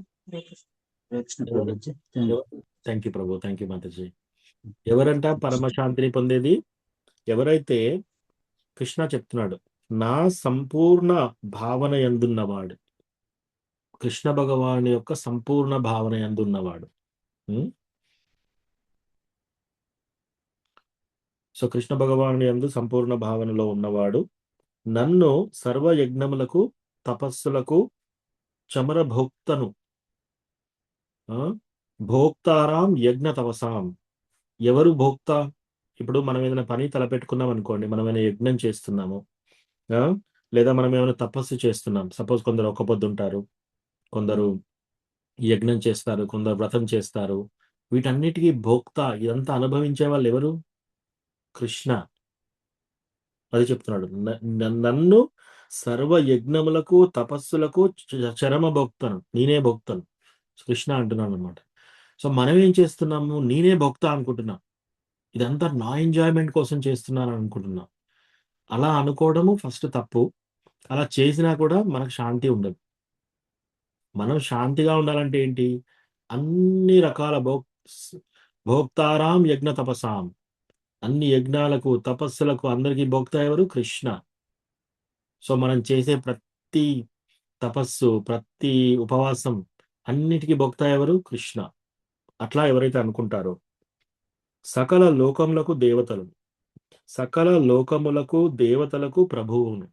థ్యాంక్ యూ ప్రభు, థ్యాంక్ యూ మాతాజీ. ఎవరంట పరమశాంతిని పొందేది? ఎవరైతే, కృష్ణ చెప్తున్నాడు, నా సంపూర్ణ భావన యందున్నవాడు, కృష్ణ భగవాని యొక్క సంపూర్ణ భావన యందున్నవాడు. సో కృష్ణ భగవాని యందు సంపూర్ణ భావనలో ఉన్నవాడు నన్ను సర్వయజ్ఞములకు తపస్సులకు చమర భోక్తను, భోక్తారాం యజ్ఞ తపసాం. ఎవరు భోక్త? ఇప్పుడు మనం ఏదైనా పని తలపెట్టుకున్నాం అనుకోండి, మనం ఏమైనా యజ్ఞం చేస్తున్నాము, లేదా మనం ఏమైనా తపస్సు చేస్తున్నాం. సపోజ్ కొందరు ఒక్క పొద్దుంటారు, కొందరు యజ్ఞం చేస్తారు, కొందరు వ్రతం చేస్తారు. వీటన్నిటికీ భోక్త, ఇదంతా అనుభవించే వాళ్ళు ఎవరు? కృష్ణ. అది చెప్తున్నాడు, నన్ను సర్వ యజ్ఞములకు తపస్సులకు చరమ భోక్తను, నేనే భోక్తను. కృష్ణ అంటున్నాను అనమాట. సో మనం ఏం చేస్తున్నాము? నేనే భోక్త అనుకుంటున్నాం, ఇదంతా నా ఎంజాయ్మెంట్ కోసం చేస్తున్నాను అనుకుంటున్నాం. అలా అనుకోవడము ఫస్ట్ తప్పు. అలా చేసినా కూడా మనకు శాంతి ఉండదు. మనం శాంతిగా ఉండాలంటే ఏంటి? అన్ని రకాల భోక్తారాం యజ్ఞ తపసాం, అన్ని యజ్ఞాలకు తపస్సులకు అందరికీ భోక్త ఎవరు? కృష్ణ. సో మనం చేసే ప్రతి తపస్సు, ప్రతి ఉపవాసం అన్నిటికీ భోక్త ఎవరు? కృష్ణ. అట్లా ఎవరైతే అనుకుంటారో సకల లోకములకు దేవతలు, సకల లోకములకు దేవతలకు ప్రభువును,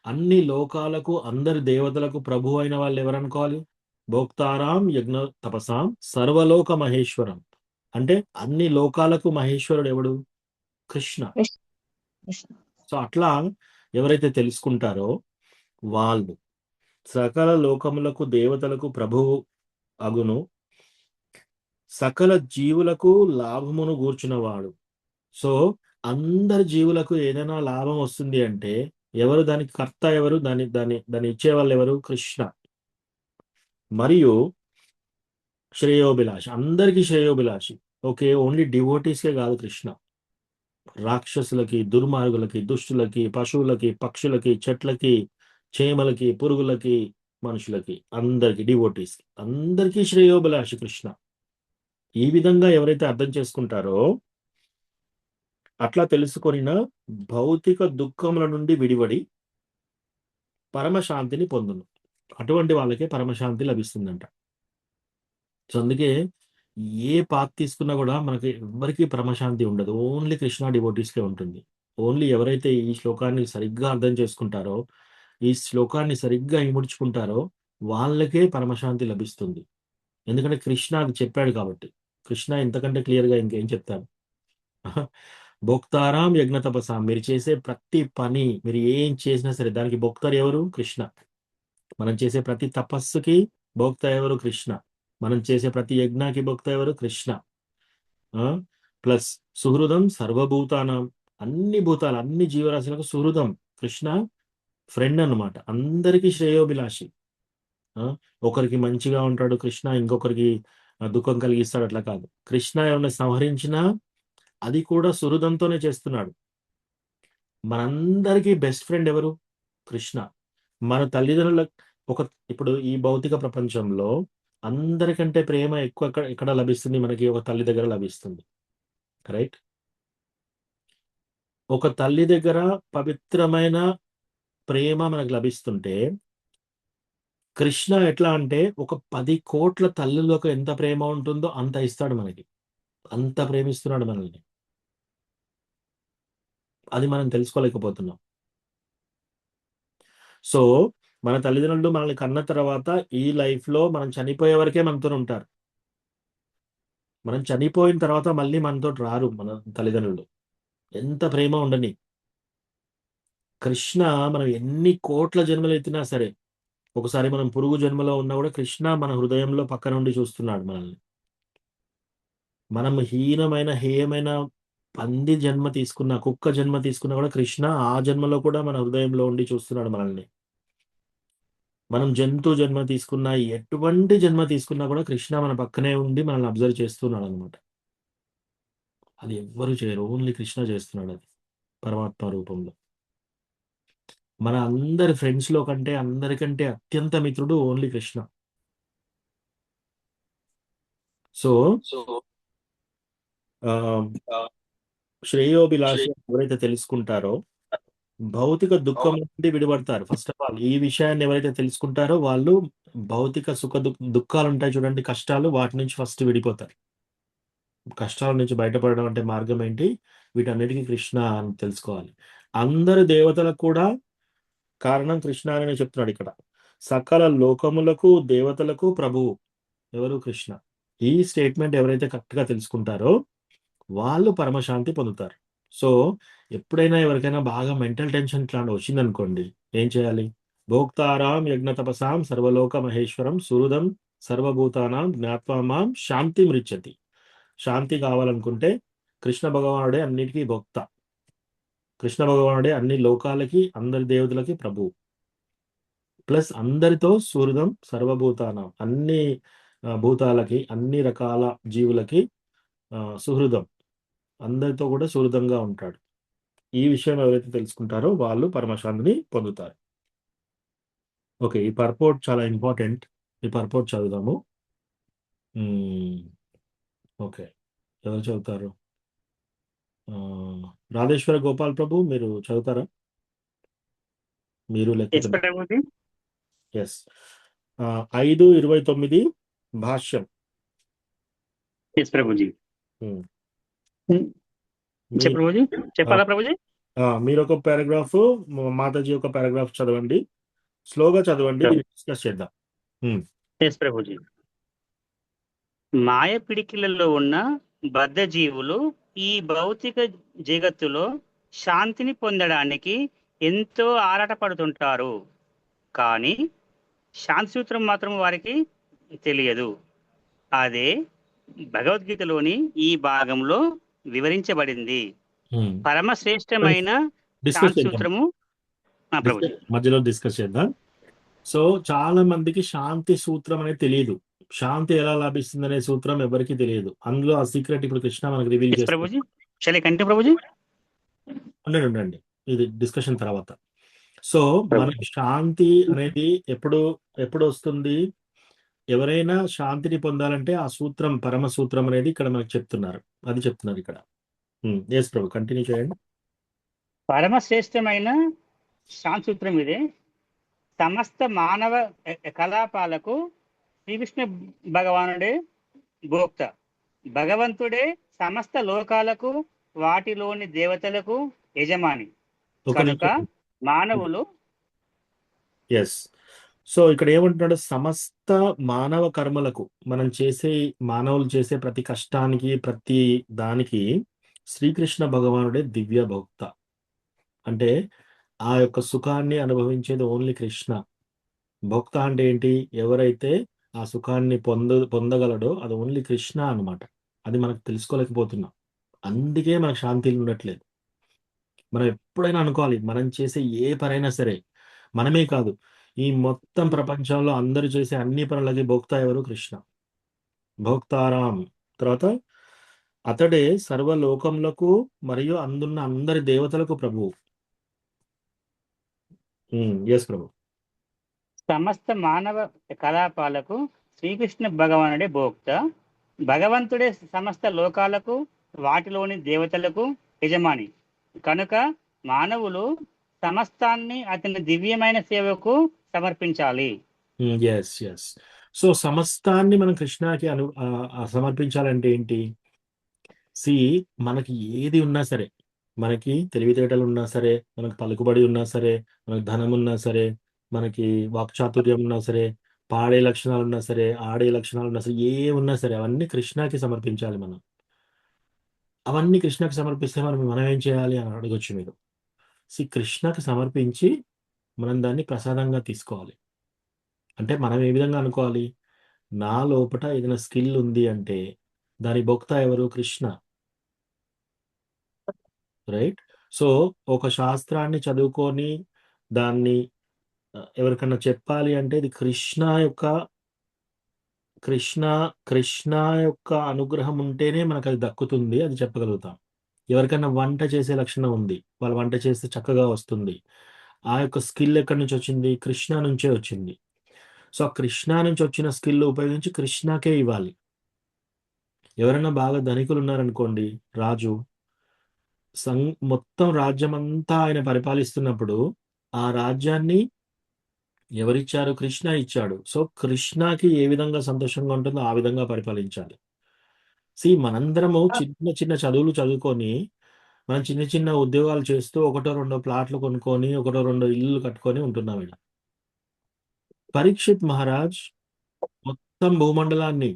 అన్ని లోకాలకు అందరి దేవతలకు ప్రభు అయిన వాళ్ళు ఎవరనుకోవాలి? భోక్తారాం యజ్ఞ తపసాం సర్వలోక మహేశ్వరం. అంటే అన్ని లోకాలకు మహేశ్వరుడు ఎవడు? కృష్ణ. సో అట్లా ఎవరైతే తెలుసుకుంటారో వాళ్ళు సకల లోకములకు దేవతలకు ప్రభువు అగును, సకల జీవులకు లాభమును గూర్చున్నవాడు. సో అందరి జీవులకు ఏదైనా లాభం వస్తుంది అంటే ఎవరు దానికి కర్త? ఎవరు దాన్ని ఇచ్చేవాళ్ళు ఎవరు? కృష్ణ. మరియు శ్రేయోభిలాషి, అందరికీ శ్రేయోభిలాషి. ఓకే, ఓన్లీ డివోటీస్కే కాదు కృష్ణ, రాక్షసులకి, దుర్మార్గులకి, దుష్టులకి, పశువులకి, పక్షులకి, చెట్లకి, చేమలకి, పురుగులకి, మనుషులకి, అందరికి, డివోటీస్ అందరికీ శ్రేయోభిలాషి కృష్ణ. ఈ విధంగా ఎవరైతే అర్థం చేసుకుంటారో, అట్లా తెలుసుకొనిన భౌతిక దుఃఖముల నుండి విడివడి పరమశాంతిని పొందును. అటువంటి వాళ్ళకే పరమశాంతి లభిస్తుందంట. సో అందుకే ఏ పాత్ తీసుకున్నా కూడా మనకి ఎవరికి పరమశాంతి ఉండదు, ఓన్లీ కృష్ణ డివోటీస్కే ఉంటుంది. ఓన్లీ ఎవరైతే ఈ శ్లోకాన్ని సరిగ్గా అర్థం చేసుకుంటారో, ఈ శ్లోకాన్ని సరిగ్గా ఇముడ్చుకుంటారో వాళ్ళకే పరమశాంతి లభిస్తుంది. ఎందుకంటే కృష్ణ అది చెప్పాడు కాబట్టి. కృష్ణ ఇంతకంటే క్లియర్గా ఇంకేం చెప్తారు? భోక్తారాం యజ్ఞ తపసాం. మీరు చేసే ప్రతి పని, మీరు ఏం చేసినా సరే దానికి భోక్తారు ఎవరు? కృష్ణ. మనం చేసే ప్రతి తపస్సుకి భోక్త ఎవరు? కృష్ణ. మనం చేసే ప్రతి యజ్ఞాకి భోక్త ఎవరు? కృష్ణ. ప్లస్ సుహృదం సర్వభూతానం, అన్ని భూతాలు, అన్ని జీవరాశులకు సుహృదం. కృష్ణ ఫ్రెండ్ అన్నమాట, అందరికీ శ్రేయోభిలాషి. ఒకరికి మంచిగా ఉంటాడు కృష్ణ, ఇంకొకరికి దుఃఖం కలిగిస్తాడు, అట్లా కాదు. కృష్ణ ఎవరిని సంహరించినా అది కూడా సుహృదంతోనే చేస్తున్నాడు. మనందరికీ బెస్ట్ ఫ్రెండ్ ఎవరు? కృష్ణ. మన తల్లిదండ్రుల ఇప్పుడు ఈ భౌతిక ప్రపంచంలో అందరికంటే ప్రేమ ఎక్కువ ఎక్కడ లభిస్తుంది? మనకి ఒక తల్లి దగ్గర లభిస్తుంది, రైట్? ఒక తల్లి దగ్గర పవిత్రమైన ప్రేమ మనకు లభిస్తుంటే, కృష్ణ ఎట్లా అంటే ఒక 10 కోట్ల తల్లులకు ఎంత ప్రేమ ఉంటుందో అంత ఇస్తాడు మనకి. అంత ప్రేమిస్తున్నాడు మనల్ని. అది మనం తెలుసుకోలేకపోతున్నాం. సో మన తల్లిదండ్రులు మనల్ని కన్న తర్వాత ఈ లైఫ్లో మనం చనిపోయే వరకే మనతో ఉంటారు. మనం చనిపోయిన తర్వాత మళ్ళీ మనతో రారు మన తల్లిదండ్రులు, ఎంత ప్రేమ ఉండని. కృష్ణ మనం ఎన్ని కోట్ల జన్మలు ఎత్తినా సరే, ఒకసారి మనం పురుగు జన్మలో ఉన్నా కూడా కృష్ణ మన హృదయంలో పక్క నుండి చూస్తున్నాడు మనల్ని. మనం హేయమైన పంది జన్మ తీసుకున్నా, కుక్క జన్మ తీసుకున్నా కూడా కృష్ణ ఆ జన్మలో కూడా మన హృదయంలో ఉండి చూస్తున్నాడు మనల్ని. మనం జంతు జన్మ తీసుకున్నా, ఎటువంటి జన్మ తీసుకున్నా కూడా కృష్ణ మన పక్కనే ఉండి మనల్ని అబ్జర్వ్ చేస్తున్నాడు అనమాట. అది ఎవ్వరు చేయరు, ఓన్లీ కృష్ణ చేస్తున్నాడు అది పరమాత్మ రూపంలో. మన అందరి ఫ్రెండ్స్లో కంటే అందరికంటే అత్యంత మిత్రుడు ఓన్లీ కృష్ణ. సో శ్రేయోభిలాషి ఎవరైతే తెలుసుకుంటారో భౌతిక దుఃఖం నుండి విడిపడతారు. ఫస్ట్ ఆఫ్ ఆల్ ఈ విషయాన్ని ఎవరైతే తెలుసుకుంటారో వాళ్ళు భౌతిక దుఃఖాలు ఉంటాయి చూడండి, కష్టాలు, వాటి నుంచి ఫస్ట్ విడిపోతారు. కష్టాల నుంచి బయటపడడం అంటే మార్గం ఏంటి? వీటన్నిటికీ కృష్ణ అని తెలుసుకోవాలి. అందరు దేవతలకు కూడా కారణం కృష్ణ అని చెప్తున్నాడు ఇక్కడ. సకల లోకములకు దేవతలకు ప్రభువు ఎవరు? కృష్ణ. ఈ స్టేట్మెంట్ ఎవరైతే కరెక్ట్గా తెలుసుకుంటారో వాళ్ళు పరమశాంతి పొందుతారు. సో ఎప్పుడైనా ఎవరికైనా బాగా మెంటల్ టెన్షన్ ఇట్లాంటి వచ్చిందనుకోండి, ఏం చేయాలి? భోక్తారాం యజ్ఞ తపసాం సర్వలోక మహేశ్వరం సుహృదం సర్వభూతానాం జ్ఞాత్వా మాం శాంతి మృచ్చతి. శాంతి కావాలనుకుంటే కృష్ణ భగవానుడే అన్నిటికీ భోక్త. కృష్ణ భగవానుడే అన్ని లోకాలకి, అందరి దేవతలకి ప్రభువు. ప్లస్ అందరితో సుహృదం సర్వభూతానాం, అన్ని భూతాలకి, అన్ని రకాల జీవులకి సుహృదం, అందరితో కూడా సుహృదంగా ఉంటాడు. ఈ విషయం ఎవరైతే తెలుసుకుంటారో వాళ్ళు పరమశాంతిని పొందుతారు. ఓకే, ఈ పర్పోర్ట్ చాలా ఇంపార్టెంట్. ఈ పర్పోర్ట్ చదువుదాము. ఓకే, ఎవరు చదువుతారు? రాధేశ్వర గోపాల్ ప్రభు మీరు చదువుతారా? మీరు లేకపోతే ఎస్. 5:29 భాష్యం. ప్రభుజీ చెప్పాలా ప్రభుజీ? మీరు ఒక పారాగ్రాఫ్, మాతాజీ ఒక పారాగ్రాఫ్ చదవండి, స్లోగా చదవండి, డిస్కస్ చేద్దాం. ప్రభుజీ. మాయ పిడికిలలో ఉన్న బద్ధ జీవులు ఈ భౌతిక జగత్తులో శాంతిని పొందడానికి ఎంతో ఆరాటపడుతుంటారు, కానీ శాంతి సూత్రం మాత్రం వారికి తెలియదు. అదే భగవద్గీతలోని ఈ భాగంలో వివరించబడింది. పరమశ్రేష్టమైన శాంతి సూత్రము. మధ్యలో డిస్కస్ చేద్దాం. సో చాలా మందికి శాంతి సూత్రం అనేది తెలియదు. శాంతి ఎలా లభిస్తుంది అనే సూత్రం ఎవరికి తెలియదు. అందులో ఆ సీక్రెట్ ఇప్పుడు కృష్ణ మనకు రివీల్ చేస్తారు. ఉండండి, ఇది డిస్కషన్ తర్వాత. సో మనకి శాంతి అనేది ఎప్పుడు వస్తుంది? ఎవరైనా శాంతిని పొందాలంటే ఆ సూత్రం, పరమ సూత్రం అనేది ఇక్కడ మనకు చెప్తున్నారు. అది చెప్తున్నారు ఇక్కడ. ఎస్ ప్రభు, కంటిన్యూ చేయండి. పరమశ్రేష్టమైన శాంతి సూత్రం ఇదే. సమస్త మానవ కలాపాలకు శ్రీకృష్ణ భగవానుడే భోక్త. భగవంతుడే సమస్త లోకాలకు, వాటిలోని దేవతలకు యజమాని. కనుక మానవులు ఎస్. సో ఇక్కడ ఏమంటున్నాడు? సమస్త మానవ కర్మలకు, మానవులు చేసే ప్రతి కష్టానికి, ప్రతి దానికి శ్రీకృష్ణ భగవానుడే దివ్య భోక్త. అంటే ఆ యొక్క సుఖాన్ని అనుభవించేది ఓన్లీ కృష్ణ. భోక్త అంటే ఏంటి? ఎవరైతే ఆ సుఖాన్ని పొందగలడో అది ఓన్లీ కృష్ణ అన్నమాట. అది మనకు తెలుసుకోలేకపోతున్నాం. అందుకే మనకు శాంతి ఉండట్లేదు. మనం ఎప్పుడైనా అనుకోవాలి, మనం చేసే ఏ పనైనా సరే, మనమే కాదు, ఈ మొత్తం ప్రపంచంలో అందరూ చేసే అన్ని పనులకి భోక్త ఎవరు? కృష్ణ. భోక్తారాం. తర్వాత అతడే సర్వలోకములకు మరియు అందున్న అందరి దేవతలకు ప్రభువు. ఎస్ ప్రభు. సమస్త మానవ కలాపాలకు శ్రీకృష్ణ భగవానుడే భోక్త. భగవంతుడే సమస్త లోకాలకు వాటిలోని దేవతలకు యజమాని. కనుక మానవులు సమస్తాన్ని అతని దివ్యమైన సేవకు సమర్పించాలి. Yes yes. సో సమస్తాన్ని మనం కృష్ణకి సమర్పించాలంటే ఏంటి? సి మనకి ఏది ఉన్నా సరే, మనకి తెలివితేటలు ఉన్నా సరే, మనకు పలుకుబడి ఉన్నా సరే, మనకు ధనం ఉన్నా సరే, మనకి వాక్చాతుర్యం ఉన్నా సరే, పాడే లక్షణాలు ఉన్నా సరే, ఆడే లక్షణాలు ఉన్నా సరే, ఏ ఉన్నా సరే అవన్నీ కృష్ణకి సమర్పించాలి మనం. అవన్నీ కృష్ణకి సమర్పిస్తే మనం ఏం చేయాలి అని అడగొచ్చు మీరు. కృష్ణకి సమర్పించి మనం దాన్ని ప్రసాదంగా తీసుకోవాలి. అంటే మనం ఏ విధంగా అనుకోవాలి? నా లోపల ఏదైనా స్కిల్ ఉంది అంటే దాని భోక్త ఎవరు? కృష్ణ. రైట్. సో ఒక శాస్త్రాన్ని చదువుకొని దాన్ని ఎవరికన్నా చెప్పాలి అంటే ఇది కృష్ణ యొక్క అనుగ్రహం ఉంటేనే మనకు అది దక్కుతుంది, అది చెప్పగలుగుతాం. ఎవరికైనా వంట చేసే లక్షణం ఉంది, వాళ్ళు వంట చేస్తే చక్కగా వస్తుంది. ఆ యొక్క స్కిల్ ఎక్కడి నుంచి వచ్చింది? కృష్ణ నుంచే వచ్చింది. సో ఆ కృష్ణ నుంచి వచ్చిన స్కిల్ ఉపయోగించి కృష్ణకే ఇవ్వాలి. ఎవరైనా బాగా ధనికులు ఉన్నారనుకోండి, రాజు మొత్తం రాజ్యం అంతా ఆయన పరిపాలిస్తున్నప్పుడు ఆ రాజ్యాన్ని ఎవరిచ్చారు? కృష్ణ ఇచ్చాడు. సో కృష్ణకి ఏ విధంగా సంతోషంగా ఉంటుందో ఆ విధంగా పరిపాలించాలి. మనందరము చిన్న చిన్న చదువులు చదువుకొని మనం చిన్న చిన్న ఉద్యోగాలు చేస్తూ ఒకటో రెండో ప్లాట్లు కొనుక్కొని ఒకటో రెండో ఇల్లు కట్టుకొని ఉంటున్నాం. ఇక్కడ పరీక్షిత్ మహారాజ్ మొత్తం భూమండలాన్ని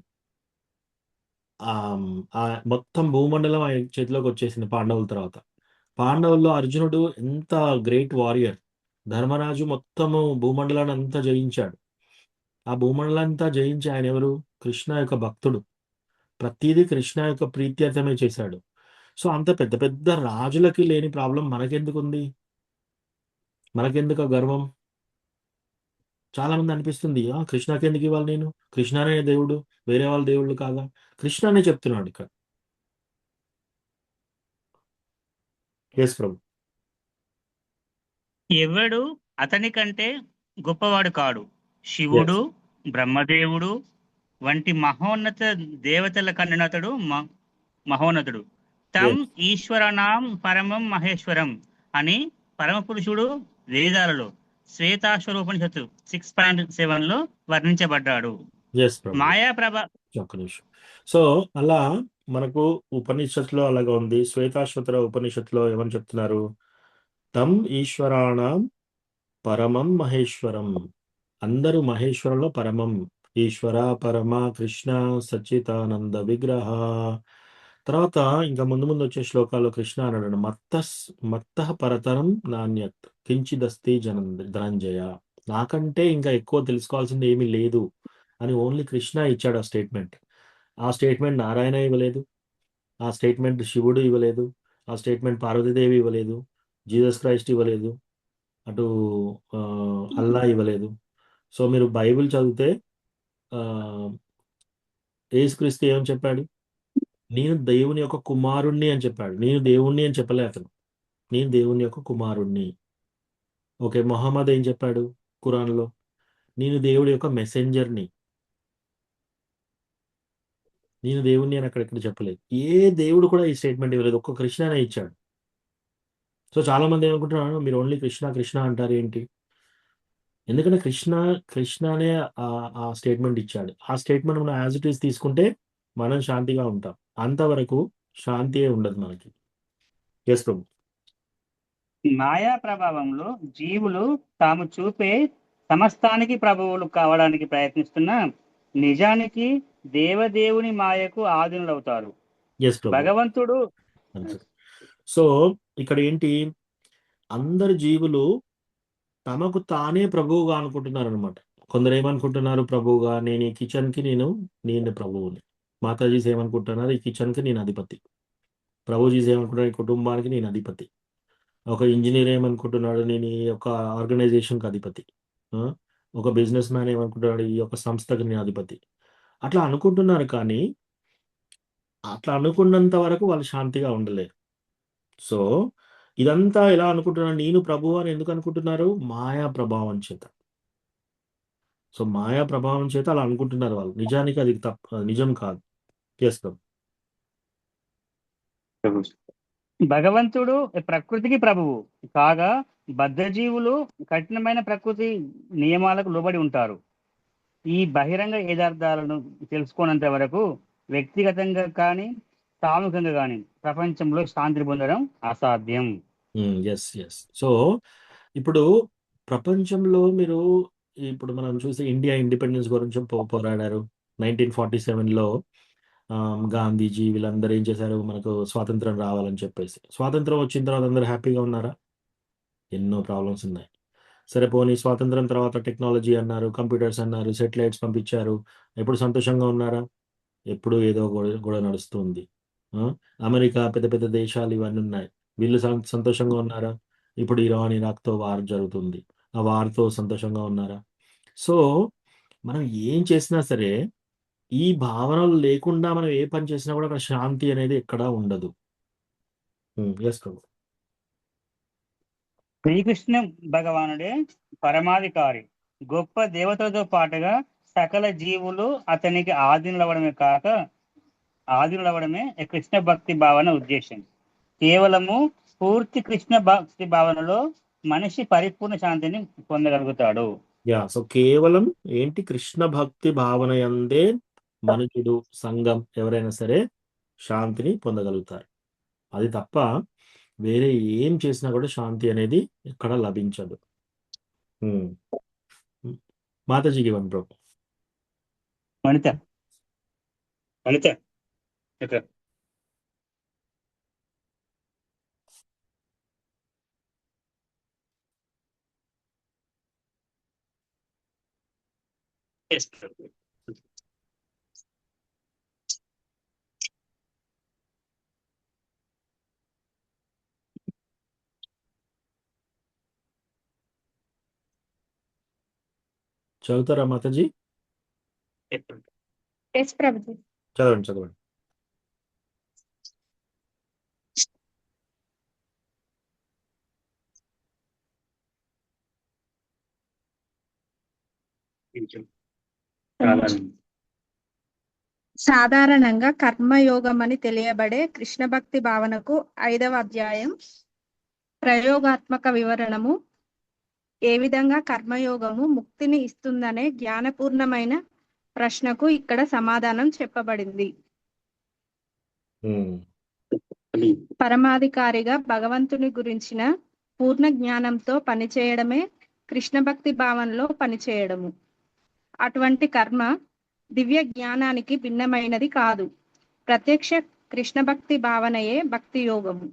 మొత్తం భూమండలం ఆయన చేతిలోకి వచ్చేసింది పాండవుల తర్వాత. పాండవుల్లో అర్జునుడు ఎంత గ్రేట్ వారియర్. ధర్మరాజు మొత్తము భూమండలాన్ని అంతా జయించాడు. ఆ భూమండలాన్ని అంతా జయించి ఆయన ఎవరు? కృష్ణ యొక్క భక్తుడు. ప్రతిదీ కృష్ణ యొక్క ప్రీత్యర్థమే చేశాడు. సో అంత పెద్ద పెద్ద రాజులకి లేని ప్రాబ్లం మనకెందుకు ఉంది? మనకెందుకు ఆ గర్వం? చాలా మంది అనిపిస్తుంది, కృష్ణకి ఎందుకు ఇవ్వాలి నేను? కృష్ణనే దేవుడు, వేరే వాళ్ళ దేవుళ్ళు కాదా? కృష్ణనే చెప్తున్నాడు ఇక్కడ. ఎస్ ప్రభు. ఎవడు అతని కంటే గొప్పవాడు కాడు. శివుడు, బ్రహ్మదేవుడు వంటి మహోన్నత దేవతల కన్నునతడు మహోన్నతుడు. తం ఈశ్వరనాం పరమం మహేశ్వరం అని పరమపురుషుడు వేదాలలో శ్వేతాశ్వరోపనిషత్తు 6.7 లో వర్ణించబడ్డాడు. మాయాప్రభ. సో అలా మనకు ఉపనిషత్తులో అలాగా ఉంది. శ్వేతాశ్వతర ఉపనిషత్తులో ఏమని చెప్తున్నారు? తం ఈశ్వరాణం పరమం మహేశ్వరం. అందరూ మహేశ్వరంలో పరమం. ఈశ్వర పరమ కృష్ణ సచ్చితానంద విగ్రహ. తర్వాత ఇంకా ముందు ముందు వచ్చే శ్లోకాల్లో కృష్ణ అన్నాడు, మత్త పరతరం నాణ్యత్ కించిదస్తి ధనంజయ. నాకంటే ఇంకా ఎక్కువ తెలుసుకోవాల్సింది ఏమీ లేదు అని ఓన్లీ కృష్ణ ఇచ్చాడు ఆ స్టేట్మెంట్. ఆ స్టేట్మెంట్ నారాయణ ఇవ్వలేదు, ఆ స్టేట్మెంట్ శివుడు ఇవ్వలేదు, ఆ స్టేట్మెంట్ పార్వతీదేవి ఇవ్వలేదు, జీసస్ క్రైస్ట్ ఇవ్వలేదు, అటు అల్లా ఇవ్వలేదు. సో మీరు బైబిల్ చదివితే యేసుక్రీస్తు ఏమని చెప్పాడు? నేను దేవుని యొక్క కుమారుణ్ణి అని చెప్పాడు. నేను దేవుణ్ణి అని చెప్పలే అతను, నేను దేవుని యొక్క కుమారుణ్ణి. ఓకే, మొహమ్మద్ ఏం చెప్పాడు ఖురాన్లో? నేను దేవుడి యొక్క మెసెంజర్ని, నేను దేవుణ్ణి అని అక్కడెక్కడ చెప్పలేదు. ఏ దేవుడు కూడా ఈ స్టేట్మెంట్ ఇవ్వలేదు, ఒక్క కృష్ణనే ఇచ్చాడు. సో చాలా మంది ఏమనుకుంటున్నారు, మీరు ఓన్లీ కృష్ణ కృష్ణ అంటారు ఏంటి? ఎందుకంటే కృష్ణనే ఆ స్టేట్మెంట్ ఇచ్చాడు. ఆ స్టేట్మెంట్ మనం యాజ్ ఇట్ ఈస్ తీసుకుంటే మనం శాంతిగా ఉంటాం. అంతవరకు శాంతియే ఉండదు మనకి. ఎస్ ప్రభు. మాయా ప్రభావంలో జీవులు తాము చూపే సమస్తానికి ప్రభువులు కావడానికి ప్రయత్నిస్తున్న నిజానికి దేవదేవుని మాయకు ఆధీనులవుతారు. భగవంతుడు. సో ఇక్కడ ఏంటి, అందరు జీవులు తమకు తానే ప్రభువుగా అనుకుంటున్నారు అనమాట. కొందరు ఏమనుకుంటున్నారు ప్రభువుగా, నేను ఈ కిచెన్కి నేను ప్రభువుని. మాతాజీస్ ఏమనుకుంటున్నారు, ఈ కిచెన్కి నేను అధిపతి. ప్రభుజీస్ ఏమనుకుంటున్నారు, ఈ కుటుంబానికి నేను అధిపతి. ఒక ఇంజనీర్ ఏమనుకుంటున్నాడు, నేను ఈ యొక్క ఆర్గనైజేషన్కి అధిపతి. ఒక బిజినెస్ మ్యాన్ ఏమనుకుంటున్నాడు, ఈ యొక్క సంస్థకి నేను అధిపతి. అట్లా అనుకుంటున్నారు కానీ, అట్లా అనుకున్నంత వరకు వాళ్ళు శాంతిగా ఉండలేరు. సో, ఇదంతా ఎలా అనుకుంటున్నారు, నేను ప్రభువు అని ఎందుకు అనుకుంటున్నారు? మాయా ప్రభావం చేత. సో, మాయా ప్రభావం చేత అలా అనుకుంటున్నారు వాళ్ళు. నిజానికి అది నిజం కాదు. చేస్తాం. భగవంతుడు ప్రకృతికి ప్రభువు కాగా బద్ధజీవులు కఠినమైన ప్రకృతి నియమాలకు లోబడి ఉంటారు. ఈ బహిరంగ యథార్థాలను తెలుసుకోనంత వరకు వ్యక్తిగతంగా కానీ సామూహికంగా కానీ ప్రపంచంలో శాంతి పొందడం అసాధ్యం. Yes yes. సో, ఇప్పుడు ప్రపంచంలో మీరు ఇప్పుడు మనం చూస్తే ఇండియా ఇండిపెండెన్స్ గురించి పోరాడారు. 1947లో గాంధీజీ వీళ్ళందరూ ఏం చేశారు, మనకు స్వాతంత్రం రావాలని చెప్పేసి. స్వాతంత్రం వచ్చిన తర్వాత అందరూ హ్యాపీగా ఉన్నారా? ఎన్నో ప్రాబ్లమ్స్ ఉన్నాయి. సరే పోనీ స్వాతంత్రం తర్వాత టెక్నాలజీ అన్నారు, కంప్యూటర్స్ అన్నారు, సెటిలైట్స్ పంపించారు. ఎప్పుడు సంతోషంగా ఉన్నారా? ఎప్పుడు ఏదో గొడవ నడుస్తుంది. అమెరికా, పెద్ద పెద్ద దేశాలు ఇవన్నీ ఉన్నాయి. వీళ్ళు సంతోషంగా ఉన్నారా? ఇప్పుడు ఇరాన్ ఇరాక్తో వార్ జరుగుతుంది. ఆ వార్తో సంతోషంగా ఉన్నారా? సో, మనం ఏం చేసినా సరే ఈ భావనలు లేకుండా మనం ఏ పని చేసినా కూడా అక్కడ శాంతి అనేది ఎక్కడా ఉండదు. ఎస్ ప్రభు. శ్రీకృష్ణ భగవానుడే పరమాధికారి. గొప్ప దేవతలతో పాటుగా సకల జీవులు అతనికి ఆధీనులవడమే కృష్ణ భక్తి భావన ఉద్దేశం. కేవలము పూర్తి కృష్ణ భక్తి భావనలో మనిషి పరిపూర్ణ శాంతిని పొందగలుగుతాడు. సో కేవలం ఏంటి, కృష్ణ భక్తి భావన యందే మనుషుడు, సంఘం ఎవరైనా సరే శాంతిని పొందగలుగుతారు. అది తప్ప వేరే ఏం చేసినా కూడా శాంతి అనేది ఎక్కడ లభించదు. మాతాజీకి ఇవ్వండి బ్రో. వనిత చదువుతారా మాతాజీ? చదవండి. సాధారణంగా కర్మయోగం అని తెలియబడే కృష్ణ భక్తి భావనకు 5వ అధ్యాయం ప్రయోగాత్మక వివరణము. ఏ విధంగా కర్మయోగము ముక్తిని ఇస్తుందనే జ్ఞానపూర్ణమైన ప్రశ్నకు ఇక్కడ సమాధానం చెప్పబడింది. పరమాధికారిగా భగవంతుని గురించిన పూర్ణ జ్ఞానంతో పనిచేయడమే కృష్ణ భక్తి భావనలో పనిచేయడము. అటువంటి కర్మ దివ్య జ్ఞానానికి భిన్నమైనది కాదు. ప్రత్యక్ష కృష్ణ భక్తి భావనయే భక్తి యోగము.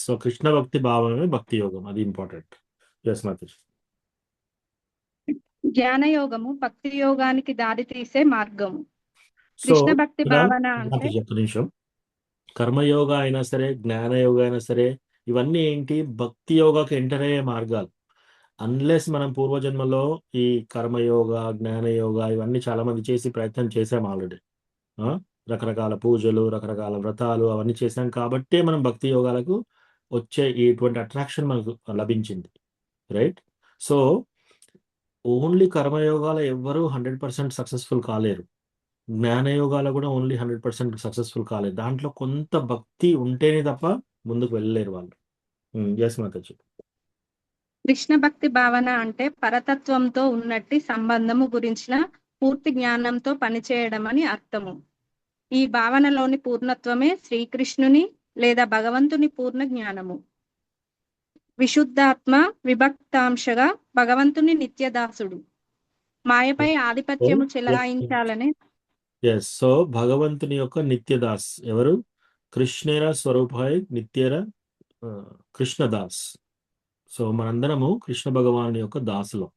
సో కృష్ణ భక్తి భావనమే భక్తి యోగం, అది ఇంపార్టెంట్. జ్ఞానయోగము భక్తి యోగానికి దారి తీసే మార్గము. కృష్ణ భక్తి భావన అంటే ఒక్క నిమిషం. కర్మయోగ అయినా సరే, జ్ఞానయోగ అయినా సరే, ఇవన్నీ ఏంటి, భక్తి యోగాకి ఎంటర్ అయ్యే మార్గాలు. అన్లెస్ మనం పూర్వజన్మలో ఈ కర్మయోగ, జ్ఞానయోగ ఇవన్నీ చాలా మంది చేసి ప్రయత్నం చేసాం ఆల్రెడీ. రకరకాల పూజలు, రకరకాల వ్రతాలు అవన్నీ చేసాం కాబట్టే మనం భక్తి యోగాలకు వచ్చే ఇటువంటి అట్రాక్షన్ మనకు లభించింది, రైట్? సో ఓన్లీ కర్మయోగాలు ఎవ్వరూ 100% సక్సెస్ఫుల్ కాలేరు. జ్ఞానయోగాలు కూడా ఓన్లీ 100% సక్సెస్ఫుల్ కాలేదు. దాంట్లో కొంత భక్తి ఉంటేనే తప్ప ముందుకు వెళ్ళలేరు వాళ్ళు. మాతాజీ. కృష్ణ భక్తి భావన అంటే పరతత్వంతో ఉన్నట్టి సంబంధము గురించిన పూర్తి జ్ఞానంతో పనిచేయడం అని అర్థము. ఈ భావనలోని పూర్ణత్వమే శ్రీకృష్ణుని లేదా భగవంతుని పూర్ణ జ్ఞానము. విశుద్ధాత్మ విభక్తాంశగా భగవంతుని నిత్యదాసుడు. మాయపై ఆధిపత్యము చెలాయించాలనే సో భగవంతుని యొక్క నిత్యదాస్ ఎవరు? కృష్ణేర స్వరూపాయ నిత్యర కృష్ణదాస్. సో మనందరము కృష్ణ భగవాను యొక్క దాసులు.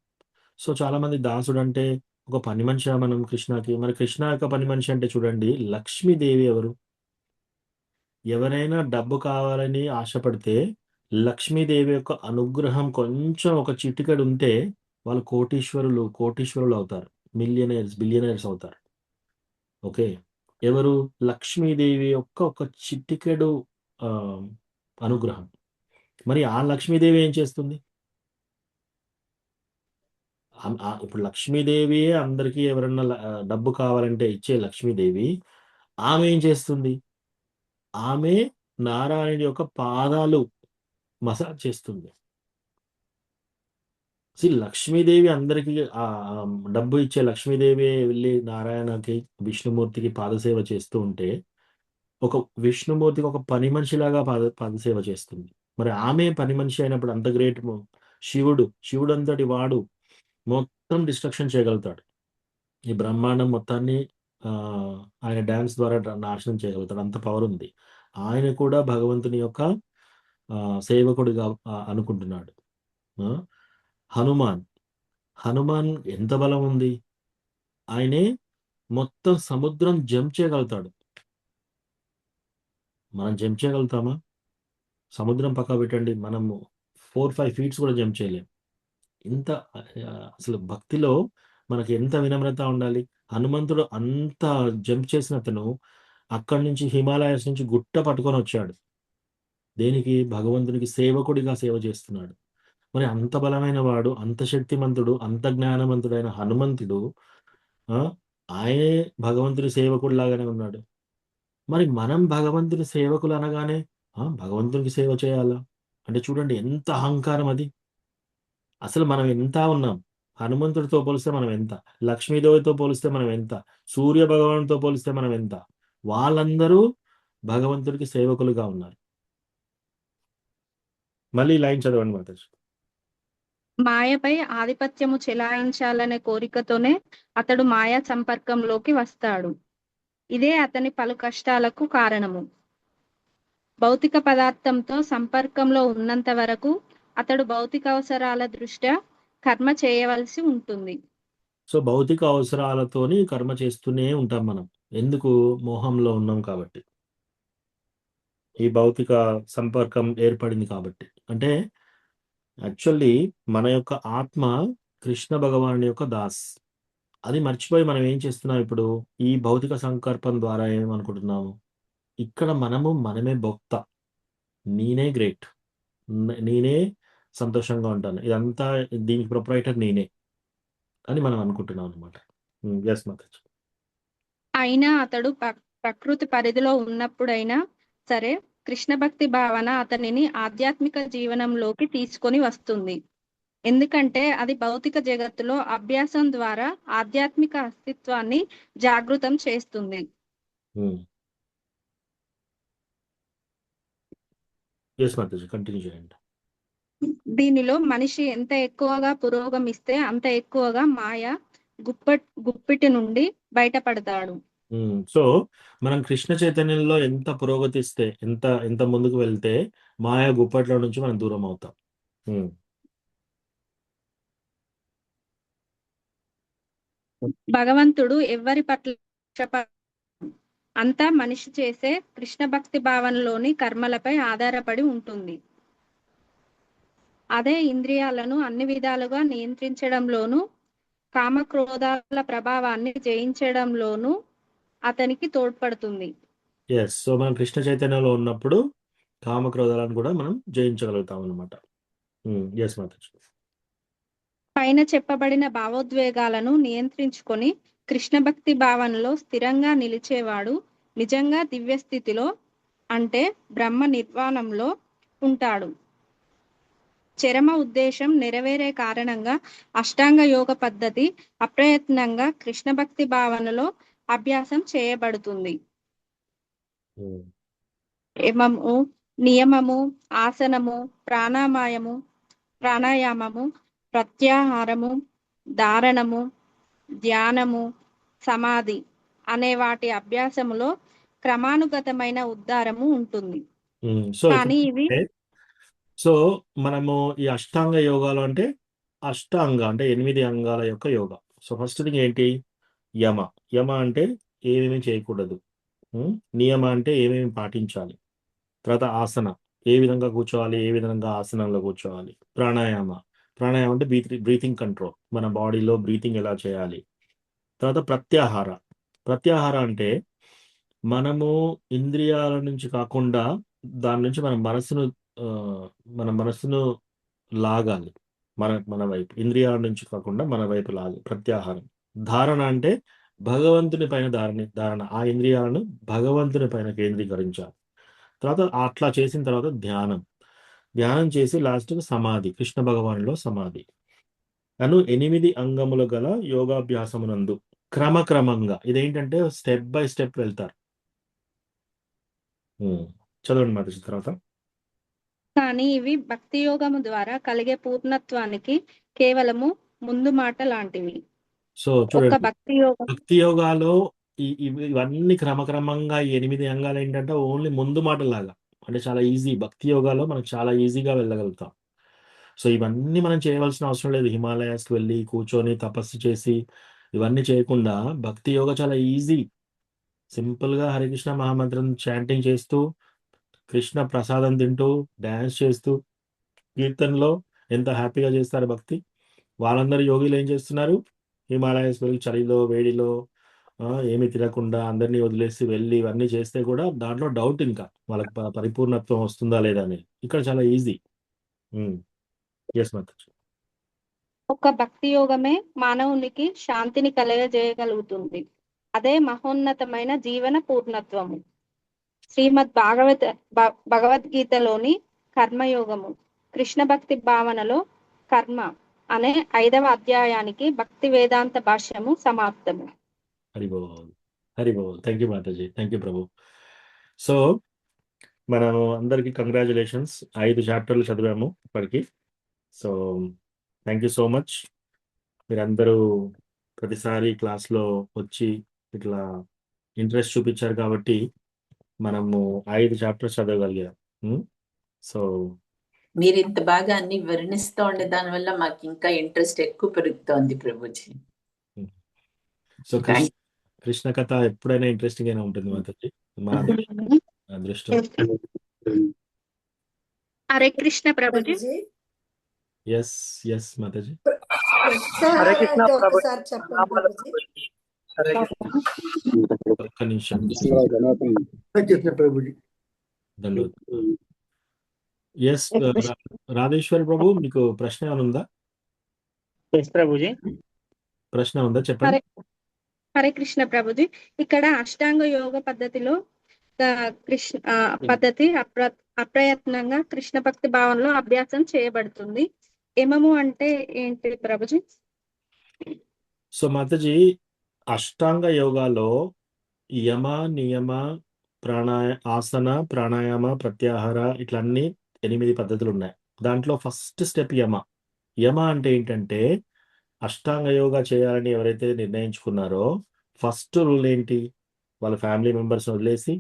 సో చాలా మంది దాసుడు అంటే ఒక పని మనిషి మనం కృష్ణకి. మరి కృష్ణ యొక్క పని మనిషి అంటే చూడండి, లక్ష్మీదేవి ఎవరు? ఎవరైనా డబ్బు కావాలని ఆశపడితే లక్ష్మీదేవి యొక్క అనుగ్రహం కొంచెం ఒక చిటికెడు ఉంటే వాళ్ళు కోటీశ్వరులు అవుతారు, బిలియనైర్స్ అవుతారు. ఓకే, ఎవరు? లక్ష్మీదేవి యొక్క ఒక చిటికెడు ఆ, అనుగ్రహం. మరి ఆ లక్ష్మీదేవి ఏం చేస్తుంది? ఇప్పుడు లక్ష్మీదేవి అందరికీ ఎవరన్నా డబ్బు కావాలంటే ఇచ్చే లక్ష్మీదేవి, ఆమె ఏం చేస్తుంది? ఆమె నారాయణుడి యొక్క పాదాలు మసాజ్ చేస్తుంది. లక్ష్మీదేవి అందరికీ డబ్బు ఇచ్చే లక్ష్మీదేవి వెళ్ళి నారాయణకి, విష్ణుమూర్తికి పాదసేవ చేస్తూ ఉంటే, ఒక విష్ణుమూర్తికి ఒక పని మనిషిలాగా పాదసేవ చేస్తుంది. మరి ఆమె పని మనిషి అయినప్పుడు అంత గ్రేట్. శివుడు అంతటి వాడు మొత్తం డిస్ట్రక్షన్ చేయగలుగుతాడు. ఈ బ్రహ్మాండం మొత్తాన్ని ఆయన డ్యాన్స్ ద్వారా నాశనం చేయగలుగుతాడు. అంత పవర్ ఉంది. ఆయన కూడా భగవంతుని యొక్క సేవకుడిగా అనుకుంటున్నాడు. హనుమాన్ ఎంత బలం ఉంది? ఆయనే మొత్తం సముద్రం జంప్ చేయగలుగుతాడు. మనం జంప్ చేయగలుగుతామా? సముద్రం పక్క పెట్టండి, మనము 4-5 ఫీట్స్ కూడా జంప్ చేయలేం. ఇంత అసలు భక్తిలో మనకి ఎంత వినమ్రత ఉండాలి. హనుమంతుడు అంత జంప్ చేసిన అతను అక్కడి నుంచి హిమాలయాస్ నుంచి గుట్ట పట్టుకొని వచ్చాడు. దేనికి? భగవంతునికి సేవకుడిగా సేవ చేస్తున్నాడు. మరి అంత బలమైన వాడు, అంత శక్తిమంతుడు, అంత జ్ఞానవంతుడైన హనుమంతుడు ఆయనే భగవంతుని సేవకుడు లాగానే ఉన్నాడు. మరి మనం భగవంతుని సేవకులు అనగానే భగవంతునికి సేవ చేయాలా అంటే చూడండి ఎంత అహంకారం అది. అసలు మనం ఎంత ఉన్నాం? హనుమంతుడితో పోలిస్తే మనం ఎంత? లక్ష్మీదేవితో పోలిస్తే మనం ఎంత? సూర్య భగవానుడితో పోలిస్తే మనం ఎంత? వాళ్ళందరూ భగవంతుడికి సేవకులుగా ఉన్నారు. మళ్ళీ లైన్ చదవండి మాతాజీ. మాయపై ఆధిపత్యము చెలాయించాలనే కోరికతోనే అతడు మాయా సంపర్కంలోకి వస్తాడు. ఇదే అతని పలు కష్టాలకు కారణము. భౌతిక పదార్థంతో సంపర్కంలో ఉన్నంత వరకు అతడు భౌతిక అవసరాల దృష్ట్యా కర్మ చేయవలసి ఉంటుంది. సో భౌతిక అవసరాలతోని కర్మ చేస్తూనే ఉంటాం మనం. ఎందుకు? మోహంలో ఉన్నాం కాబట్టి. ఈ భౌతిక సంపర్కం ఏర్పడింది కాబట్టి. అంటే యాక్చువల్లీ మన యొక్క ఆత్మ కృష్ణ భగవానుడి యొక్క దాస్. అది మర్చిపోయి మనం ఏం చేస్తున్నాం ఇప్పుడు? ఈ భౌతిక సంకల్పం ద్వారా ఏమనుకుంటున్నాము? ఇక్కడ మనమే భోక్త. నేనే గ్రేట్, నేనే సంతోషంగా ఉంటాను, ఇదంతా దీనికి ప్రొపరైటర్ నేనే అని మనం అనుకుంటున్నాం అనమాట. ఎస్ మాతాజీ. అయినా అతడు ప్రకృతి పరిధిలో ఉన్నప్పుడైనా సరే కృష్ణ భక్తి భావన అతనిని ఆధ్యాత్మిక జీవనంలోకి తీసుకొని వస్తుంది. ఎందుకంటే అది భౌతిక జగత్తులో అభ్యాసం ద్వారా ఆధ్యాత్మిక అస్తిత్వాన్ని జాగృతం చేస్తుంది. ఎస్ మాతాజీ, కంటిన్యూ చేయండి. దీనిలో మనిషి ఎంత ఎక్కువగా పురోగమిస్తే అంత ఎక్కువగా మాయ గుప్పిటి నుండి బయటపడతాడు. సో మనం కృష్ణ చైతన్యంలో ఎంత పురోగతిస్తే, ఎంత ముందుకు వెళ్తే మాయా గుప్పట్లో నుంచి మనం దూరం అవుతాం. భగవంతుడు ఎవ్వరి పట్ల అంతా మనిషి చేసే కృష్ణ భక్తి భావనలోని కర్మలపై ఆధారపడి ఉంటుంది. అదే ఇంద్రియాలను అన్ని విధాలుగా నియంత్రించడంలోనూ కామక్రోధాల ప్రభావాన్ని జయించడంలోనూ అతనికి తోడ్పడుతుంది. ఎస్, సో మనం కృష్ణ చైతన్యంలో ఉన్నప్పుడు కామక్రోధాలను కూడా మనం జయించగలుగుతాం అనమాట. ఎస్ మాతాజీ. పైన చెప్పబడిన భావోద్వేగాలను నియంత్రించుకొని కృష్ణ భక్తి భావనలో స్థిరంగా నిలిచేవాడు నిజంగా దివ్య స్థితిలో అంటే బ్రహ్మ నిర్వాణంలో ఉంటాడు. చరమ ఉద్దేశం నెరవేరే కారణంగా అష్టాంగ యోగ పద్ధతి అప్రయత్నంగా కృష్ణ భక్తి భావనలో అభ్యాసం చేయబడుతుంది. యమము, నియమము, ఆసనము, ప్రాణాయామము, ప్రత్యాహారము, ధారణము, ధ్యానము, సమాధి అనే వాటి అభ్యాసములో క్రమానుగతమైన ఉద్ధారము ఉంటుంది. కానీ ఇవి సో మనము ఈ అష్టాంగ యోగాలు అంటే 8 అంగాల యొక్క యోగా. సో ఫస్ట్ థింగ్ ఏంటి? యమ అంటే ఏమేమి చేయకూడదు. నియమ అంటే ఏమేమి పాటించాలి. తర్వాత ఆసన, ఏ విధంగా కూర్చోవాలి, ఏ విధంగా ఆసనంలో కూర్చోవాలి. ప్రాణాయామ, ప్రాణాయామం అంటే బ్రీతింగ్ కంట్రోల్, మన బాడీలో బ్రీతింగ్ ఎలా చేయాలి. తర్వాత ప్రత్యాహార. ప్రత్యాహార అంటే మనము ఇంద్రియాల నుంచి కాకుండా దాని నుంచి మన మనసును లాగాలి మన వైపు. ఇంద్రియాల నుంచి కాకుండా మన వైపు లాగాలి, ప్రత్యాహారం. ధారణ అంటే భగవంతుని పైన ధారణ, ఆ ఇంద్రియాలను భగవంతుని పైన కేంద్రీకరించాలి. తర్వాత అట్లా చేసిన తర్వాత ధ్యానం చేసి లాస్ట్కి సమాధి, కృష్ణ భగవానులో సమాధి. అను 8 అంగములు గల యోగాభ్యాసమునందు క్రమక్రమంగా, ఇదేంటంటే స్టెప్ బై స్టెప్ వెళ్తారు. చదవండి మాతాజీ తర్వాత. కానీ ఇవి భక్తి యోగము ద్వారా కలిగే పూర్ణత్వానికి కేవలము ముందు మాట లాంటివి. సో ఒక చూడండి, భక్తి యోగం భక్తి యోగాలో ఇవన్నీ క్రమక్రమంగా ఈ 8 అంగాలు ఏంటంటే ఓన్లీ ముందు మాటలాగా, అంటే చాలా ఈజీ. భక్తి యోగాలో మనకు చాలా ఈజీగా వెళ్ళగలుగుతాం. సో ఇవన్నీ మనం చేయవలసిన అవసరం లేదు. హిమాలయాస్కి వెళ్ళి కూర్చొని తపస్సు చేసి ఇవన్నీ చేయకుండా భక్తి యోగా చాలా ఈజీ. సింపుల్గా హరికృష్ణ మహామంత్రం చాంటింగ్ చేస్తూ, కృష్ణ ప్రసాదం తింటూ, డ్యాన్స్ చేస్తూ, కీర్తనలో ఎంత హ్యాపీగా చేస్తారు భక్తి. వాళ్ళందరూ యోగిలు ఏం చేస్తున్నారు? హిమాలయాస్ వెళ్ళి చలిలో వేడిలో ఏమీ తినకుండా అందరినీ వదిలేసి వెళ్ళి ఇవన్నీ చేస్తే కూడా దాంట్లో డౌట్, ఇంకా వాళ్ళకి పరిపూర్ణత్వం వస్తుందా లేదా అనేది. ఇక్కడ చాలా ఈజీ. ఎస్ మాతాజీ. ఒక భక్తి యోగమే మానవునికి శాంతిని కలగజేయగలుగుతుంది. అదే మహోన్నతమైన జీవన పూర్ణత్వము. శ్రీమద్ భగవద్గీతలోని కర్మయోగము, కృష్ణ భక్తి భావనలో కర్మ అనే 5వ అధ్యాయానికి భక్తి వేదాంత భాష్యము సమాప్తము. హరిబోల్. థ్యాంక్ యూ మాతాజీ, థ్యాంక్ యూ ప్రభు. సో మనం అందరికీ కంగ్రాచులేషన్స్, 5 చాప్టర్లు చదివాము ఇప్పటికి. So thank you so much. మీరందరూ ప్రతిసారి క్లాస్లో వచ్చి ఇట్లా ఇంట్రెస్ట్ చూపించారు కాబట్టి మనము 5 చాప్టర్స్ చదవగలిగాం. సో మీరు ఇంత బాగా అన్ని వర్ణిస్తూ ఉండే దానివల్ల మాకు ఇంకా ఇంట్రెస్ట్ ఎక్కువ పెరుగుతోంది ప్రభుజీ. సో కృష్ణ కథ ఎప్పుడైనా ఇంట్రెస్టింగ్ గానే ఉంటుంది మాతాజీ, మా అదృష్టం. హరే కృష్ణ ప్రభుజీ. ఎస్ మాతాజీ. హరే కృష్ణ ప్రభుజీ. ఒకసారి చెప్పండి ప్రభుజీ. ఒక్క నిమిషం. ఎస్ రాధేశ్వర్ ప్రభు, మీకు ప్రశ్న ఏమైనా ఉందా? ప్రభుజీ ప్రశ్న ఉందా, చెప్పండి. హరే కృష్ణ ప్రభుజీ. ఇక్కడ అష్టాంగ యోగ పద్ధతిలో పద్ధతి అప్రయత్నంగా కృష్ణ భక్తి భావనలో అభ్యాసం చేయబడుతుంది. యమము అంటే ఏంటి ప్రభుజీ? సో మాతాజీ, అష్టాంగ యోగాలో యమ, నియమ, ఆసన, ప్రాణాయామ, ప్రత్యాహార ఇట్లా అన్ని 8 పద్ధతులు ఉన్నాయి. దాంట్లో ఫస్ట్ స్టెప్ యమ. యమ అంటే ఏంటంటే, అష్టాంగ యోగా చేయాలని ఎవరైతే నిర్ణయించుకున్నారో ఫస్ట్ రూల్ ఏంటి? వాళ్ళ ఫ్యామిలీ మెంబర్స్ వదిలేసి,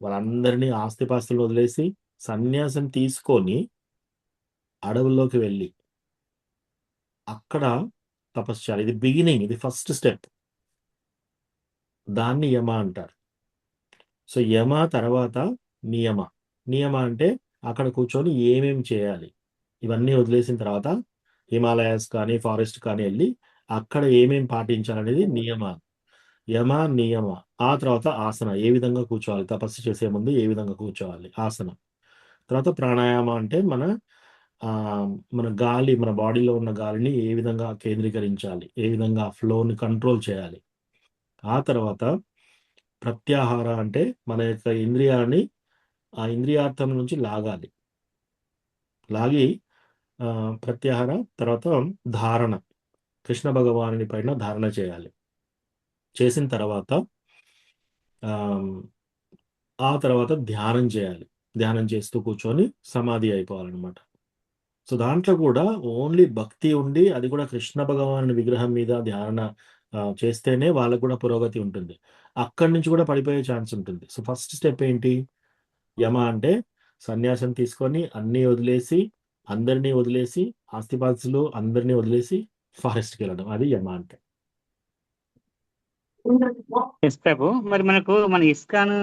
వాళ్ళందరినీ ఆస్తిపాస్తులను వదిలేసి సన్యాసం తీసుకొని అడవుల్లోకి వెళ్ళి అక్కడ తపస్సు చేయాలి. ఇది బిగినింగ్, ఇది ఫస్ట్ స్టెప్. దాన్ని యమ అంటారు. సో యమ తర్వాత నియమ అంటే అక్కడ కూర్చొని ఏమేమి చేయాలి ఇవన్నీ వదిలేసిన తర్వాత హిమాలయాస్ కానీ ఫారెస్ట్ కానీ వెళ్ళి అక్కడ ఏమేం పాటించాలనేది యమ నియమ. ఆ తర్వాత ఆసన, ఏ విధంగా కూర్చోవాలి, తపస్సు చేసే ముందు ఏ విధంగా కూర్చోవాలి, ఆసన. తర్వాత ప్రాణాయామ అంటే మన గాలి, మన బాడీలో ఉన్న గాలిని ఏ విధంగా కేంద్రీకరించాలి, ఏ విధంగా ఫ్లోని కంట్రోల్ చేయాలి. ఆ తర్వాత ప్రత్యాహార అంటే మన యొక్క ఇంద్రియాలని ఆ ఇంద్రియార్థం నుంచి లాగి ప్రత్యాహార. తర్వాత ధారణ, కృష్ణ భగవానుని పైన ధారణ చేయాలి. చేసిన తర్వాత ఆ తర్వాత ధ్యానం చేయాలి. ధ్యానం చేస్తూ కూర్చొని సమాధి అయిపోవాలన్నమాట. సో దాంట్లో కూడా ఓన్లీ భక్తి ఉండి, అది కూడా కృష్ణ భగవానుని విగ్రహం మీద ధ్యాన చేస్తేనే వాళ్ళకు కూడా పురోగతి ఉంటుంది. అక్కడి నుంచి కూడా పడిపోయే ఛాన్స్ ఉంటుంది. సో ఫస్ట్ స్టెప్ ఏంటి? యమ అంటే సన్యాసం తీసుకొని అందరినీ వదిలేసి ఆస్తిపాస్తులు అందరినీ వదిలేసి ఫారెస్ట్కి వెళ్ళడం, అది యమ అంటే. ప్రభు, మరి మన ఇస్కాన్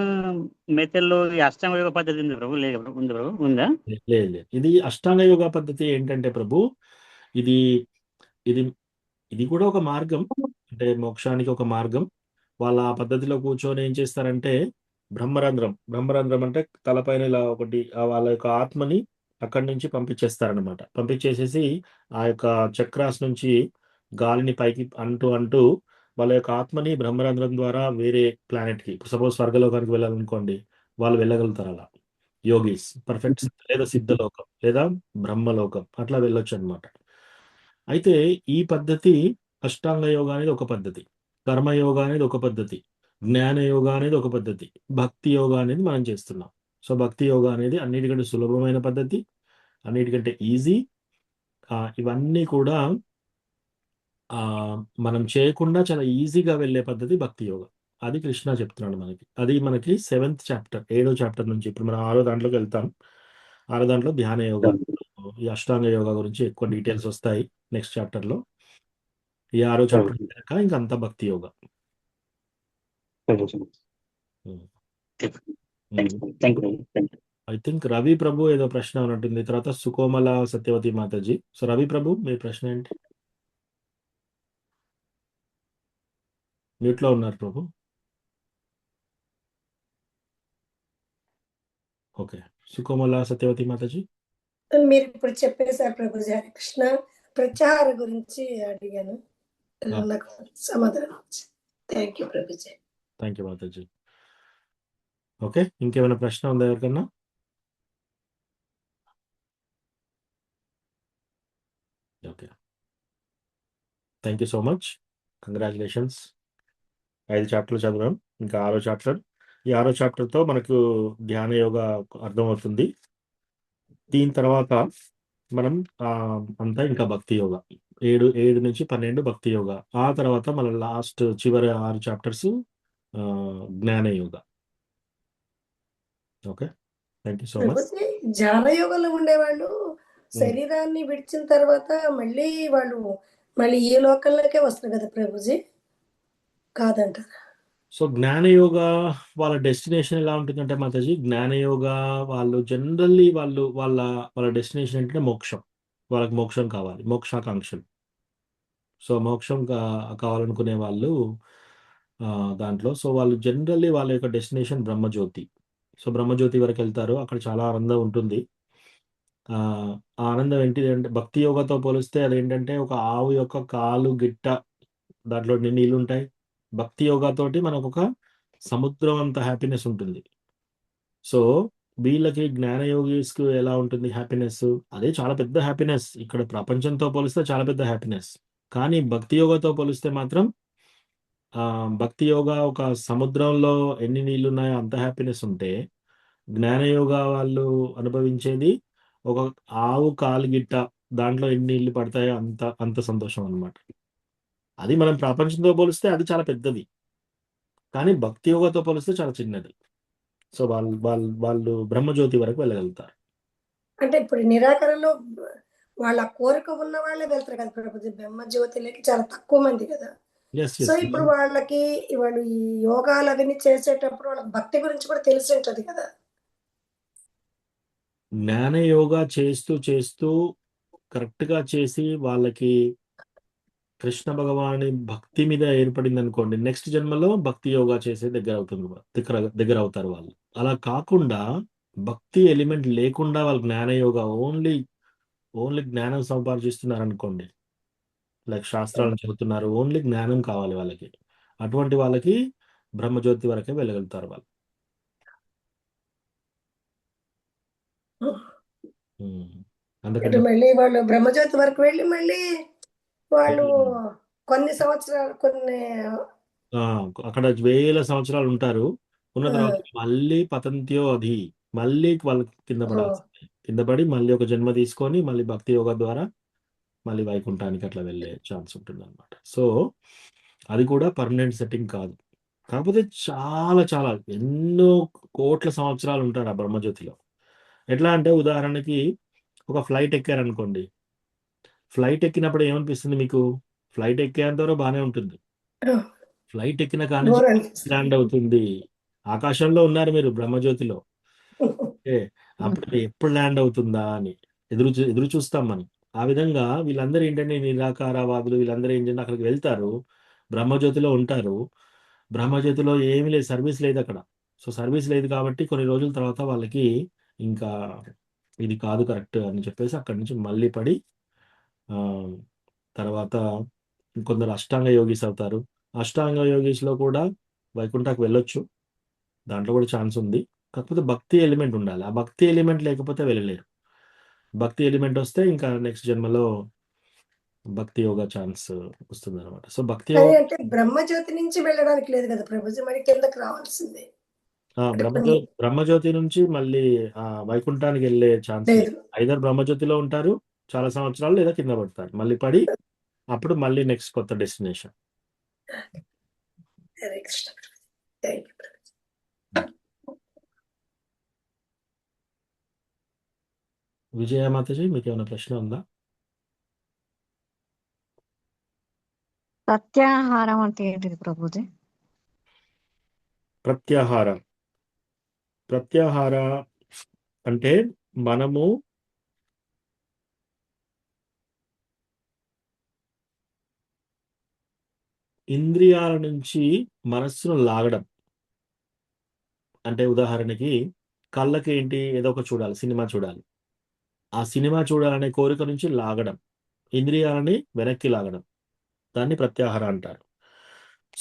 మెథడ్లో ఈ అష్టాంగ యోగ పద్ధతి ఉంది ప్రభు? లేదు ప్రభు, ఉంది ప్రభు, ఉందా? లేదు. ఇది అష్టాంగ యోగా పద్ధతి ఏంటంటే ప్రభు, ఇది ఇది ఇది కూడా ఒక మార్గం, అంటే మోక్షానికి ఒక మార్గం. వాళ్ళ ఆ పద్ధతిలో కూర్చొని ఏం చేస్తారంటే బ్రహ్మరంధ్రం అంటే తలపైన ఇలా ఒకటి వాళ్ళ యొక్క ఆత్మని అక్కడి నుంచి పంపించేస్తారనమాట. పంపించేసేసి ఆ యొక్క చక్రాస్ నుంచి గాలిని పైకి అంటూ వాళ్ళ యొక్క ఆత్మని బ్రహ్మరంధ్రం ద్వారా వేరే ప్లానెట్కి, సపోజ్ స్వర్గలోకానికి వెళ్ళాలనుకోండి, వాళ్ళు వెళ్ళగలుగుతారు అలా. యోగీస్ పర్ఫెక్ట్, లేదా సిద్ధలోకం లేదా బ్రహ్మలోకం అట్లా వెళ్ళొచ్చు అనమాట. అయితే ఈ పద్ధతి అష్టాంగ యోగా అనేది ఒక పద్ధతి, కర్మయోగా అనేది ఒక పద్ధతి, జ్ఞాన యోగా అనేది ఒక పద్ధతి, భక్తి యోగా అనేది మనం చేస్తున్నాం. సో భక్తి యోగా అనేది అన్నిటికంటే సులభమైన పద్ధతి, అన్నిటికంటే ఈజీ. ఇవన్నీ కూడా మనం చేయకుండా చాలా ఈజీగా వెళ్ళే పద్ధతి భక్తి యోగా. అది కృష్ణ చెప్తున్నాడు మనకి. అది మనకి 7th చాప్టర్, 7వ చాప్టర్ నుంచి. ఇప్పుడు మనం 6వ దాంట్లోకి వెళ్తాం. 6వ దాంట్లో ధ్యాన యోగా, ఈ అష్టాంగ యోగా గురించి ఎక్కువ డీటెయిల్స్ వస్తాయి నెక్స్ట్ చాప్టర్ లో. ఈ 6వ చాప్టర్ కనుక ఇంకంతా భక్తి యోగా. ఐ థింక్ రవి ప్రభు ఏదో ప్రశ్న ఉన్నట్టుంది, తర్వాత సుకోమల సత్యవతి మాతాజీ. సో రవి ప్రభు మీ ప్రశ్న ఏంటి? మ్యూట్ లో ఉన్నారు ప్రభు. ఓకే, సుకోమల సత్యవతి మాతాజీ. మీరు ఇప్పుడు చెప్పేశారు ప్రభుజీ. హరే కృష్ణ. ప్రచార గురించి అడిగాను, నాకు సమాధానం. థ్యాంక్ యూ ప్రభుజీ. Thank you Mataji. ఓకే, ఇంకేమైనా ప్రశ్న ఉందా ఎవరికన్నా? Okay, thank you so much. Congratulations. 5 చాప్టర్లు చదివాం, ఇంకా 6వ చాప్టర్. ఈ 6వ చాప్టర్తో మనకు ధ్యాన యోగా అర్థమవుతుంది. దీని తర్వాత మనం అంతా ఇంకా భక్తి యోగా, 7 నుంచి 12 భక్తి యోగా. ఆ తర్వాత మన లాస్ట్ చివరి 6 చాప్టర్స్ జ్ఞాన yoga. Okay, thank you so much. Prabhuji, ధ్యాన యోగంలో ఉండేవాళ్ళు శరీరాన్ని విడిచిన తర్వాత మళ్ళీ ఈ లోకంలోకే వస్తారు కదా ప్రభుజీ, కాదంటారా? సో జ్ఞాన యోగా వాళ్ళ డెస్టినేషన్ ఎలా ఉంటుందంటే మాతాజీ, జ్ఞాన యోగా వాళ్ళు జనరల్లీ వాళ్ళ డెస్టినేషన్ ఏంటంటే మోక్షం. వాళ్ళకి మోక్షం కావాలి, మోక్షాకాంక్షలు. సో మోక్షం కావాలనుకునే వాళ్ళు దాంట్లో, సో వాళ్ళు జనరల్లీ వాళ్ళ యొక్క డెస్టినేషన్ బ్రహ్మజ్యోతి. సో బ్రహ్మజ్యోతి వరకు వెళ్తారు, అక్కడ చాలా ఆనందం ఉంటుంది. ఆ ఆనందం ఏంటి అంటే, భక్తి యోగాతో పోలిస్తే అదేంటంటే ఒక ఆవు యొక్క కాలు గిట్ట, దాంట్లో నీళ్ళు ఉంటాయి. భక్తి యోగాతోటి మనకు ఒక సముద్రం అంత హ్యాపీనెస్ ఉంటుంది. సో వీళ్ళకి జ్ఞానయోగిస్కు ఎలా ఉంటుంది హ్యాపీనెస్, అదే చాలా పెద్ద హ్యాపీనెస్. ఇక్కడ ప్రపంచంతో పోలిస్తే చాలా పెద్ద హ్యాపీనెస్. కానీ భక్తి యోగాతో పోలిస్తే మాత్రం భక్తి యోగా ఒక సముద్రంలో ఎన్ని నీళ్లు ఉన్నాయో అంత హ్యాపీనెస్ ఉంటే, జ్ఞానయోగా వాళ్ళు అనుభవించేది ఒక ఆవు కాలు గిట్ట, దాంట్లో ఎన్ని నీళ్లు పడతాయో అంత సంతోషం అన్నమాట. అది మనం ప్రపంచంతో పోలిస్తే అది చాలా పెద్దది, కానీ భక్తి యోగాతో పోలిస్తే చాలా చిన్నది. సో వాళ్ళు బ్రహ్మజ్యోతి వరకు వెళ్ళగలుగుతారు. అంటే ఇప్పుడు నిరాకరణలో వాళ్ళ కోరిక ఉన్న వాళ్ళే వెళ్తారు కదా ప్రభుజీ, బ్రహ్మజ్యోతిలోకి చాలా తక్కువ మంది కదా. సో ఇప్పుడు వాళ్ళు ఈ యోగాలు అవన్నీ చేసేటప్పుడు వాళ్ళకి భక్తి గురించి కూడా తెలిసి ఉంటది కదా. జ్ఞాన యోగా చేస్తూ కరెక్ట్ గా చేసి వాళ్ళకి కృష్ణ భగవాని భక్తి మీద ఏర్పడింది అనుకోండి, నెక్స్ట్ జన్మలో భక్తి యోగా చేసే దగ్గర అవుతారు వాళ్ళు. అలా కాకుండా భక్తి ఎలిమెంట్ లేకుండా వాళ్ళు జ్ఞాన యోగా ఓన్లీ జ్ఞానం సంపాదిస్తున్నారు అనుకోండి, లైక్ శాస్త్రాలను చదువుతున్నారు, ఓన్లీ జ్ఞానం కావాలి వాళ్ళకి, అటువంటి వాళ్ళకి బ్రహ్మజ్యోతి వరకే వెళ్ళగలుగుతారు వాళ్ళు. అంటే మళ్ళీ వాళ్ళు బ్రహ్మజ్యోతి వరకు వెళ్ళి మళ్ళీ వాళ్ళు కొన్ని అక్కడ వేల సంవత్సరాలు ఉంటారు. ఉన్న తర్వాత మళ్ళీ పతంత్యో అది, మళ్ళీ వాళ్ళకి కింద పడి మళ్ళీ ఒక జన్మ తీసుకొని మళ్ళీ భక్తి యోగా ద్వారా మళ్ళీ వైకుంఠానికి అట్లా వెళ్ళే ఛాన్స్ ఉంటుంది అనమాట. సో అది కూడా పర్మనెంట్ సెట్టింగ్ కాదు, కాకపోతే చాలా చాలా ఎన్నో కోట్ల సంవత్సరాలు ఉంటారు ఆ బ్రహ్మజ్యోతిలో. ఎట్లా అంటే ఉదాహరణకి ఒక ఫ్లైట్ ఎక్కారనుకోండి, ఫ్లైట్ ఎక్కినప్పుడు ఏమనిపిస్తుంది మీకు? ఫ్లైట్ ఎక్కేంత వరకు బాగానే ఉంటుంది, ఫ్లైట్ ఎక్కిన కానీ ల్యాండ్ అవుతుంది. ఆకాశంలో ఉన్నారు మీరు బ్రహ్మజ్యోతిలో, అప్పుడు ఎప్పుడు ల్యాండ్ అవుతుందా అని ఎదురు చూస్తాం మనం. ఆ విధంగా వీళ్ళందరూ ఏంటంటే నిరాకారవాదులు వీళ్ళందరూ ఏంటంటే అక్కడికి వెళ్తారు, బ్రహ్మజ్యోతిలో ఉంటారు. బ్రహ్మజ్యోతిలో ఏమీ లేదు, సర్వీస్ లేదు అక్కడ. సో సర్వీస్ లేదు కాబట్టి కొన్ని రోజుల తర్వాత వాళ్ళకి ఇంకా ఇది కాదు కరెక్ట్ అని చెప్పేసి అక్కడి నుంచి మళ్ళీ పడి ఆ, తర్వాత కొందరు అష్టాంగ యోగీస్ అవుతారు. అష్టాంగ యోగీస్లో కూడా వైకుంఠకు వెళ్ళొచ్చు, దాంట్లో కూడా ఛాన్స్ ఉంది. కాకపోతే భక్తి ఎలిమెంట్ ఉండాలి. ఆ భక్తి ఎలిమెంట్ లేకపోతే వెళ్ళలేరు. భక్తి ఎలిమెంట్ వస్తే ఇంకా నెక్స్ట్ జన్మలో భక్తి యోగా ఛాన్స్ వస్తుంది అనమాట. సో భక్తి కానీ యోగా అంటే బ్రహ్మజ్యోతి నుంచి వెళ్ళడానికి లేదు కదా ప్రభుజీ, మరి కిందకి రావాల్సిందే అంటే కొన్ని బ్రహ్మజ్యోతి నుంచి మళ్ళీ వైకుంఠానికి వెళ్ళే ఛాన్స్ లేదు. లేదు. ఐదర్ బ్రహ్మజ్యోతిలో ఉంటారు చాలా సంవత్సరాలు, లేదా కింద పడతారు, మళ్ళీ పడి అప్పుడు మళ్ళీ నెక్స్ట్ కొత్త destination. Hare Krishna. Thank you. విజయమాతజీ మీకు ఏమైనా ప్రశ్న ఉందా? ప్రత్యాహారం అంటే ఏంటిది ప్రభుజీ? ప్రత్యాహార అంటే మనము ఇంద్రియాల నుంచి మనస్సును లాగడం. అంటే ఉదాహరణకి కళ్ళకి ఏంటి, ఏదో ఒక చూడాలి, సినిమా చూడాలి. ఆ సినిమా చూడాలనే కోరిక నుంచి లాగడం, ఇంద్రియాలని వెనక్కి లాగడం, దాన్ని ప్రత్యాహార అంటారు.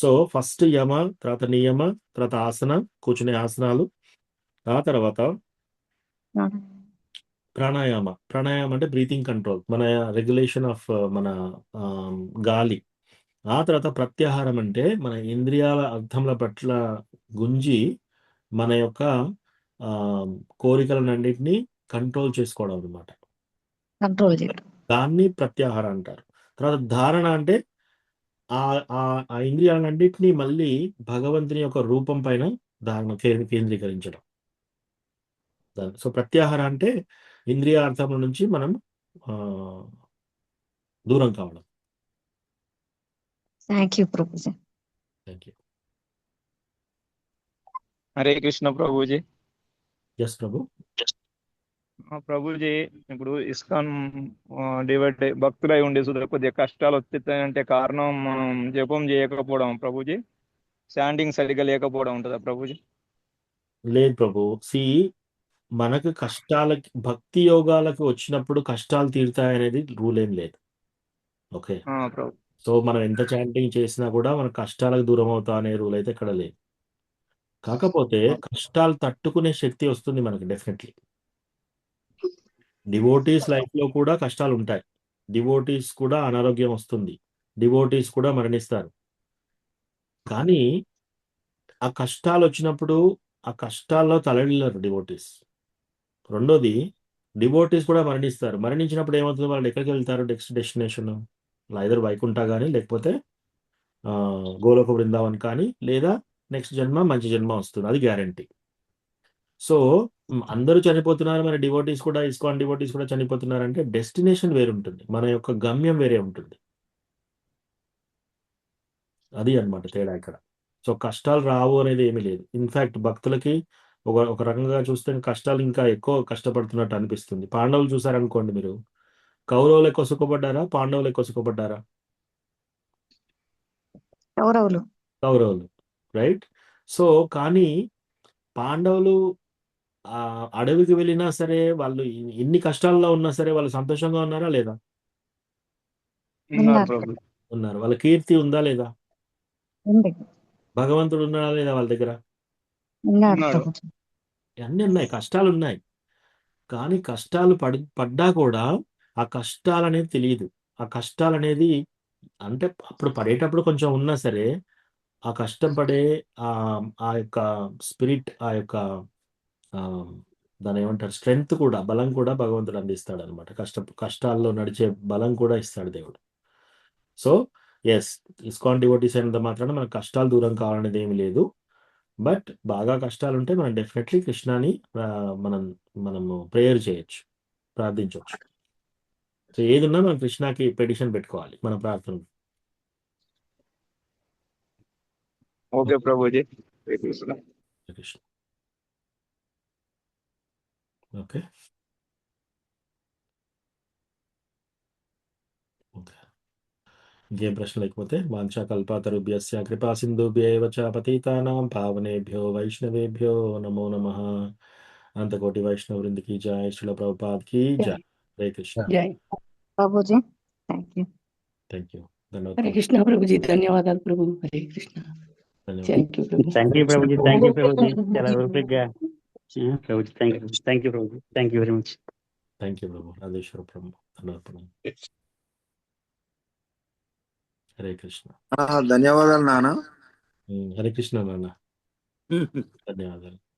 సో ఫస్ట్ యమ, తర్వాత నియమ, తర్వాత ఆసన, కూర్చునే ఆసనాలు, ఆ తర్వాత ప్రాణాయామ. ప్రాణాయామం అంటే బ్రీతింగ్ కంట్రోల్, మన రెగ్యులేషన్ ఆఫ్ మన గాలి. ఆ తర్వాత ప్రత్యాహారం అంటే మన ఇంద్రియాల అర్థముల పట్ల గుంజి మన యొక్క కోరికలన్నింటినీ కంట్రోల్ చేసుకోవడం అనమాట. కంట్రోల్ చేయడం, దాన్ని ప్రత్యాహార అంటారు. తర్వాత ధారణ అంటే ఆ ఇంద్రియాలన్నింటినీ మళ్ళీ భగవంతుని యొక్క రూపం పైన ధారణ కేంద్రీకరించడం. సో ప్రత్యాహార అంటే ఇంద్రియార్థముల నుంచి మనం దూరం కావడం. థ్యాంక్ యూ ప్రభుజీ. Thank you. హరే కృష్ణ ప్రభుజీ. ఎస్ ప్రభు. ప్రభుజీ ఇప్పుడు ఇస్కాన్ డివైడ్ భక్తులై ఉండే సుధా కొద్దిగా కష్టాలు వచ్చేస్తాయంటే కారణం మనం జపం చేయకపోవడం ప్రభుజీ, స్టాండింగ్ సరిగ్గా లేకపోవడం ఉంటుందా ప్రభుజీ? లేదు ప్రభు. మనకు కష్టాలకి, భక్తి యోగాలకు వచ్చినప్పుడు కష్టాలు తీరుతాయనేది రూల్ ఏం లేదు. ఓకే. ప్రభు. సో మనం ఎంత చాంటింగ్ చేసినా కూడా మన కష్టాలకు దూరం అవుతా అనే రూల్ అయితే ఇక్కడ లేదు. కాకపోతే కష్టాలు తట్టుకునే శక్తి వస్తుంది మనకి డెఫినెట్లీ. డివోటీస్ లైఫ్ లో కూడా కష్టాలు ఉంటాయి, డివోటీస్ కూడా అనారోగ్యం వస్తుంది, డివోటీస్ కూడా మరణిస్తారు. కానీ ఆ కష్టాలు వచ్చినప్పుడు ఆ కష్టాల్లో తలడిల్లరు డివోటీస్. రెండోది, డివోటీస్ కూడా మరణిస్తారు. మరణించినప్పుడు ఏమవుతుంది, వాళ్ళు ఎక్కడికి వెళ్తారు, నెక్స్ట్ డెస్టినేషన్ ఐదర్ వైకుంఠ కానీ, లేకపోతే గోలోక బృందావన్ కానీ, లేదా నెక్స్ట్ జన్మ మంచి జన్మ వస్తుంది, అది గ్యారంటీ. సో అందరూ చనిపోతున్నారు, మన డివోటీస్ కూడా, ఇస్కాన్ డివోటీస్ కూడా చనిపోతున్నారు అంటే డెస్టినేషన్ వేరు ఉంటుంది, మన యొక్క గమ్యం వేరే ఉంటుంది. అది అన్నమాట తేడా ఇక్కడ. సో కష్టాలు రావు అనేది ఏమీ లేదు. ఇన్ఫాక్ట్ భక్తులకి ఒక రకంగా చూస్తే కష్టాలు ఇంకా ఎక్కువ కష్టపడుతున్నట్టు అనిపిస్తుంది. పాండవులు చూసారనుకోండి మీరు, కౌరవులు ఎక్కువ సుఖపడ్డారా, పాండవులు ఎక్కువ సుఖపడ్డారా? కౌరవులు, రైట్. సో కానీ పాండవులు అడవికి వెళ్ళినా సరే, వాళ్ళు ఎన్ని కష్టాల్లో ఉన్నా సరే వాళ్ళు సంతోషంగా ఉన్నారా లేదా? ఉన్నారు. వాళ్ళ కీర్తి ఉందా లేదా? భగవంతుడు ఉన్నాడా లేదా వాళ్ళ దగ్గర? అన్నీ ఉన్నాయి, కష్టాలు ఉన్నాయి. కానీ కష్టాలు పడ్డా కూడా ఆ కష్టాలు అనేది తెలియదు. ఆ కష్టాలు అనేది అంటే అప్పుడు పడేటప్పుడు కొంచెం ఉన్నా సరే, ఆ కష్టం పడే ఆ యొక్క స్పిరిట్, ఆ యొక్క దాని ఏమంటారు, స్ట్రెంగ్త్ కూడా, బలం కూడా భగవంతుడు అందిస్తాడు అనమాట. కష్టాల్లో నడిచే బలం కూడా ఇస్తాడు దేవుడు. సో ఎస్, ఇస్కాన్ డివోటీస్ అయినంత మాత్రాన మనకు కష్టాలు దూరం కావాలనేది ఏమి లేదు. బట్ బాగా కష్టాలు ఉంటే మనం డెఫినెట్లీ కృష్ణాని మనము ప్రేయర్ చేయొచ్చు, ప్రార్థించవచ్చు. సో ఏది ఉన్నా మనం కృష్ణాకి పెటిషన్ పెట్టుకోవాలి మన ప్రార్థన. ఓకే ప్రభుజీ. కృష్ణ. ఓకే. ఇంకేం ప్రశ్న లేకపోతే వాంఛాకల్పతరుభ్యస్య కృపా సింధుభ్యేవ చ పతితానాం పావనేభ్యో వైష్ణవేభ్యో నమో నమః. అంతకోటి వైష్ణవ వృందకి జై, శ్రీల ప్రభుపాద్ కి జై. హరే కృష్ణ. జై ప్రభుజీ thank you. Thank you. Hare ధన్యవాదాలు. కృష్ణ ప్రభుజీ, ధన్యవాదాలు ప్రభు. హరే కృష్ణ. ధన్యవాదాలు. థ్యాంక్ యూ ప్రభు. థ్యాంక్ యూ ప్రభుజీ, థ్యాంక్ యూ ప్రభుజీ, చాలా ఓపికగా ప్రభుజీ. థ్యాంక్ యూ ప్రభుజీ, thank you very much. Thank you ప్రభు. రాధేశ్వర ప్రభు. ధన్యవాదాలు. హరే కృష్ణ. ధన్యవాదాలు నాన్న. హరే కృష్ణ నాన్న. ధన్యవాదాలు.